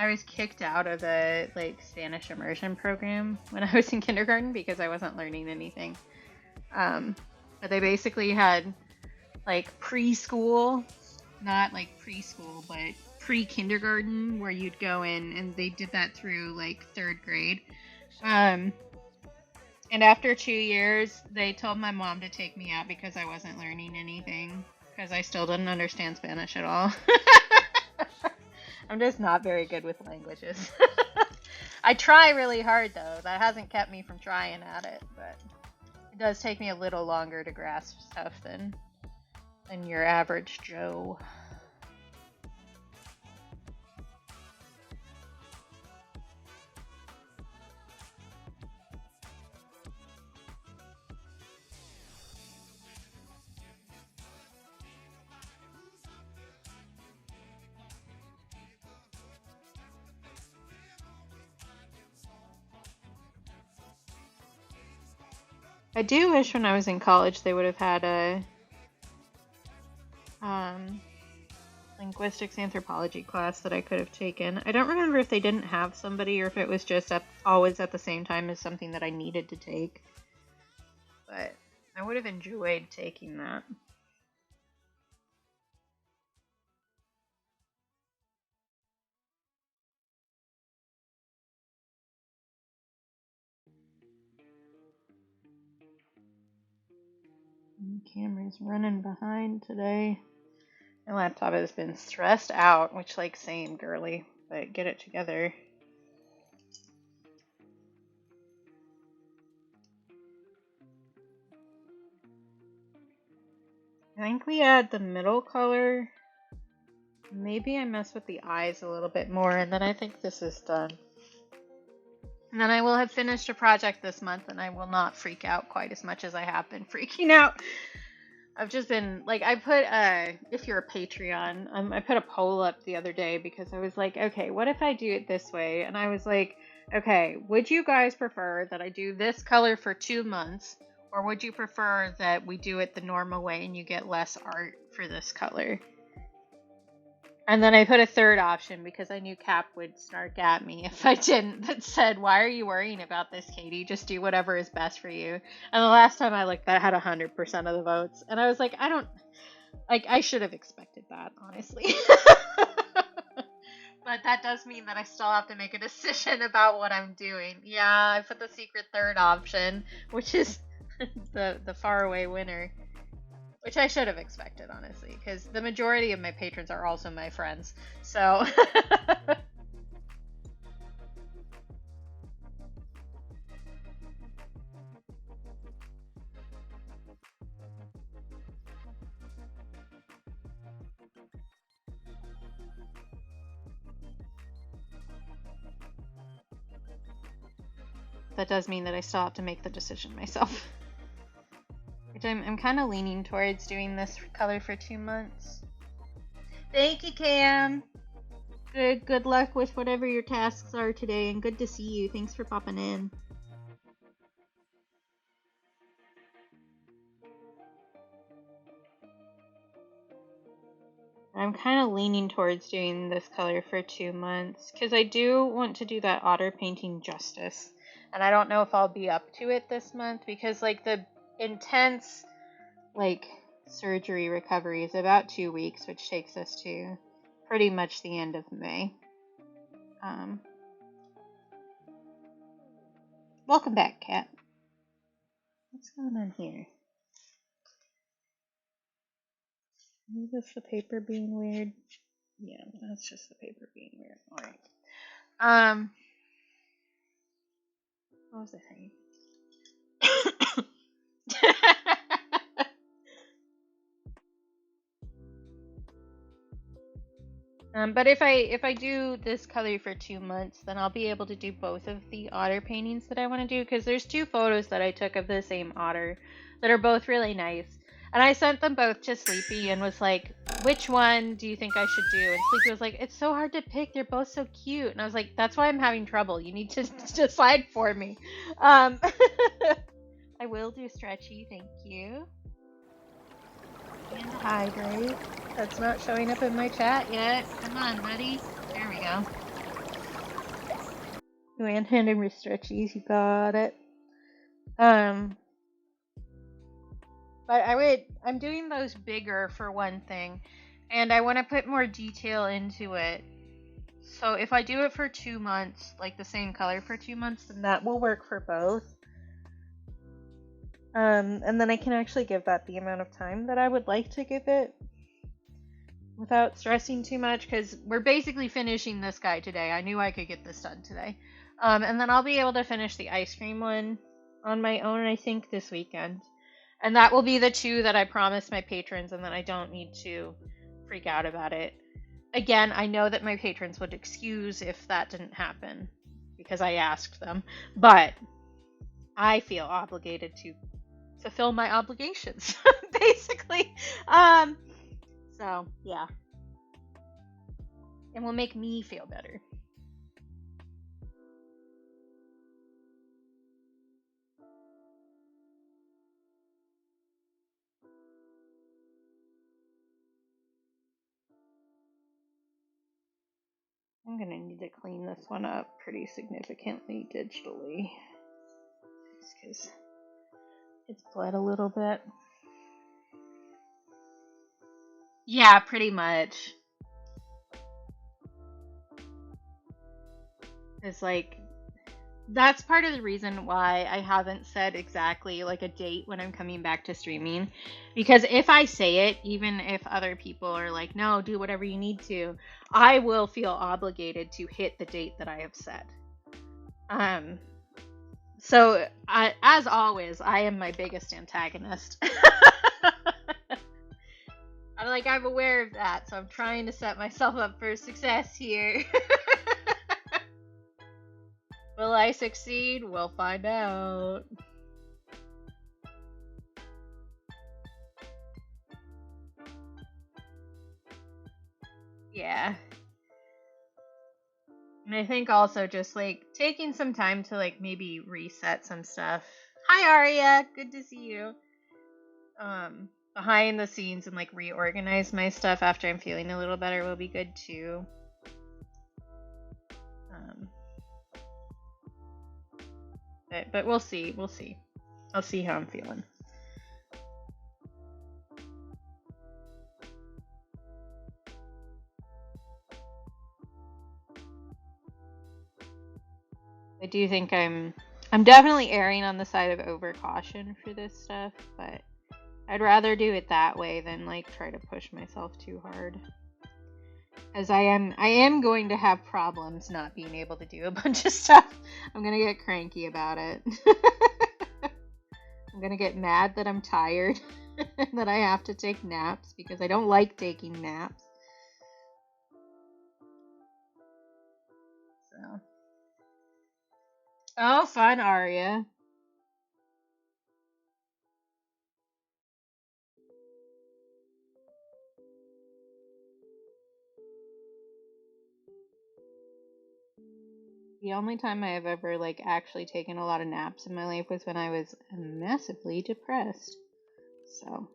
I was kicked out of the, like, Spanish immersion program when I was in kindergarten because I wasn't learning anything. But they basically had, like, preschool, not, like, preschool, but pre-kindergarten, where you'd go in, and they did that through, like, 3rd grade. And after 2 years, they told my mom to take me out because I wasn't learning anything, because I still didn't understand Spanish at all. I'm just not very good with languages. I try really hard, though. That hasn't kept me from trying at it, but it does take me a little longer to grasp stuff than your average Joe. I do wish when I was in college they would have had a linguistics anthropology class that I could have taken. I don't remember if they didn't have somebody or if it was just always at the same time as something that I needed to take. But I would have enjoyed taking that. The camera's running behind today. My laptop has been stressed out, which, like, same, girly, but get it together. I think we add the middle color. Maybe I mess with the eyes a little bit more, and then I think this is done. And then I will have finished a project this month, and I will not freak out quite as much as I have been freaking out. I've just been, like, I put, if you're a Patreon, I put a poll up the other day because I was like, okay, what if I do it this way? And I was like, okay, would you guys prefer that I do this color for 2 months, or would you prefer that we do it the normal way and you get less art for this color? And then I put a third option because I knew Cap would snark at me if I didn't, that said, why are you worrying about this, Katie? Just do whatever is best for you. And the last time I looked, that had 100% of the votes. And I was like, I should have expected that, honestly. But that does mean that I still have to make a decision about what I'm doing. Yeah, I put the secret third option, which is the faraway winner. Which I should have expected, honestly, because the majority of my patrons are also my friends. So that does mean that I still have to make the decision myself. Which I'm kind of leaning towards doing this color for 2 months. Thank you, Cam. Good luck with whatever your tasks are today, and good to see you. Thanks for popping in. I'm kind of leaning towards doing this color for 2 months, because I do want to do that otter painting justice. And I don't know if I'll be up to it this month, because, like, the intense, like, surgery recovery is about 2 weeks, which takes us to pretty much the end of May. Welcome back, Kat. What's going on here? Is this the paper being weird? Yeah, that's just the paper being weird. Alright. What was I saying? But if I do this color for 2 months, then I'll be able to do both of the otter paintings that I want to do, because there's 2 photos that I took of the same otter that are both really nice. And I sent them both to Sleepy and was like, which one do you think I should do? And Sleepy was like, it's so hard to pick. They're both so cute. And I was like, that's why I'm having trouble. You need to decide for me. I will do stretchy. Thank you. And hydrate. That's not showing up in my chat yet. Come on, buddy. There we go. One-handed with stretchies. You got it. But I'm doing those bigger for one thing, and I want to put more detail into it. So if I do it for 2 months, like the same color for 2 months, then that will work for both. And then I can actually give that the amount of time that I would like to give it without stressing too much, because we're basically finishing this guy today. I knew I could get this done today. And then I'll be able to finish the ice cream one on my own, I think, this weekend. And that will be the 2 that I promised my patrons, and then I don't need to freak out about it. Again, I know that my patrons would excuse if that didn't happen, because I asked them. But I feel obligated to fulfill my obligations, basically. So, yeah. And will make me feel better. I'm gonna need to clean this one up pretty significantly digitally. Just because it's bled a little bit. Yeah, pretty much. It's like, that's part of the reason why I haven't said exactly like a date when I'm coming back to streaming. Because if I say it, even if other people are like, no, do whatever you need to, I will feel obligated to hit the date that I have set. So as always, I am my biggest antagonist. I'm aware of that, so I'm trying to set myself up for success here. Will I succeed? We'll find out. Yeah. And I think also just like taking some time to like maybe reset some stuff. Hi Aria, good to see you. Behind the scenes and like reorganize my stuff after I'm feeling a little better will be good too. But we'll see. We'll see. I'll see how I'm feeling. I do think I'm definitely erring on the side of overcaution for this stuff, but I'd rather do it that way than like try to push myself too hard. As I am going to have problems not being able to do a bunch of stuff. I'm gonna get cranky about it. I'm gonna get mad that I'm tired and that I have to take naps because I don't like taking naps. So. Oh, fun, Aria. The only time I have ever like actually taken a lot of naps in my life was when I was massively depressed. So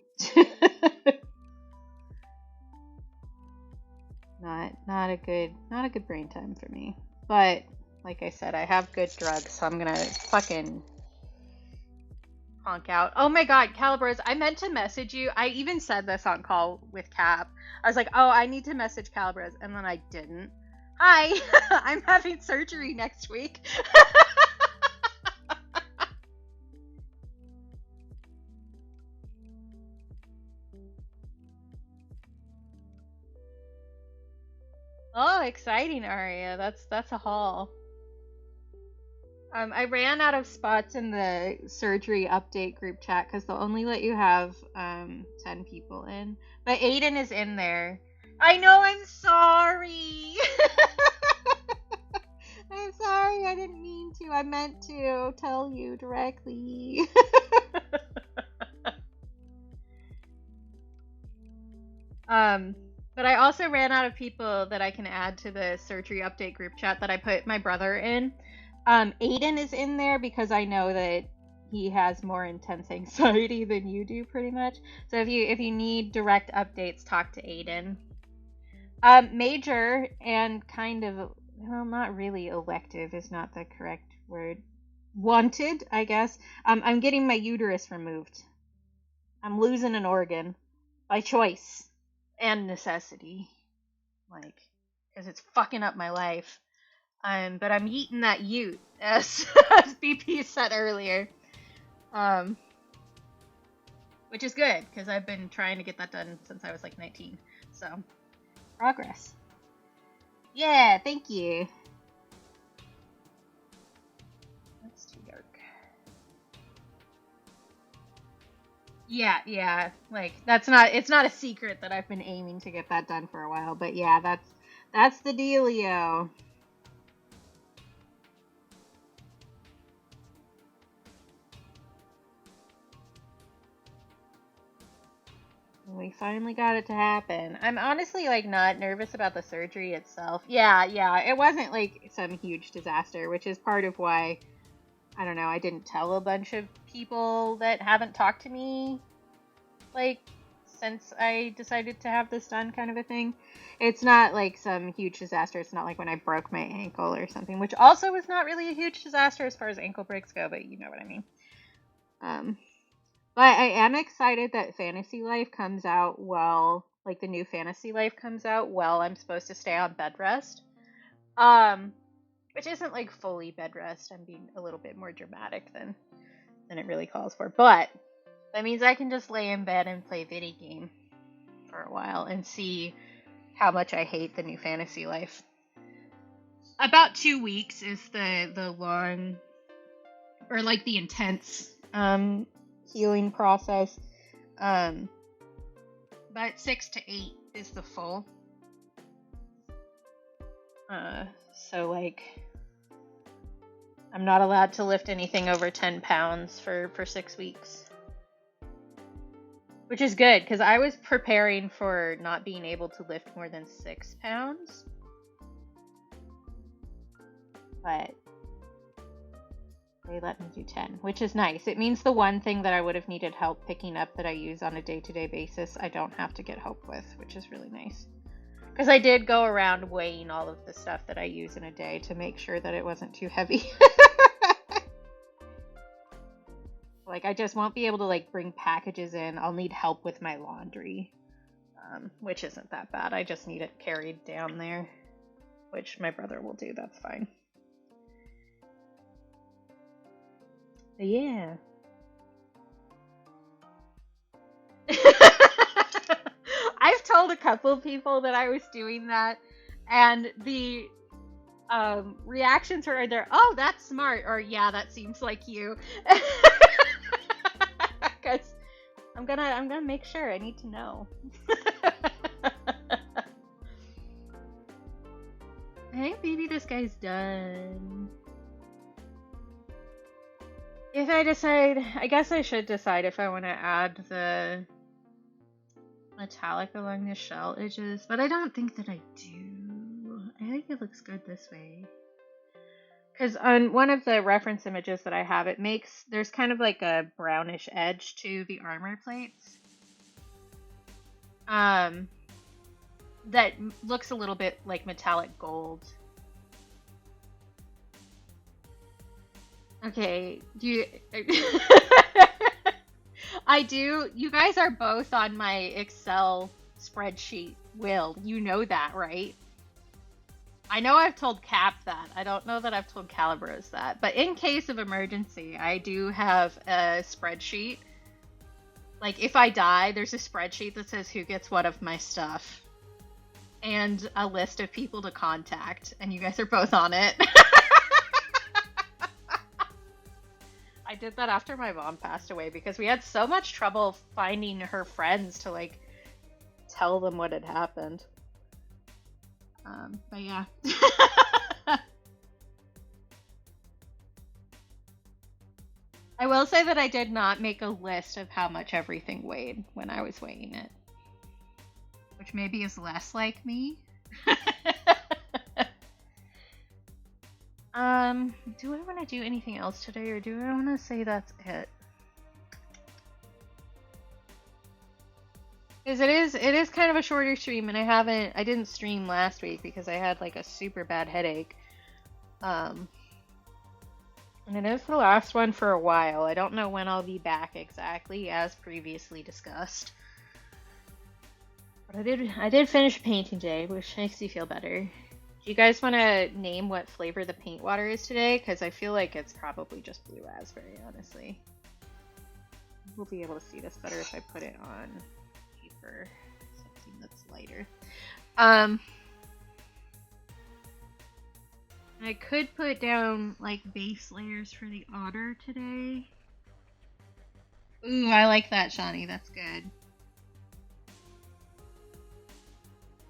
not a good brain time for me. But like I said, I have good drugs, so I'm gonna fucking honk out. Oh my god, Calibros, I meant to message you. I even said this on call with Cap. I was like, oh, I need to message Calibros, and then I didn't. Hi, I'm having surgery next week. Oh, exciting, Aria. That's a haul. I ran out of spots in the surgery update group chat because they'll only let you have 10 people in. But Aiden is in there. I know, I'm sorry. I'm sorry, I didn't mean to. I meant to tell you directly. But I also ran out of people that I can add to the surgery update group chat that I put my brother in. Aiden is in there because I know that he has more intense anxiety than you do, pretty much. So if you need direct updates, talk to Aiden. Major and kind of, well, not really elective is not the correct word. Wanted, I guess. I'm getting my uterus removed. I'm losing an organ by choice and necessity, like, because it's fucking up my life. But I'm eating that ute, as BP said earlier. Which is good, because I've been trying to get that done since I was like 19. So, progress. Yeah, thank you. That's too dark. Yeah, like, it's not a secret that I've been aiming to get that done for a while, but yeah, that's the dealio. We finally got it to happen. I'm honestly, like, not nervous about the surgery itself. Yeah, it wasn't, like, some huge disaster, which is part of why, I don't know, I didn't tell a bunch of people that haven't talked to me, like, since I decided to have this done, kind of a thing. It's not like some huge disaster. It's not like when I broke my ankle or something, which also was not really a huge disaster as far as ankle breaks go, but you know what I mean. But I am excited that Fantasy Life comes out while, like, the new Fantasy Life comes out while I'm supposed to stay on bed rest. Which isn't, like, fully bed rest. I'm being a little bit more dramatic than it really calls for. But that means I can just lay in bed and play video game for a while and see how much I hate the new Fantasy Life. About 2 weeks is the long, or like the intense healing process. But 6 to 8 is the full. So like, I'm not allowed to lift anything over 10 pounds for 6 weeks. Which is good, because I was preparing for not being able to lift more than 6 pounds. But they let me do 10, which is nice. It means the one thing that I would have needed help picking up that I use on a day-to-day basis, I don't have to get help with, which is really nice. Because I did go around weighing all of the stuff that I use in a day to make sure that it wasn't too heavy. Like, I just won't be able to, like, bring packages in. I'll need help with my laundry, which isn't that bad. I just need it carried down there, which my brother will do. That's fine. But yeah. I've told a couple of people that I was doing that, and the reactions are either, "Oh, that's smart," or "Yeah, that seems like you." Because I'm gonna make sure. I need to know. I think maybe this guy's done. If I decide, I guess I should decide if I want to add the metallic along the shell edges, but I don't think that I do. I think it looks good this way. Because on one of the reference images that I have, there's kind of like a brownish edge to the armor plates. That looks a little bit like metallic gold. Okay, I do. You guys are both on my Excel spreadsheet, Will. You know that, right? I know I've told Cap that. I don't know that I've told Calibros that. But in case of emergency, I do have a spreadsheet. Like, if I die, there's a spreadsheet that says who gets what of my stuff. And a list of people to contact. And you guys are both on it. I did that after my mom passed away because we had so much trouble finding her friends to, like, tell them what had happened. But yeah. I will say that I did not make a list of how much everything weighed when I was weighing it. Which maybe is less like me. Do I want to do anything else today, or do I want to say that's it? Because it is kind of a shorter stream, and I didn't stream last week because I had like a super bad headache. And it is the last one for a while. I don't know when I'll be back exactly, as previously discussed. But I did finish painting today, which makes me feel better. Do you guys want to name what flavor the paint water is today? Because I feel like it's probably just blue raspberry, honestly. We'll be able to see this better if I put it on paper, something that's lighter. I could put down like base layers for the otter today. Ooh, I like that, Shawnee. That's good.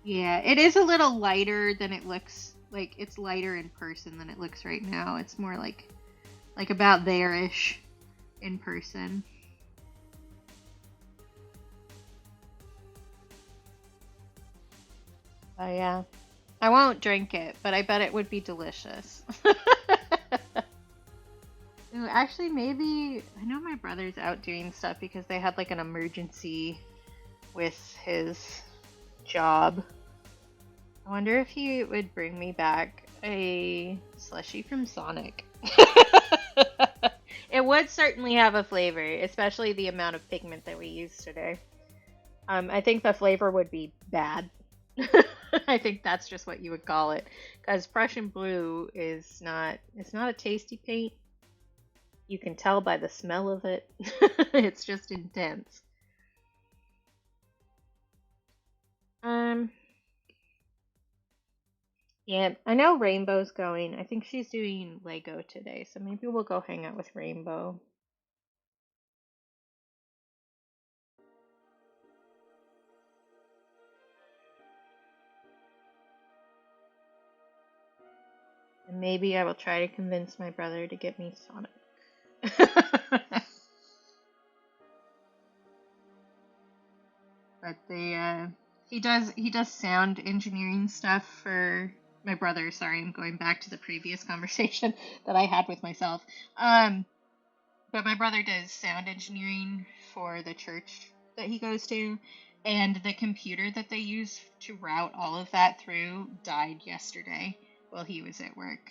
Yeah, it is a little lighter than it looks. Like, it's lighter in person than it looks right now. It's more like about there-ish in person. Oh yeah. I won't drink it, but I bet it would be delicious. Ooh, actually, maybe... I know my brother's out doing stuff because they had like an emergency with his job. I wonder if he would bring me back a slushie from Sonic. It would certainly have a flavor, especially the amount of pigment that we used today. I think the flavor would be bad. I think that's just what you would call it, because Prussian blue is not, it's not a tasty paint. You can tell by the smell of it. It's just intense. Yeah, I know Rainbow's going. I think she's doing Lego today, so maybe we'll go hang out with Rainbow. And maybe I will try to convince my brother to get me Sonic. But he does sound engineering stuff for my brother. Sorry, I'm going back to the previous conversation that I had with myself. But my brother does sound engineering for the church that he goes to, and the computer that they use to route all of that through died yesterday while he was at work.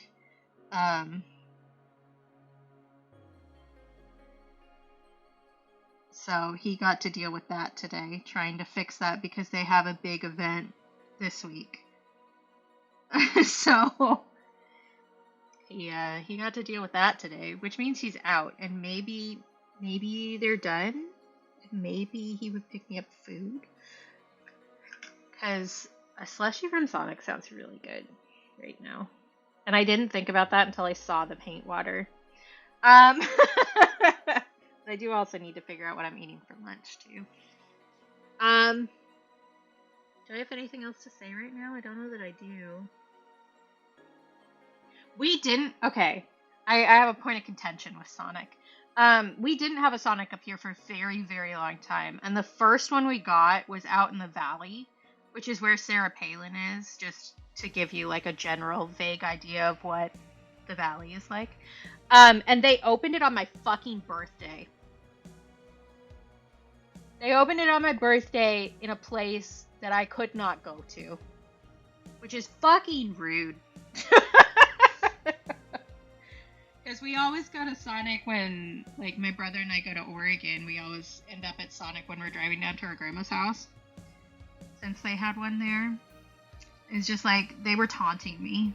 So he got to deal with that today, trying to fix that because they have a big event this week. So he got to deal with that today, which means he's out, and maybe they're done. Maybe he would pick me up food, because a slushie from Sonic sounds really good right now, and I didn't think about that until I saw the paint water. I do also need to figure out what I'm eating for lunch too. Do I have anything else to say right now? I don't know that I do. We didn't. Okay, I have a point of contention with Sonic. We didn't have a Sonic up here for a very, very long time, and the first one we got was out in the valley, which is where Sarah Palin is, just to give you like a general vague idea of what the valley is like. And they opened it on my fucking birthday. They opened it on my birthday in a place that I could not go to, which is fucking rude. Because we always go to Sonic when, like, my brother and I go to Oregon. We always end up at Sonic when we're driving down to our grandma's house, since they had one there. It's just like, they were taunting me.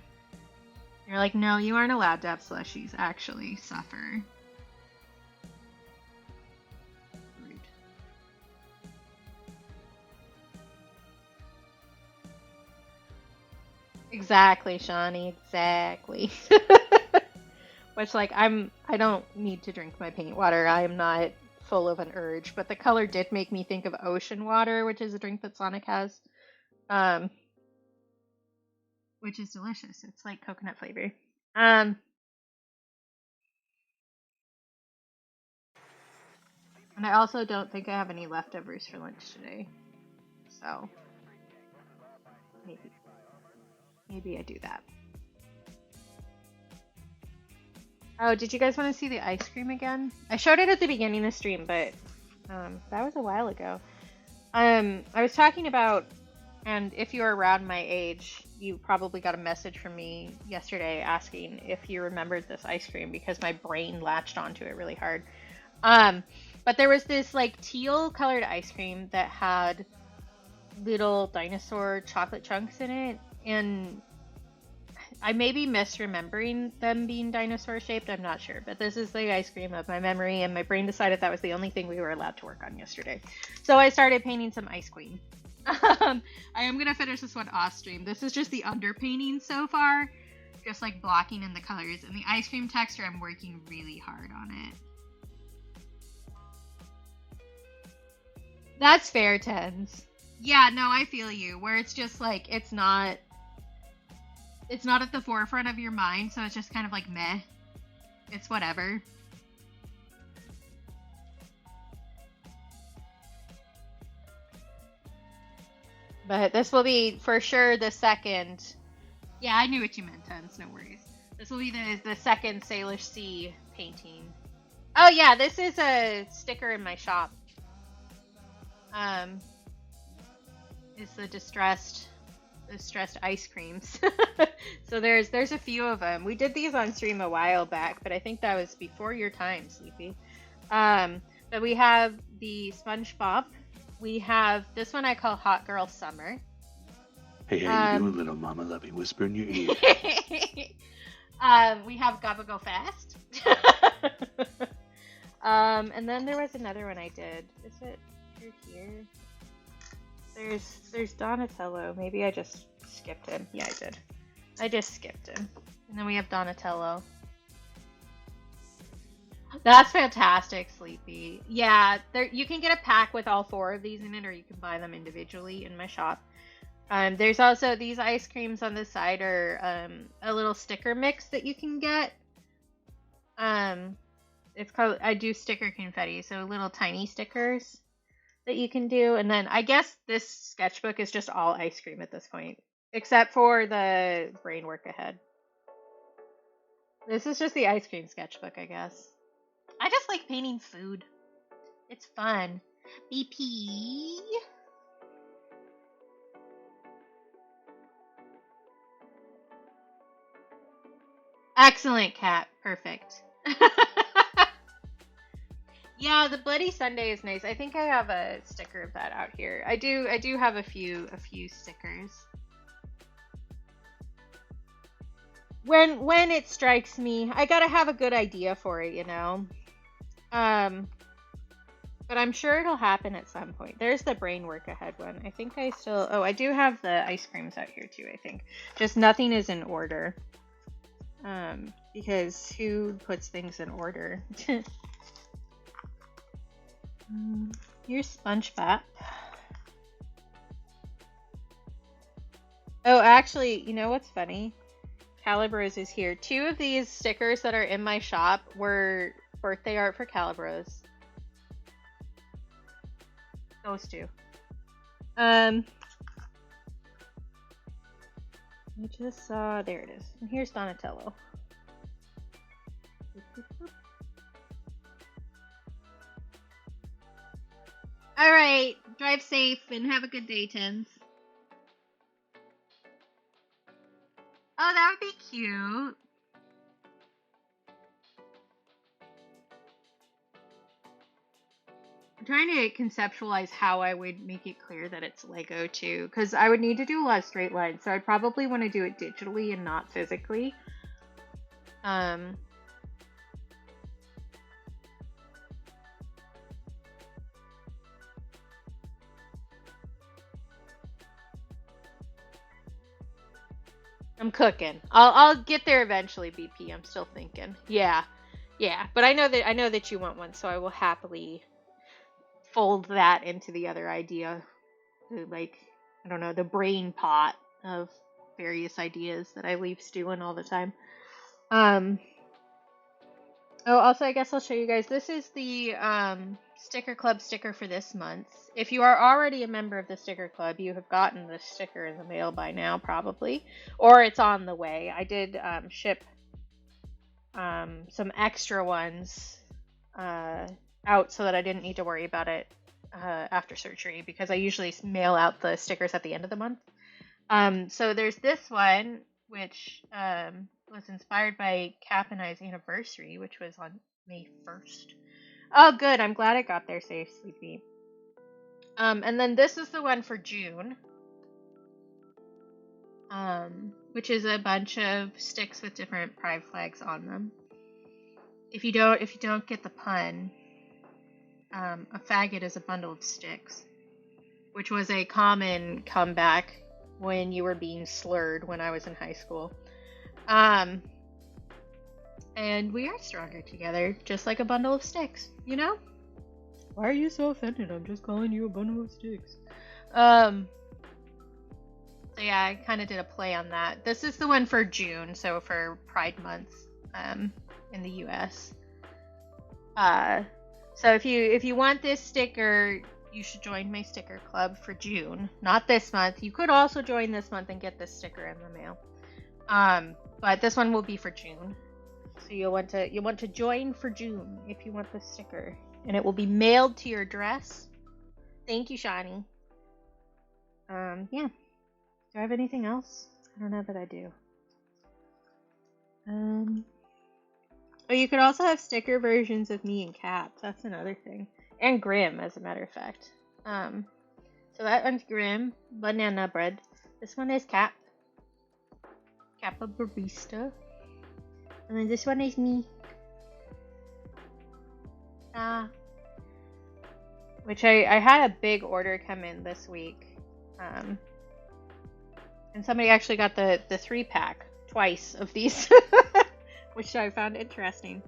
They're like, no, you aren't allowed to have slushies. Actually, suffer. Rude. Exactly, Shawnee. Exactly. Which, like, I don't need to drink my paint water. I am not full of an urge. But the color did make me think of ocean water, which is a drink that Sonic has. Which is delicious. It's like coconut flavor. And I also don't think I have any leftovers for lunch today. So maybe I do that. Oh, did you guys want to see the ice cream again? I showed it at the beginning of the stream, but that was a while ago. I was talking about, and if you're around my age, you probably got a message from me yesterday asking if you remembered this ice cream, because my brain latched onto it really hard. But there was this like teal colored ice cream that had little dinosaur chocolate chunks in it, and I may be misremembering them being dinosaur shaped, I'm not sure, but this is the ice cream of my memory, and my brain decided that was the only thing we were allowed to work on yesterday. So I started painting some ice cream. I am going to finish this one off stream. This is just the underpainting so far, just like blocking in the colors, and the ice cream texture, I'm working really hard on it. That's fair, Tens. Yeah, no, I feel you, where it's just like, it's not at the forefront of your mind, so it's just kind of like meh. It's whatever. But this will be for sure the second. Yeah, I knew what you meant, Tens, no worries. This will be the second Salish Sea painting. Oh yeah, this is a sticker in my shop. is the distressed ice creams. So there's a few of them. We did these on stream a while back, but I think that was before your time, Sleepy. But we have the SpongeBob. We have this one I call Hot Girl Summer. Hey, how you doing, little mama? Let me whisper in your ear. We have Gobba Go Fast. And then there was another one I did. Is it here? There's Donatello. Maybe I just skipped him. Yeah, I did. I just skipped him. And then we have Donatello. That's fantastic, Sleepy. Yeah, you can get a pack with all 4 of these in it, or you can buy them individually in my shop. There's also these ice creams on the side are a little sticker mix that you can get. It's called, I do sticker confetti, so little tiny stickers that you can do. And then I guess this sketchbook is just all ice cream at this point, except for the brain work ahead. This is just the ice cream sketchbook, I guess. I just like painting food. It's fun. BP. Excellent, Cat. Perfect. Yeah, the Bloody Sunday is nice. I think I have a sticker of that out here. I do have a few stickers. When it strikes me, I gotta have a good idea for it, you know. But I'm sure it'll happen at some point. There's the brain work ahead one. I think I still... Oh, I do have the ice creams out here too, I think. Just nothing is in order. Because who puts things in order? Here's SpongeBob. Oh, actually, you know what's funny? Calibros is here. 2 of these stickers that are in my shop were birthday art for Calibros. Those 2. I just saw, there it is. And here's Donatello. Alright, drive safe and have a good day, Tins. Oh, that would be cute. I'm trying to conceptualize how I would make it clear that it's Lego too, because I would need to do a lot of straight lines, so I'd probably want to do it digitally and not physically. I'm cooking. I'll get there eventually, BP. I'm still thinking. Yeah. But I know that you want one, so I will happily fold that into the other idea. Like, I don't know, the brain pot of various ideas that I leave stewing all the time. Oh, also, I guess I'll show you guys. This is the Sticker Club sticker for this month. If you are already a member of the Sticker Club, you have gotten this sticker in the mail by now, probably. Or it's on the way. I did ship some extra ones out so that I didn't need to worry about it after surgery, because I usually mail out the stickers at the end of the month. So there's this one, which was inspired by Cap and I's anniversary, which was on May 1st. Oh, good. I'm glad it got there safe, Sleepy. And then this is the one for June, which is a bunch of sticks with different pride flags on them. If you don't get the pun, a faggot is a bundle of sticks, which was a common comeback when you were being slurred when I was in high school. And we are stronger together, just like a bundle of sticks, you know? Why are you so offended? I'm just calling you a bundle of sticks. So yeah, I kind of did a play on that. This is the one for June, so for Pride Month, in the US. So if you want this sticker, you should join my sticker club for June. Not this month. You could also join this month and get this sticker in the mail. But this one will be for June. So you'll want to join for June if you want this sticker, and it will be mailed to your address. Thank you, Shani. Yeah. Do I have anything else? I don't know that I do. Oh, you could also have sticker versions of me and Cap. That's another thing. And Grim, as a matter of fact. So that one's Grim, banana bread. This one is Cap. Kappa barista. And then this one is me. Which I had a big order come in this week. And somebody actually got the 3-pack twice of these. Which I found interesting.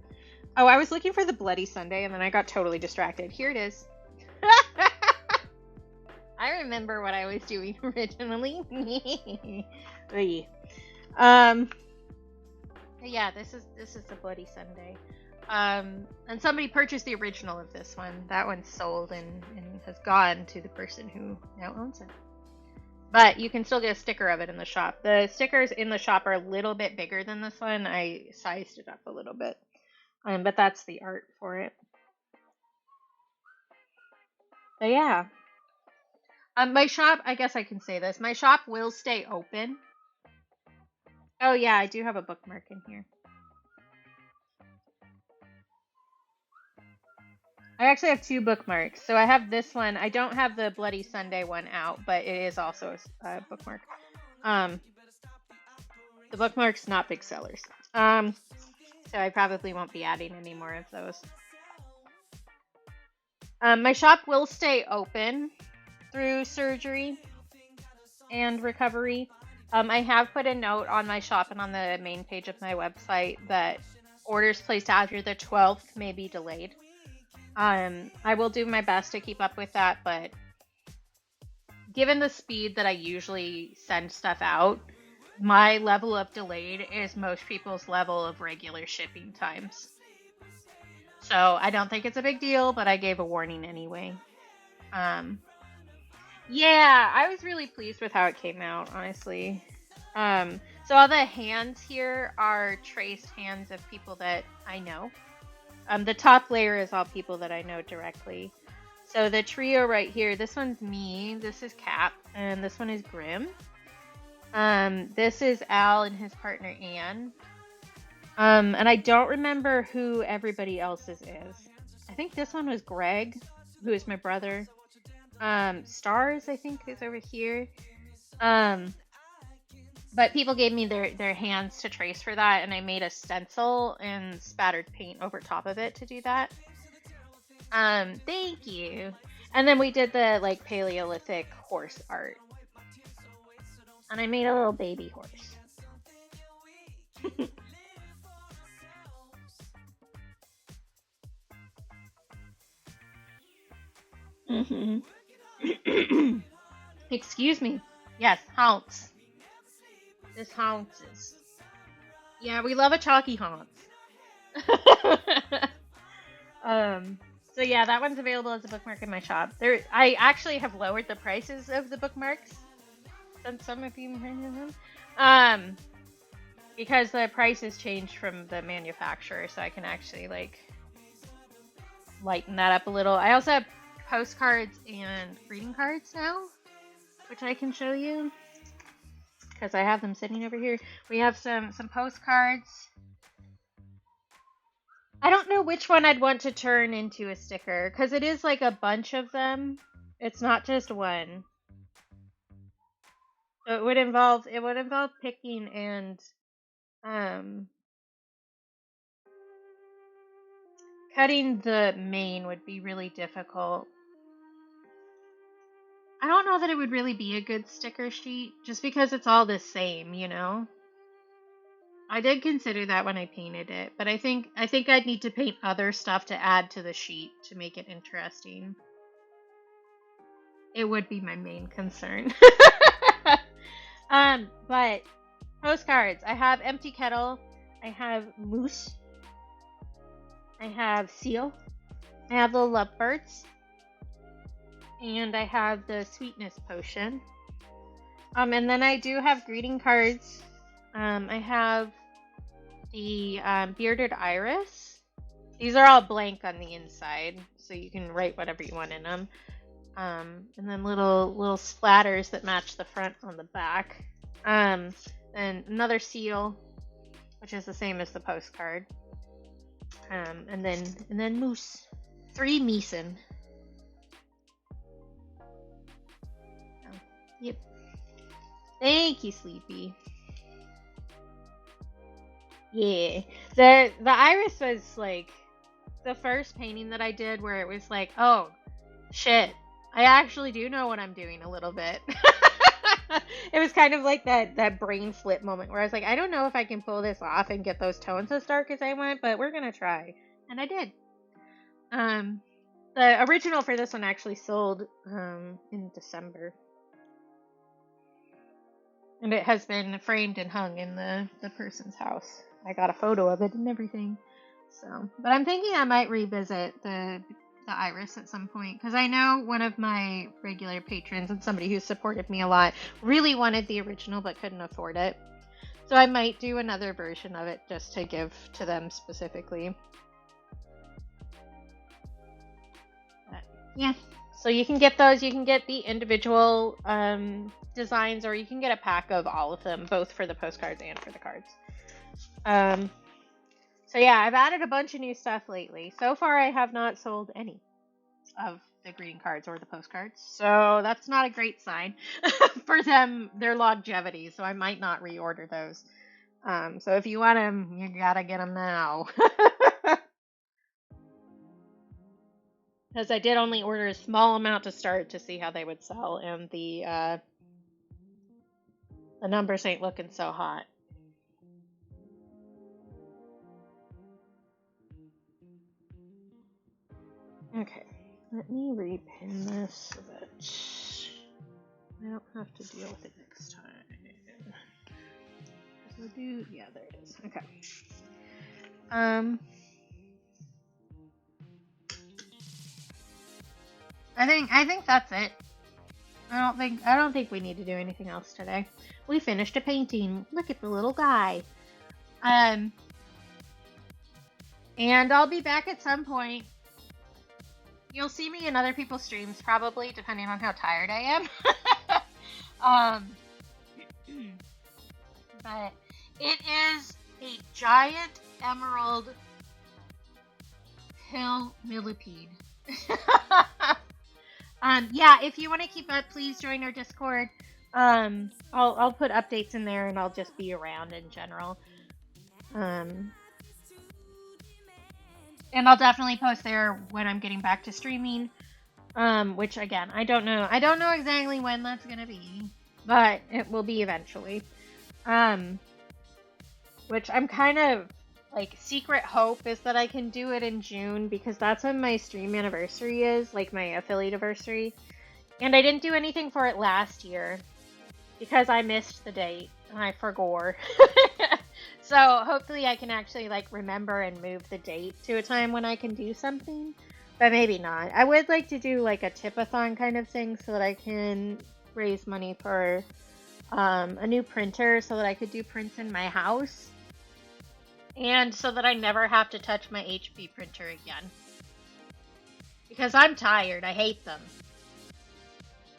Oh, I was looking for the Bloody Sunday and then I got totally distracted. Here it is. I remember what I was doing originally. Yeah, this is the Bloody Sunday. And somebody purchased the original of this one. That one's sold and has gone to the person who now owns it. But you can still get a sticker of it in the shop. The stickers in the shop are a little bit bigger than this one. I sized it up a little bit. But that's the art for it. But yeah. My shop, I guess I can say this. My shop will stay open. Oh yeah, I do have a bookmark in here. I actually have 2 bookmarks. So I have this one. I don't have the Bloody Sunday one out, but it is also a bookmark. The bookmark's not big sellers. So I probably won't be adding any more of those. My shop will stay open through surgery and recovery. I have put a note on my shop and on the main page of my website that orders placed after the 12th may be delayed. I will do my best to keep up with that, but given the speed that I usually send stuff out, my level of delayed is most people's level of regular shipping times. So I don't think it's a big deal, but I gave a warning anyway. Yeah, I was really pleased with how it came out, honestly. So all the hands here are traced hands of people that I know. The top layer is all people that I know directly. So the trio right here, this one's me, this is Cap, and this one is Grim. This is Al and his partner Anne. And I don't remember who everybody else's is. I think this one was Greg, who is my brother. Stars, I think, is over here. But people gave me their hands to trace for that, and I made a stencil and spattered paint over top of it to do that. Thank you. And then we did the, like, Paleolithic horse art. And I made a little baby horse. Excuse me. Yes, haunts. This haunts. Yeah, we love a chalky haunts. So yeah, that one's available as a bookmark in my shop. I actually have lowered the prices of the bookmarks. Some of you heard of them. Because the prices changed from the manufacturer, so I can actually like lighten that up a little. I also have postcards and greeting cards now, which I can show you because I have them sitting over here. We have some postcards. I don't know which one I'd want to turn into a sticker because it is like a bunch of them. It's not just one. So it would involve picking and cutting the mane would be really difficult. I don't know that it would really be a good sticker sheet just because it's all the same, you know? I did consider that when I painted it, but I think I'd need to paint other stuff to add to the sheet to make it interesting. It would be my main concern. But postcards. I have Empty Kettle. I have Moose. I have Seal. I have the Lovebirds. And I have the Sweetness Potion. And then I do have greeting cards. I have the Bearded Iris. These are all blank on the inside, so you can write whatever you want in them. And then little splatters that match the front on the back. And another seal, which is the same as the postcard. And then moose. 3 Meeson. Oh, yep. Thank you, Sleepy. Yeah. The iris was like the first painting that I did where it was like, oh shit, I actually do know what I'm doing a little bit. It was kind of like that brain flip moment where I was like, I don't know if I can pull this off and get those tones as dark as I want, but we're gonna try. And I did. The original for this one actually sold in December. And it has been framed and hung in the person's house. I got a photo of it and everything. So, but I'm thinking I might revisit the iris at some point, because I know one of my regular patrons and somebody who supported me a lot really wanted the original but couldn't afford it. So I might do another version of it just to give to them specifically. But, yeah. So you can get those. You can get the individual designs, or you can get a pack of all of them, both for the postcards and for the cards. So yeah, I've added a bunch of new stuff lately. So far, I have not sold any of the greeting cards or the postcards. So that's not a great sign for them, their longevity. So I might not reorder those. So if you want them, you gotta get them now. Because I did only order a small amount to start to see how they would sell, and the numbers ain't looking so hot. Okay, let me repin this so that I don't have to deal with it next time. So yeah, there it is. Okay. I think that's it. I don't think we need to do anything else today. We finished a painting. Look at the little guy. And I'll be back at some point. You'll see me in other people's streams, probably, depending on how tired I am. But it is a giant emerald pill millipede. Yeah, if you want to keep up, please join our Discord. I'll put updates in there, and I'll just be around in general. And I'll definitely post there when I'm getting back to streaming. Which again, I don't know. I don't know exactly when that's gonna be, but it will be eventually. Which I'm kind of like, secret hope is that I can do it in June, because that's when my stream anniversary is, like my affiliate anniversary. And I didn't do anything for it last year because I missed the date and I forgot. So hopefully I can actually like remember and move the date to a time when I can do something, but maybe not. I would like to do like a tip-a-thon kind of thing so that I can raise money for a new printer so that I could do prints in my house, and so that I never have to touch my HP printer again, because I'm tired. I hate them.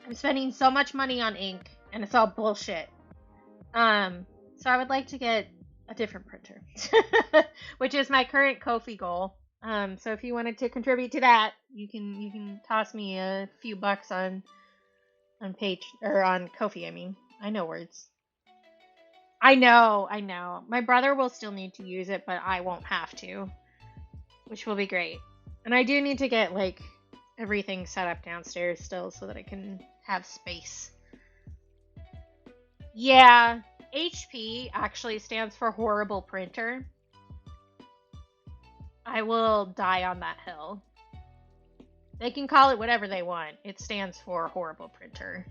I'm spending so much money on ink and it's all bullshit. So I would like to get a different printer, which is my current Ko-fi goal. So if you wanted to contribute to that, you can toss me a few bucks on page, or on Ko-fi. I mean, I know words. I know. My brother will still need to use it, but I won't have to, which will be great. And I do need to get like everything set up downstairs still so that I can have space. Yeah. HP actually stands for horrible printer. I will die on that hill. They can call it whatever they want. It stands for horrible printer.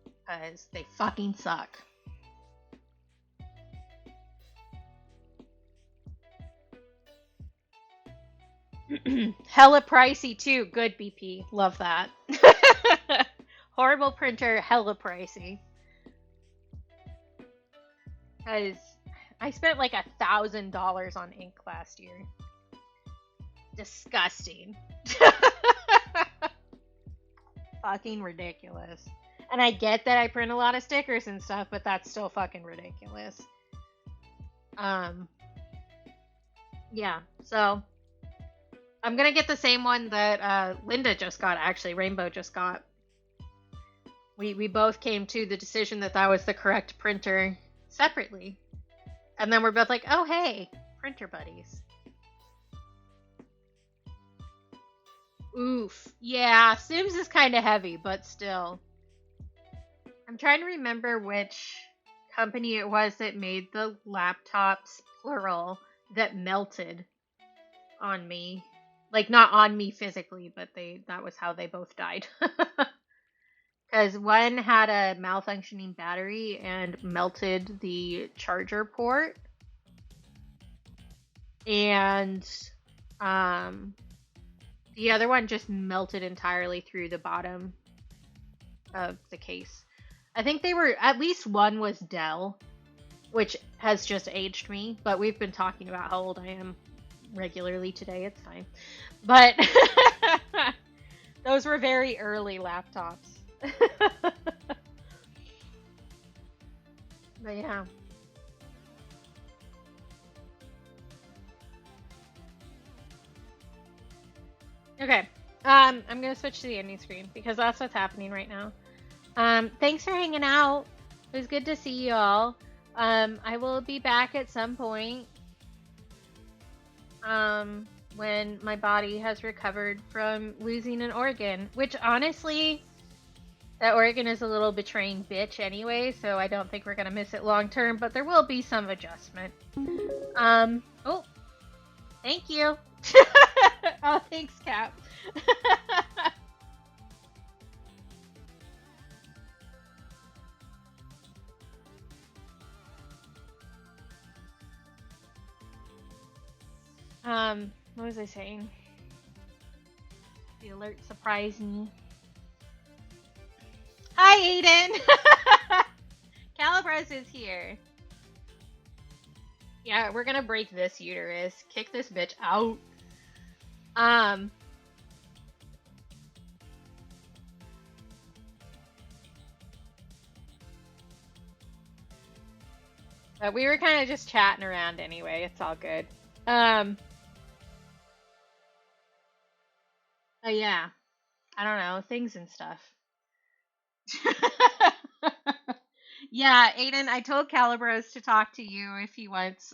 Because they fucking suck. Hella pricey too. Good BP. Love that. Horrible printer, hella pricey. Because I spent like $1,000 on ink last year. Disgusting. fucking ridiculous. And I get that I print a lot of stickers and stuff, but that's still fucking ridiculous. Yeah, so I'm gonna get the same one that Linda just got, actually. Rainbow just got. We both came to the decision that that was the correct printer separately. And then we're both like, oh hey, printer buddies. Oof. Yeah, Sims is kind of heavy, but still. I'm trying to remember which company it was that made the laptops, plural, that melted on me. Like, not on me physically, but that was how they both died. Because one had a malfunctioning battery and melted the charger port. And the other one just melted entirely through the bottom of the case. I think they were, at least one was Dell, which has just aged me, but we've been talking about how old I am regularly today. It's fine. But those were very early laptops. But yeah. Okay. I'm gonna switch to the ending screen because that's what's happening right now. Thanks for hanging out. It was good to see you all. I will be back at some point. When my body has recovered from losing an organ, which honestly, that organ is a little betraying bitch anyway, so I don't think we're gonna miss it long term, but there will be some adjustment. Oh, thank you. Oh, thanks, Cap. What was I saying? The alert surprised me. Hi, Aiden! Calibros is here. Yeah, we're gonna break this uterus. Kick this bitch out. But we were kind of just chatting around anyway. It's all good. But yeah, I don't know, things and stuff. Yeah, Aiden, I told Calibros to talk to you if he wants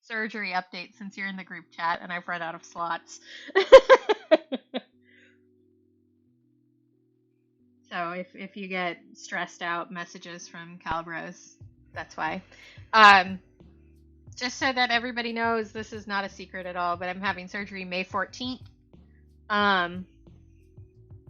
surgery updates since you're in the group chat and I've run out of slots. So if you get stressed out messages from Calibros, that's why. Just so that everybody knows, this is not a secret at all, but I'm having surgery May 14th. I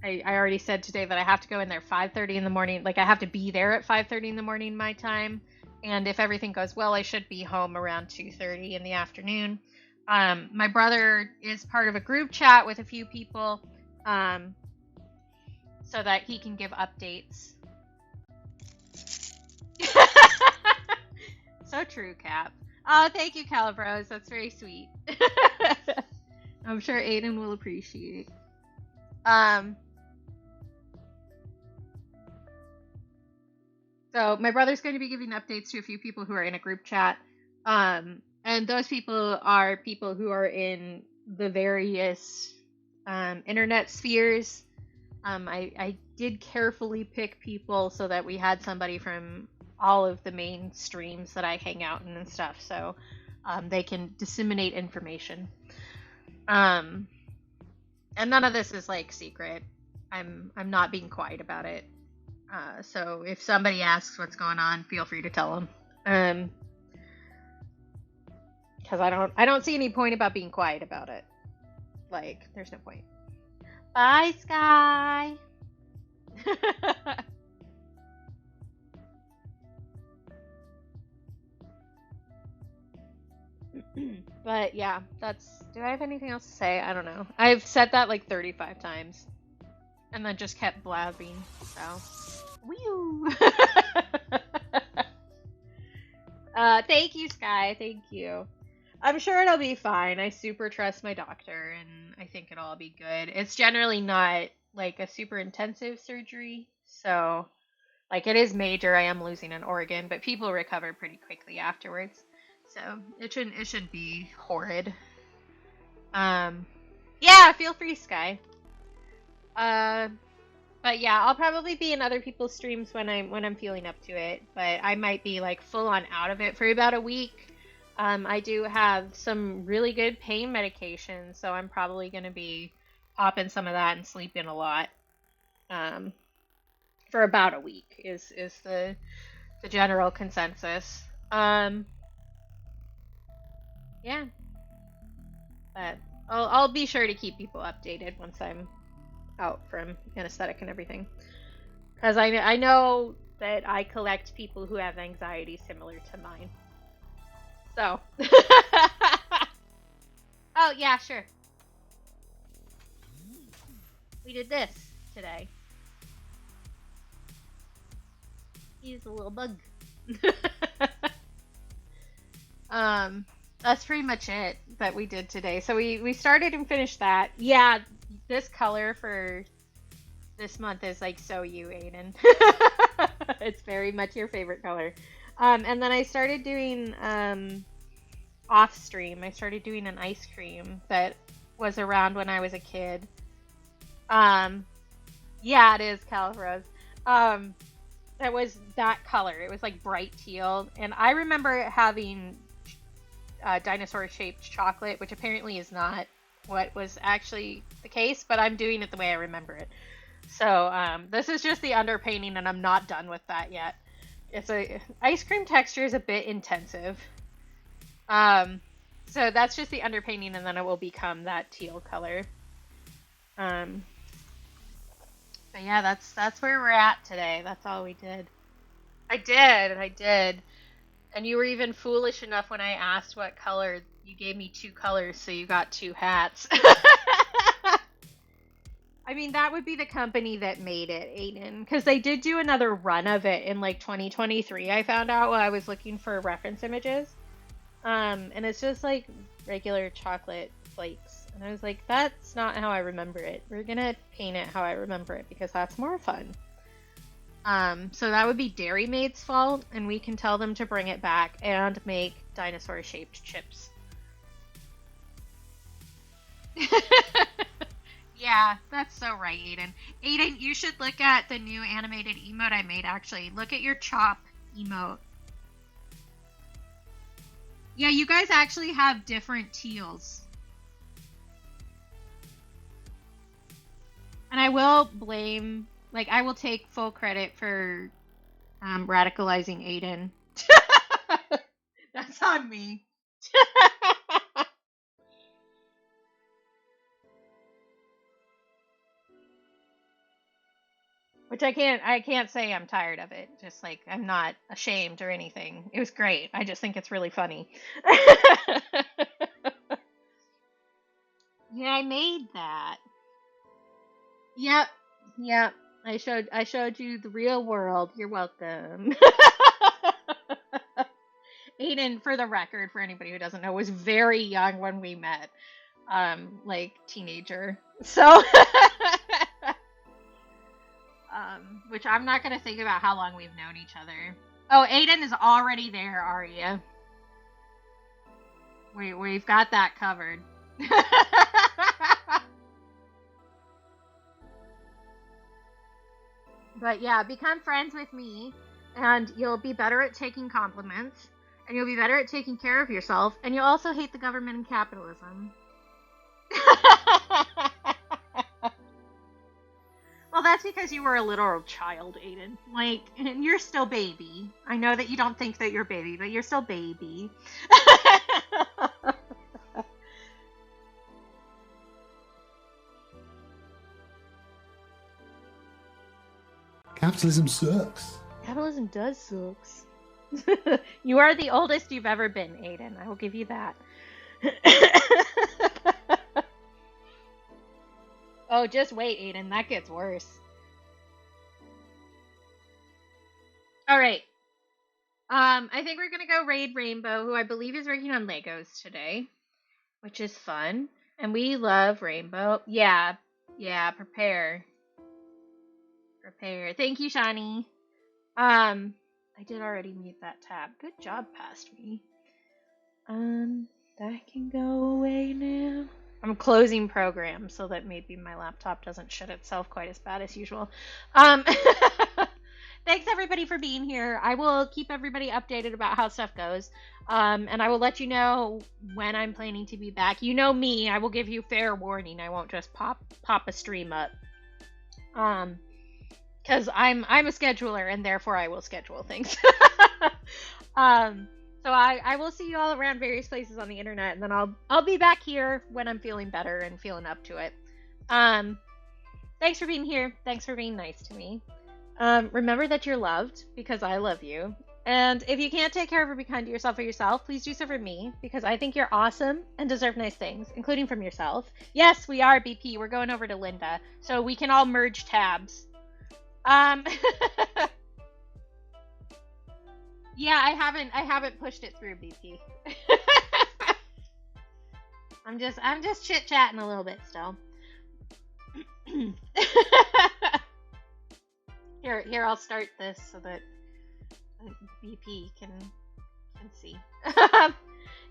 already said today that I have to go in there 5:30 in the morning. Like, I have to be there at 5:30 in the morning my time. And if everything goes well, I should be home around 2:30 in the afternoon. My brother is part of a group chat with a few people, so that he can give updates. So true, Cap. Oh, thank you, Calibros. That's very sweet. I'm sure Aiden will appreciate. So my brother's going to be giving updates to a few people who are in a group chat. And those people are people who are in the various internet spheres. I did carefully pick people so that we had somebody from all of the main streams that I hang out in and stuff, so they can disseminate information. And none of this is like secret. I'm not being quiet about it. So if somebody asks what's going on, feel free to tell them. Because I don't see any point about being quiet about it. Like, there's no point. Bye, Sky. But yeah, do I have anything else to say? I don't know. I've said that like 35 times. And then just kept blabbing, so. Woo! Thank you, Sky. Thank you. I'm sure it'll be fine. I super trust my doctor, and I think it'll all be good. It's generally not like a super intensive surgery. So, like, it is major. I am losing an organ, but people recover pretty quickly afterwards. So it shouldn't be horrid. Yeah, feel free, Sky. But yeah, I'll probably be in other people's streams when I'm feeling up to it. But I might be like full on out of it for about a week. I do have some really good pain medication, so I'm probably gonna be popping some of that and sleeping a lot. For about a week is the general consensus. Yeah, but I'll be sure to keep people updated once I'm out from anesthetic and everything, because I know that I collect people who have anxiety similar to mine. So, oh yeah, sure. We did this today. He's a little bug. That's pretty much it that we did today. So we started and finished that. Yeah, this color for this month is like so you, Aiden. It's very much your favorite color. And then I started doing off stream. I started doing an ice cream that was around when I was a kid. Yeah, it is Califrose. It was that color. It was like bright teal, and I remember having dinosaur-shaped chocolate, which apparently is not what was actually the case, but I'm doing it the way I remember it. So this is just the underpainting, and I'm not done with that yet. Ice cream texture is a bit intensive. So that's just the underpainting, and then it will become that teal color. But yeah, that's where we're at today. That's all we did. I did. And you were even foolish enough when I asked what color. You gave me 2 colors, so you got 2 hats. I mean, that would be the company that made it, Aiden. Because they did do another run of it in like 2023, I found out while I was looking for reference images. And it's just like regular chocolate flakes. And I was like, that's not how I remember it. We're gonna paint it how I remember it because that's more fun. So that would be Dairy Maid's fault, and we can tell them to bring it back and make dinosaur-shaped chips. Yeah, that's so right, Aiden. Aiden, you should look at the new animated emote I made, actually. Look at your chop emote. Yeah, you guys actually have different teals. And I will blame, like, I will take full credit for radicalizing Aiden. That's on me. Which I can't say I'm tired of it. Just like, I'm not ashamed or anything. It was great. I just think it's really funny. Yeah, I made that. Yep. I showed you the real world. You're welcome. Aiden, for the record, for anybody who doesn't know, was very young when we met. Like teenager. So which I'm not gonna think about how long we've known each other. Oh, Aiden is already there, Aria. We've got that covered. But yeah, become friends with me, and you'll be better at taking compliments, and you'll be better at taking care of yourself, and you'll also hate the government and capitalism. Well, that's because you were a literal child, Aiden. Like, and you're still baby. I know that you don't think that you're baby, but you're still baby. Capitalism sucks. Capitalism does sucks. You are the oldest you've ever been, Aiden. I will give you that. Oh, just wait, Aiden. That gets worse. Alright. I think we're gonna go raid Rainbow, who I believe is working on Legos today. Which is fun. And we love Rainbow. Yeah, prepare. Prepare. Thank you, Shani. I did already meet that tab. Good job, past me. That can go away now. I'm closing program so that maybe my laptop doesn't shut itself quite as bad as usual. Thanks everybody for being here. I will keep everybody updated about how stuff goes. And I will let you know when I'm planning to be back. You know me, I will give you fair warning. I won't just pop a stream up. Because I'm a scheduler and therefore I will schedule things. So I will see you all around various places on the internet, and then I'll be back here when I'm feeling better and feeling up to it. Thanks for being here. Thanks for being nice to me. Remember that you're loved because I love you. And if you can't take care of or be kind to yourself or yourself, please do so for me because I think you're awesome and deserve nice things, including from yourself. Yes, we are BP. We're going over to Linda, so we can all merge tabs. Yeah, I haven't pushed it through, BP. I'm just chit-chatting a little bit still. Here, I'll start this so that BP can see.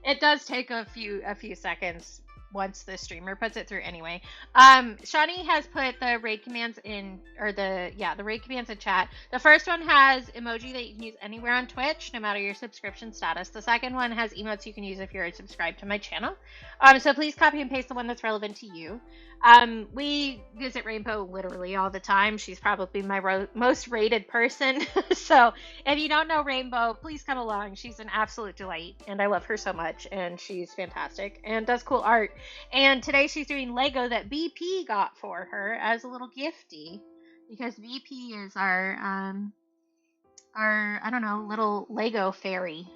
It does take a few seconds once the streamer puts it through anyway. Shawnee has put the raid commands in, or the raid commands in chat. The first one has emoji that you can use anywhere on Twitch, no matter your subscription status. The second one has emotes you can use if you're subscribed to my channel. So please copy and paste the one that's relevant to you. We visit Rainbow literally all the time. She's probably my most rated person. So if you don't know Rainbow, please come along. She's an absolute delight, and I love her so much, and she's fantastic and does cool art. And today she's doing Lego that BP got for her as a little gifty, because BP is our I don't know, little Lego fairy.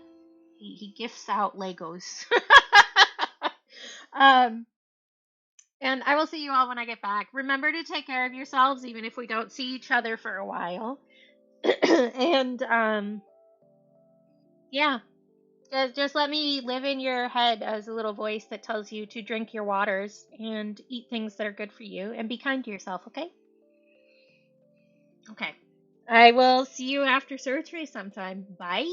He gifts out Legos. And I will see you all when I get back. Remember to take care of yourselves, even if we don't see each other for a while. And, yeah. Just let me live in your head as a little voice that tells you to drink your waters and eat things that are good for you and be kind to yourself, okay? Okay. I will see you after surgery sometime. Bye.